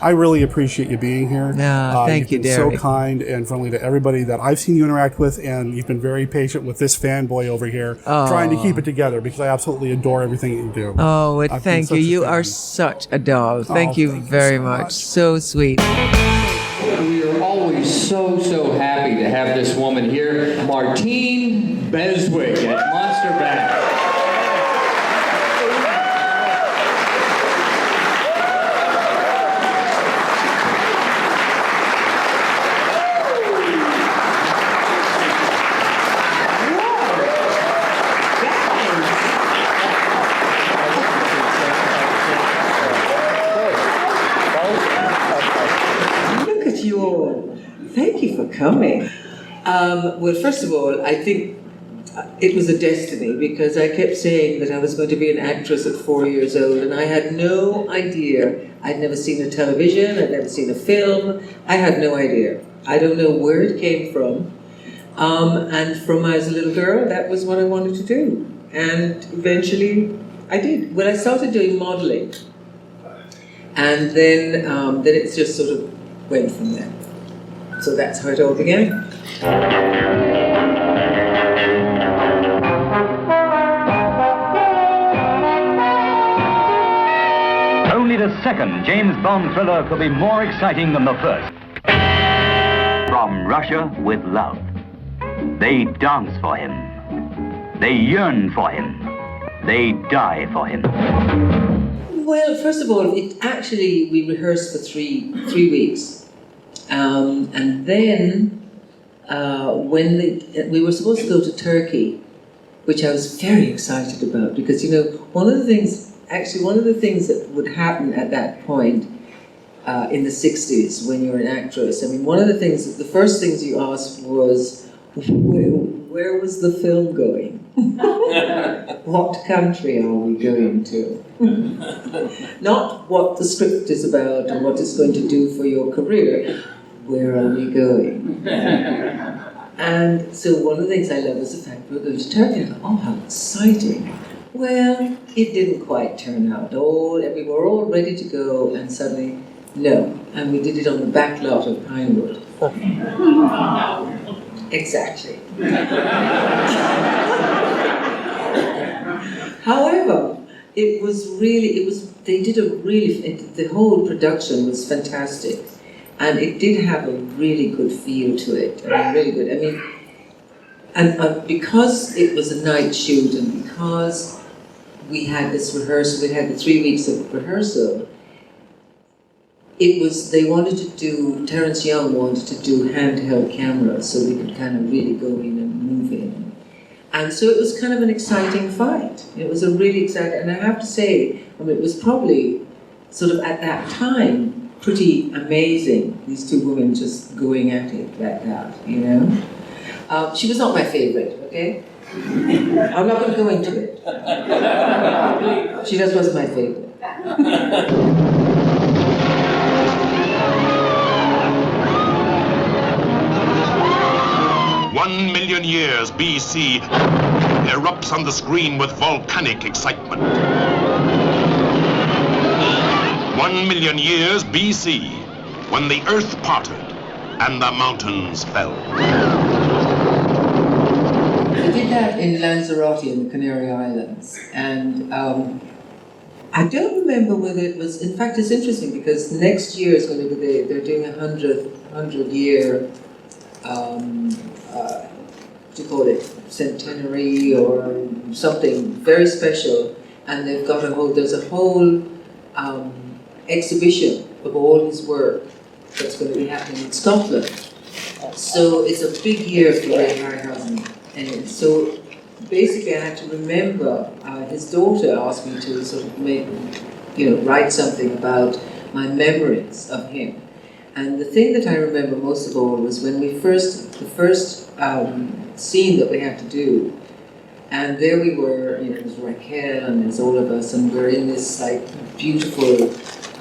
I really appreciate you being here. Thank you, Derek. Derek. So kind and friendly to everybody that I've seen you interact with, and you've been very patient with this fanboy over here, trying to keep it together because I absolutely adore everything that you do. Oh, well, thank you. You are such a doll. Thank you very much. So sweet. We are always so happy to have this woman here, Martine Beswick at Monster Bash. Thank you for coming. Well, first of all, I think it was a destiny because I kept saying that I was going to be an actress at 4 years old, and I had no idea. I'd never seen a television, I'd never seen a film. I had no idea. I don't know where it came from. And from when I was a little girl, that was what I wanted to do. And eventually, I did. Well, I started doing modeling. And then it just sort of went from there. So that's how it all began. Only the second James Bond thriller could be more exciting than the first. From Russia with love. They dance for him. They yearn for him. They die for him. Well, first of all, we rehearsed for three weeks. And then when we were supposed to go to Turkey which I was very excited about because, one of the things that would happen at that point in the 60s when you're an actress, the first things you asked was, where was the film going? What country are we going to? Not what the script is about and what it's going to do for your career. Where are we going? And so one of the things I love is the fact we're going to Turkey. I thought, oh, how exciting. Well, it didn't quite turn out. We were all ready to go, and suddenly, no. And we did it on the back lot of Pinewood. Exactly. However, the whole production was fantastic. And it did have a really good feel to it. Really good. And because it was a night shoot and because we had this rehearsal, we had the 3 weeks of rehearsal, Terence Young wanted to do handheld cameras so we could kind of really go in and move in. And so it was kind of an exciting fight. It was a really exciting, and I have to say, it was probably sort of at that time, pretty amazing, these two women just going at it like that, She was not my favorite, okay? I'm not going to go into it. She just wasn't my favorite. 1 million years BC erupts on the screen with volcanic excitement. 1 million years BC, when the earth parted and the mountains fell. I did that in Lanzarote in the Canary Islands, and I don't remember whether it was, in fact it's interesting because next year is going to be, they're doing a 100-year, what do you call it, centenary or something very special, and they've got there's a whole exhibition of all his work that's going to be happening in Scotland. So it's a big year for Ray Harryhausen. And so basically I had to remember, his daughter asked me to sort of write something about my memories of him. And the thing that I remember most of all was when the first scene that we had to do, and there we were, it was Raquel and there's all of us, and we're in this beautiful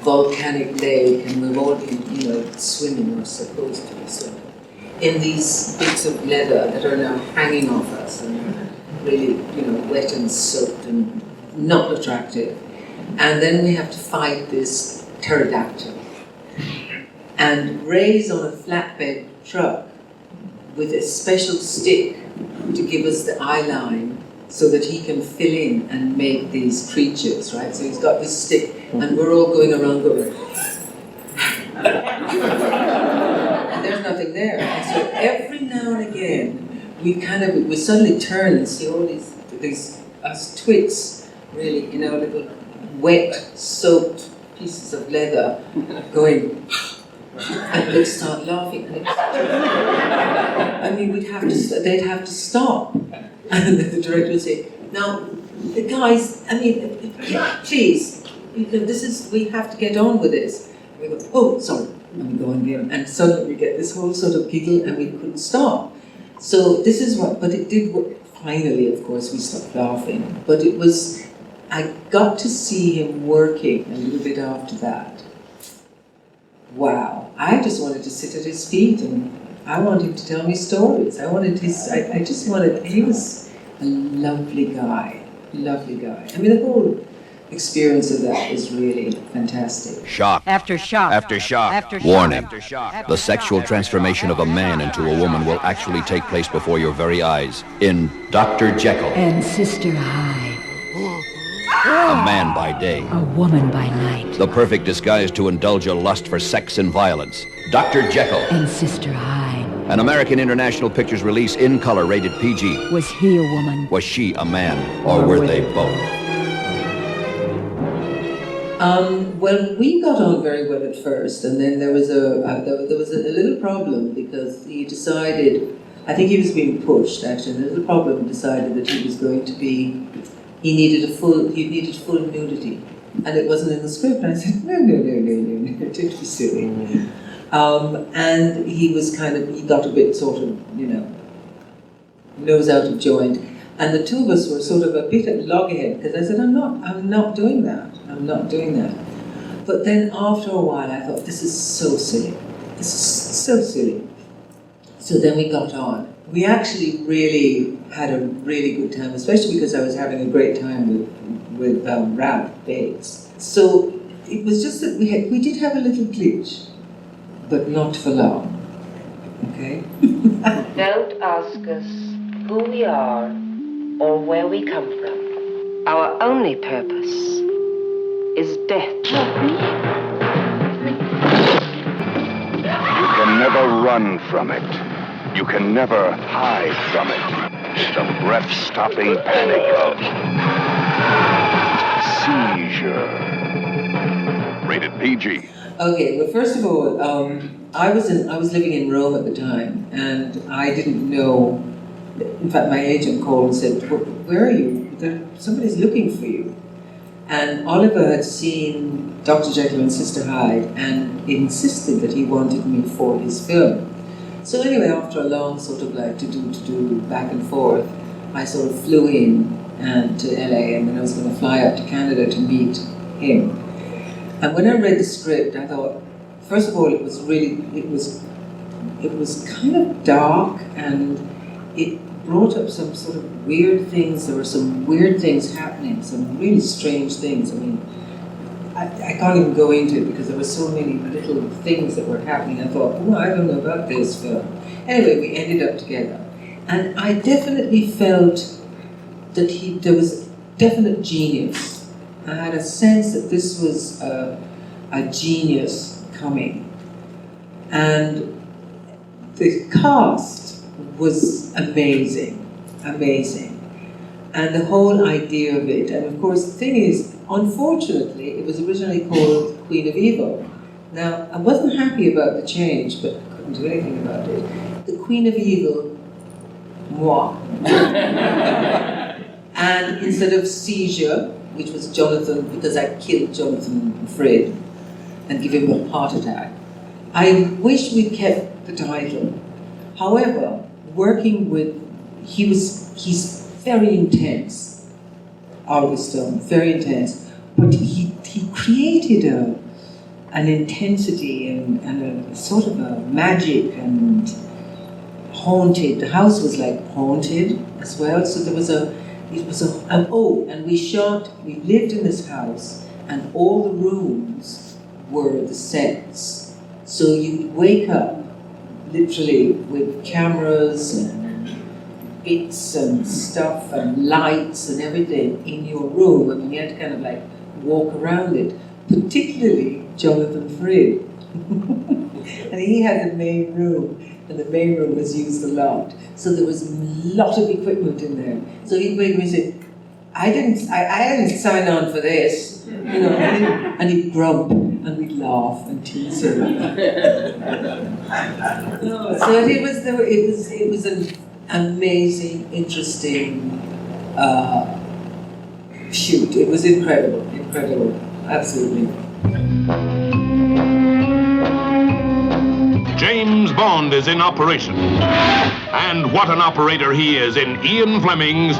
volcanic lake, and we've all been, swimming, or supposed to be swimming, in these bits of leather that are now hanging off us, and really, wet and soaked and not attractive. And then we have to fight this pterodactyl. And Ray's on a flatbed truck with a special stick to give us the eye line so that he can fill in and make these creatures, right? So he's got this stick, and we're all going around going, and there's nothing there. And so every now and again, we suddenly turn and see all these us twits, really, little wet, soaked pieces of leather going, and they'd start laughing. They'd have to stop. And the director would say, now, the guys, please, we have to get on with this. And we go, oh, sorry. And we go on again. And suddenly we get this whole sort of giggle, and we couldn't stop. So this is but it did work. Finally, of course, we stopped laughing. But I got to see him working a little bit after that. Wow. I just wanted to sit at his feet, and I wanted him to tell me stories. He was a lovely guy. Lovely guy. The whole experience of that was really fantastic. Shock. After shock. After shock. After shock. Warning. After shock. The sexual transformation of a man into a woman will actually take place before your very eyes in Dr. Jekyll. And Sister Hyde. A man by day. A woman by night. The perfect disguise to indulge a lust for sex and violence. Dr. Jekyll. And Sister Hyde. An American International Pictures release in color rated PG. Was he a woman? Was she a man? Or were they both? Well, we got on very well at first, and then there was a little problem because he decided I think he was being pushed, actually. The little problem decided that he needed full nudity. And it wasn't in the script. And I said, no, don't be silly. And he got a bit sort of, nose out of joint. And the two of us were sort of a bit at loggerhead, because I said, I'm not doing that. But then after a while, I thought, this is so silly. So then we got on. We actually really had a really good time, especially because I was having a great time with Ralph Bates. So it was just that we did have a little glitch, but not for long. Okay? Don't ask us who we are or where we come from. Our only purpose is death. You can never run from it. You can never hide from it. The breath-stopping panic of seizure. Rated PG. Okay, well, first of all, I was living in Rome at the time, and I didn't know. In fact, my agent called and said, "Where are you? Somebody's looking for you." And Oliver had seen Dr. Jekyll and Sister Hyde and insisted that he wanted me for his film. So anyway, after a long sort of like to do back and forth, I sort of flew in to LA, and then I was going to fly up to Canada to meet him. And when I read the script, I thought, first of all, it was kind of dark, and it brought up some sort of weird things. There were some weird things happening, some really strange things. I mean, I can't even go into it because there were so many little things that were happening. I thought, oh, I don't know about this film. Anyway, we ended up together. And I definitely felt that there was definite genius. I had a sense that this was a genius coming. And the cast was amazing. And the whole idea of it. And of course, the thing is, unfortunately, it was originally called Queen of Evil. Now, I wasn't happy about the change, but I couldn't do anything about it. The Queen of Evil, moi. And instead of Seizure, which was Jonathan, because I killed Jonathan Fred and give him a heart attack, I wish we'd kept the title. However, working with, he's very intense, Oliver Stone, very intense, but he created an intensity and a sort of a magic and haunted. The house was like haunted as well, so and we lived in this house, and all the rooms were the sets. So you'd wake up literally with cameras and bits and stuff and lights and everything in your room. I mean, you had to kind of like walk around it, particularly Jonathan Frid. And he had the main room, and the main room was used a lot. So there was a lot of equipment in there. So he'd wake up and say, I didn't sign on for this, and he'd grump, and we'd laugh and tease him. So it was an amazing, interesting shoot. It was incredible, absolutely. James Bond is in operation. And what an operator he is in Ian Fleming's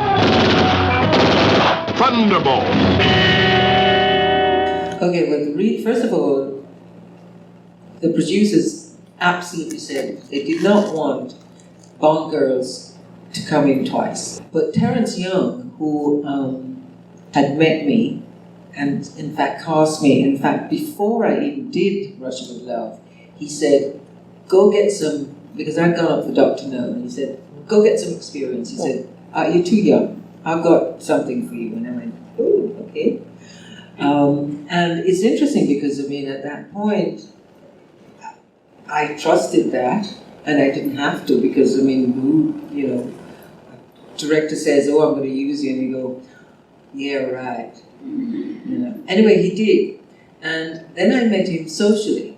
Thunderbolt. Okay, well, first of all, the producers absolutely said they did not want Bond girls to come in twice. But Terence Young, who had met me and in fact cast me, in fact before I even did Russia with Love, he said, go get some, because I'd gone up for Dr. No, and he said, go get some experience. He said, you're too young, I've got something for you. And I went, oh, okay. And it's interesting because, I mean, at that point, I trusted that, and I didn't have to, because, I mean, director says, oh, I'm going to use you, and you go, yeah, right. Anyway, he did. And then I met him socially,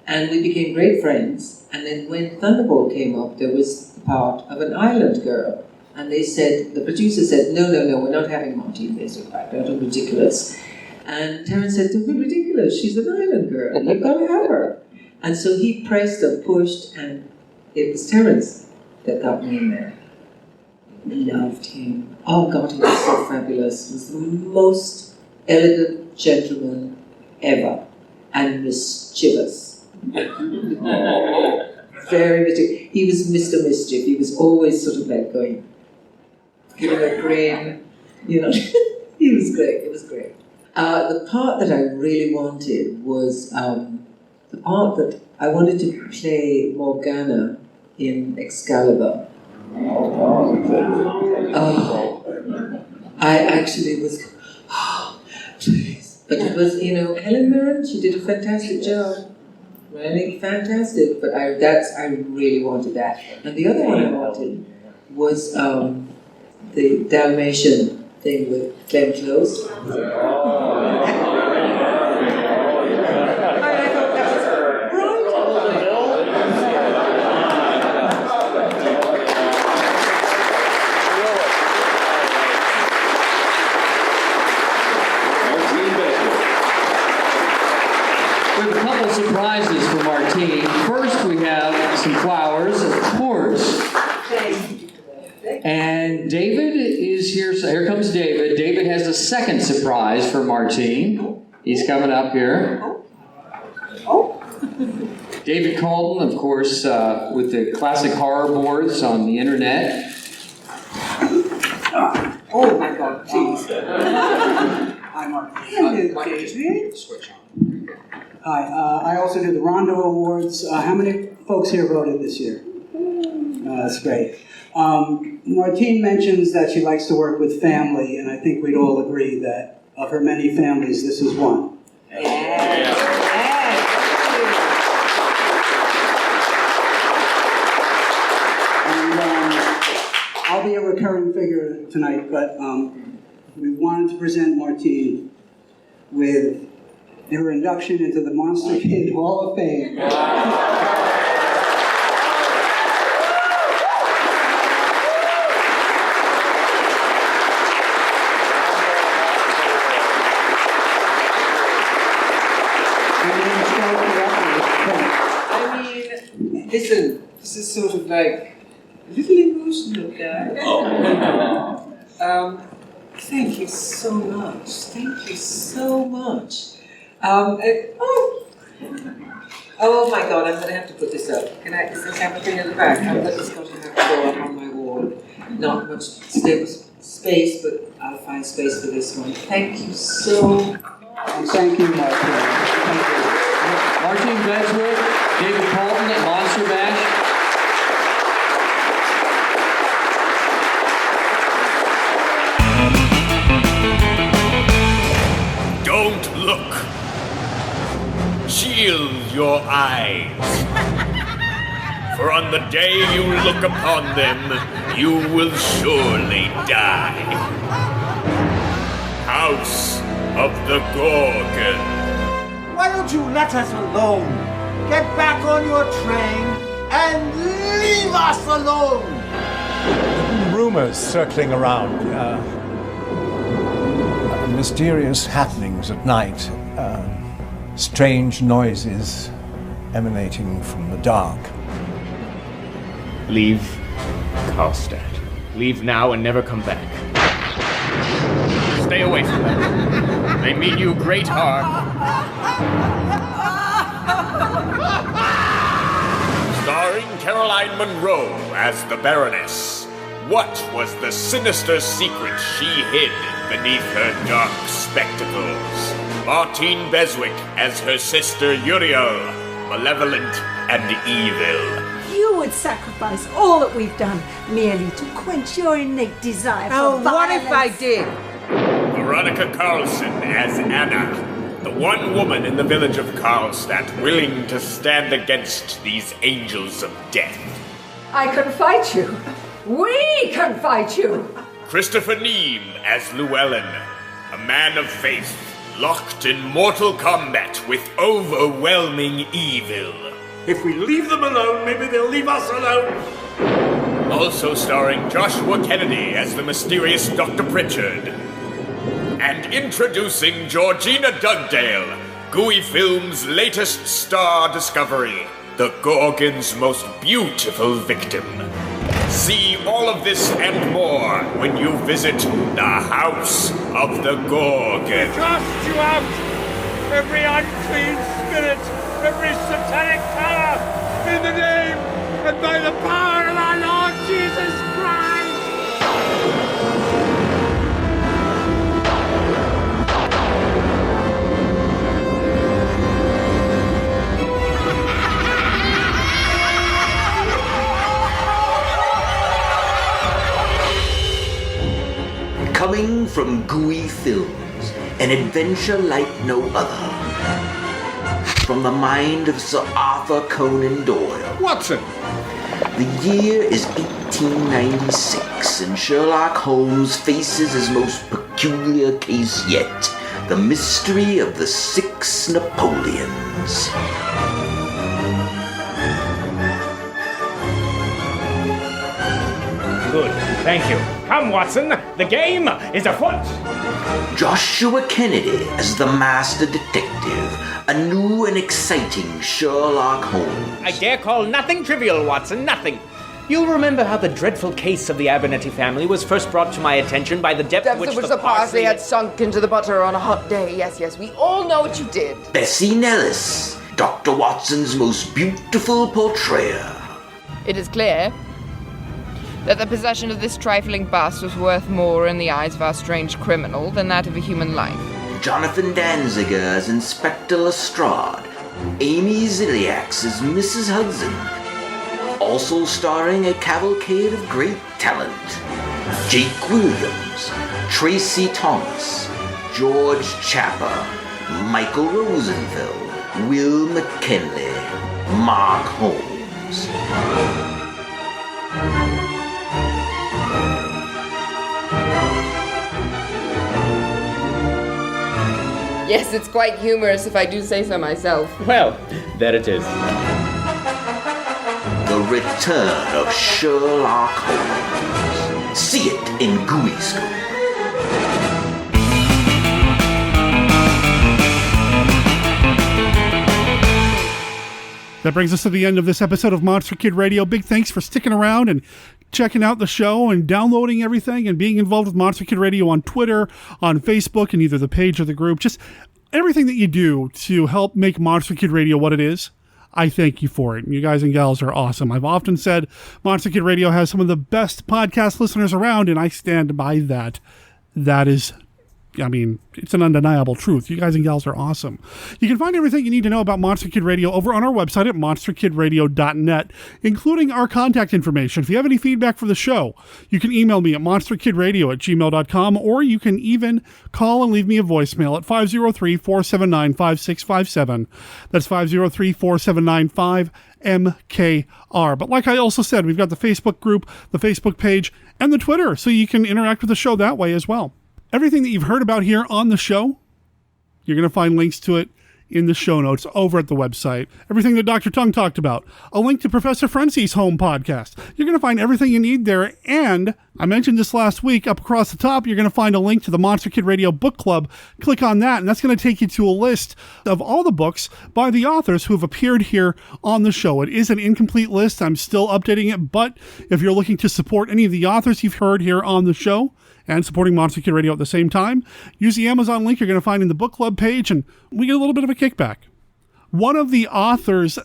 and we became great friends. And then when Thunderbolt came up, there was the part of an island girl. And they said, the producer said, no, we're not having Martine Beswick back. That was ridiculous. And Terence said, don't be ridiculous. She's an island girl. You've got to have her. And so he pressed and pushed, and it was Terence that got me in there. Loved him. Oh God, he was so fabulous. He was the most elegant gentleman ever, and mischievous. Very mischievous. He was Mr. Mischief. He was always sort of like going, giving a grin, you know. He was great. It was great. The part that I really wanted was the part that I wanted to play Morgana in Excalibur. I actually was, please. But it was, Helen Mirren, she did a fantastic job. Really fantastic. But I really wanted that. And the other one I wanted was the Dalmatian thing with Glenn Close. Surprises for Martine. First, we have some flowers, of course. And David is here. So here comes David. David has a second surprise for Martine. He's coming up here. David Calden, of course, with the classic horror boards on the internet. Oh my God, please. I'm Martine. Hello, David. Switch on. Hi, I also do the Rondo Awards. How many folks here voted this year? That's great. Martine mentions that she likes to work with family, and I think we'd all agree that of her many families, this is one. Yes. And I'll be a recurring figure tonight, but we wanted to present Martine with her induction into the Monster Kid Hall of Fame. I mean, listen, this is sort of like a little emotional, guys. Thank you so much. Thank you so much. Oh my God, I'm going to have to put this up. Does this have a thing at the back? This is going to have to go up on my wall. Not much space, but I'll find space for this one. Thank you so much. Thank you, Martine. Thank you. Martine Beswick, David Calden at Monster Bash. Don't look. Shield your eyes. For on the day you look upon them, you will surely die. House of the Gorgon. Why don't you let us alone? Get back on your train and leave us alone! Rumors circling around. Mysterious happenings at night. Strange noises emanating from the dark. Leave Karlstadt. Leave now and never come back. Stay away from them. They mean you great harm. Starring Caroline Munro as the Baroness. What was the sinister secret she hid beneath her dark spectacles? Martine Beswick as her sister Uriel, malevolent and evil. You would sacrifice all that we've done merely to quench your innate desire for violence. What if I did? Veronica Carlson as Anna, the one woman in the village of Karlstadt willing to stand against these angels of death. I can fight you. We can fight you. Christopher Neame as Llewellyn, a man of faith, locked in mortal combat with overwhelming evil. If we leave them alone, maybe they'll leave us alone. Also starring Joshua Kennedy as the mysterious Dr. Pritchard. And introducing Georgina Dugdale, Gooey Films' latest star discovery, the Gorgon's most beautiful victim. See all of this and more when you visit the House of the Gorgon. Cast you out! Every unclean spirit, every satanic power, in the name and by the power of our Lord Jesus Christ! Coming from Gooey Films, an adventure like no other. From the mind of Sir Arthur Conan Doyle. Watson! The year is 1896, and Sherlock Holmes faces his most peculiar case yet, the mystery of the 6 Napoleons. Good, thank you. Come, Watson, the game is afoot. Joshua Kennedy as the master detective, a new and exciting Sherlock Holmes. I dare call nothing trivial, Watson, nothing. You'll remember how the dreadful case of the Abernethy family was first brought to my attention by the depth at which the parsley had sunk into the butter on a hot day. Yes, yes, we all know what you did. Bessie Nellis, Dr. Watson's most beautiful portrayer. It is clear that the possession of this trifling bust was worth more in the eyes of our strange criminal than that of a human life. Jonathan Danziger as Inspector Lestrade. Amy Ziliax as Mrs. Hudson. Also starring a cavalcade of great talent. Jake Williams, Tracy Thomas, George Chapper, Michael Rosenfeld, Will McKinley, Mark Holmes. Yes, it's quite humorous if I do say so myself. Well, there it is. The Return of Sherlock Holmes. See it in Gooey School. That brings us to the end of this episode of Monster Kid Radio. Big thanks for sticking around and checking out the show and downloading everything and being involved with Monster Kid Radio on Twitter, on Facebook, and either the page or the group. Just everything that you do to help make Monster Kid Radio what it is. I thank you for it. You guys and gals are awesome. I've often said Monster Kid Radio has some of the best podcast listeners around, and I stand by that. That is, I mean, it's an undeniable truth. You guys and gals are awesome. You can find everything you need to know about Monster Kid Radio over on our website at monsterkidradio.net, including our contact information. If you have any feedback for the show, you can email me at monsterkidradio@gmail.com, or you can even call and leave me a voicemail at 503-479-5657. That's 503-479-5MKR. But like I also said, we've got the Facebook group, the Facebook page, and the Twitter, so you can interact with the show that way as well. Everything that you've heard about here on the show, you're going to find links to it in the show notes over at the website. Everything that Dr. Tongue talked about, a link to Professor Frenzy's home podcast. You're going to find everything you need there. And I mentioned this last week, up across the top, you're going to find a link to the Monster Kid Radio Book Club. Click on that, and that's going to take you to a list of all the books by the authors who have appeared here on the show. It is an incomplete list. I'm still updating it, but if you're looking to support any of the authors you've heard here on the show, and supporting Monster Kid Radio at the same time, use the Amazon link you're going to find in the book club page, and we get a little bit of a kickback. One of the authors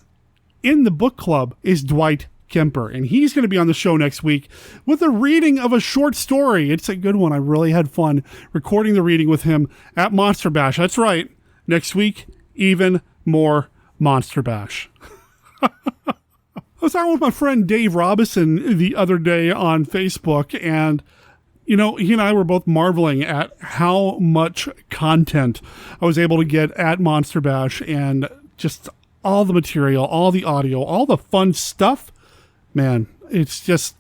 in the book club is Dwight Kemper, and he's going to be on the show next week with a reading of a short story. It's a good one. I really had fun recording the reading with him at Monster Bash. That's right. Next week, even more Monster Bash. I was talking with my friend Dave Robinson the other day on Facebook, and you know, he and I were both marveling at how much content I was able to get at Monster Bash, and just all the material, all the audio, all the fun stuff. Man, it's just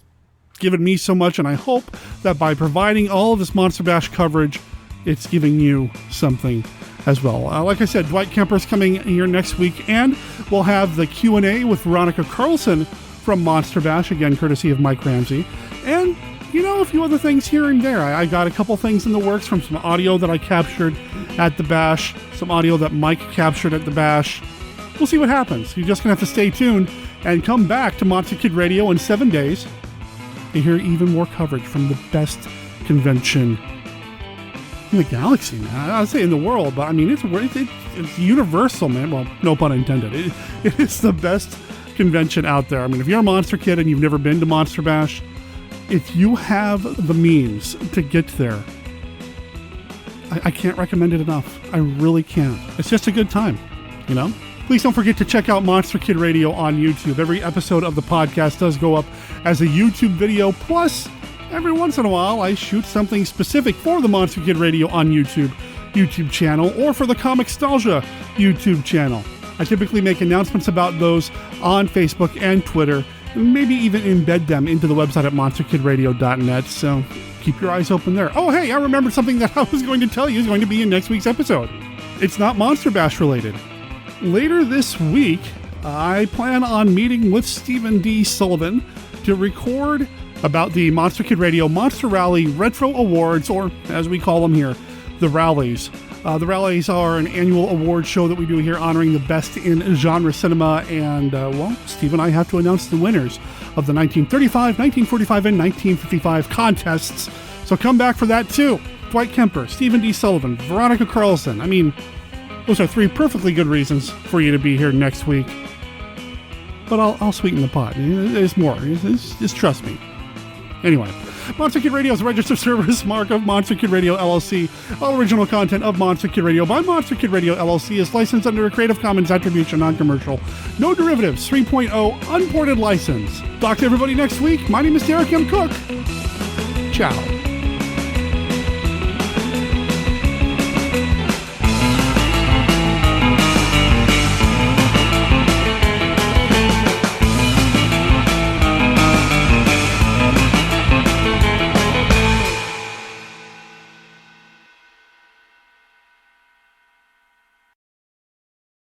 given me so much, and I hope that by providing all of this Monster Bash coverage, it's giving you something as well. Like I said, Dwight Kemper's coming here next week, and we'll have the Q&A with Veronica Carlson from Monster Bash, again, courtesy of Mike Ramsey. And, a few other things here and there. I got a couple things in the works from some audio that I captured at the Bash, some audio that Mike captured at the Bash. We'll see what happens. You're just going to have to stay tuned and come back to Monster Kid Radio in 7 days to hear even more coverage from the best convention in the galaxy, man. I'd say in the world, but I mean, it's universal, man. Well, no pun intended. It is the best convention out there. I mean, if you're a Monster Kid and you've never been to Monster Bash, if you have the means to get there, I can't recommend it enough. I really can't. It's just a good time, Please don't forget to check out Monster Kid Radio on YouTube. Every episode of the podcast does go up as a YouTube video. Plus, every once in a while, I shoot something specific for the Monster Kid Radio on YouTube channel, or for the Comicstalgia YouTube channel. I typically make announcements about those on Facebook and Twitter, and maybe even embed them into the website at monsterkidradio.net, so keep your eyes open there. Oh, hey, I remembered something that I was going to tell you is going to be in next week's episode. It's not Monster Bash related. Later this week, I plan on meeting with Stephen D. Sullivan to record about the Monster Kid Radio Monster Rally Retro Awards, or as we call them here, the Rallies. The Rallies are an annual award show that we do here honoring the best in genre cinema, and, Steve and I have to announce the winners of the 1935, 1945, and 1955 contests, so come back for that too. Dwight Kemper, Stephen D. Sullivan, Veronica Carlson. I mean, those are 3 perfectly good reasons for you to be here next week. But I'll sweeten the pot. There's more. Just trust me. Anyway, Monster Kid Radio is a registered service mark of Monster Kid Radio LLC. All original content of Monster Kid Radio by Monster Kid Radio LLC is licensed under a Creative Commons Attribution Non-Commercial, No Derivatives 3.0 Unported license. Talk to everybody next week. My name is Derek M. Cook. Ciao.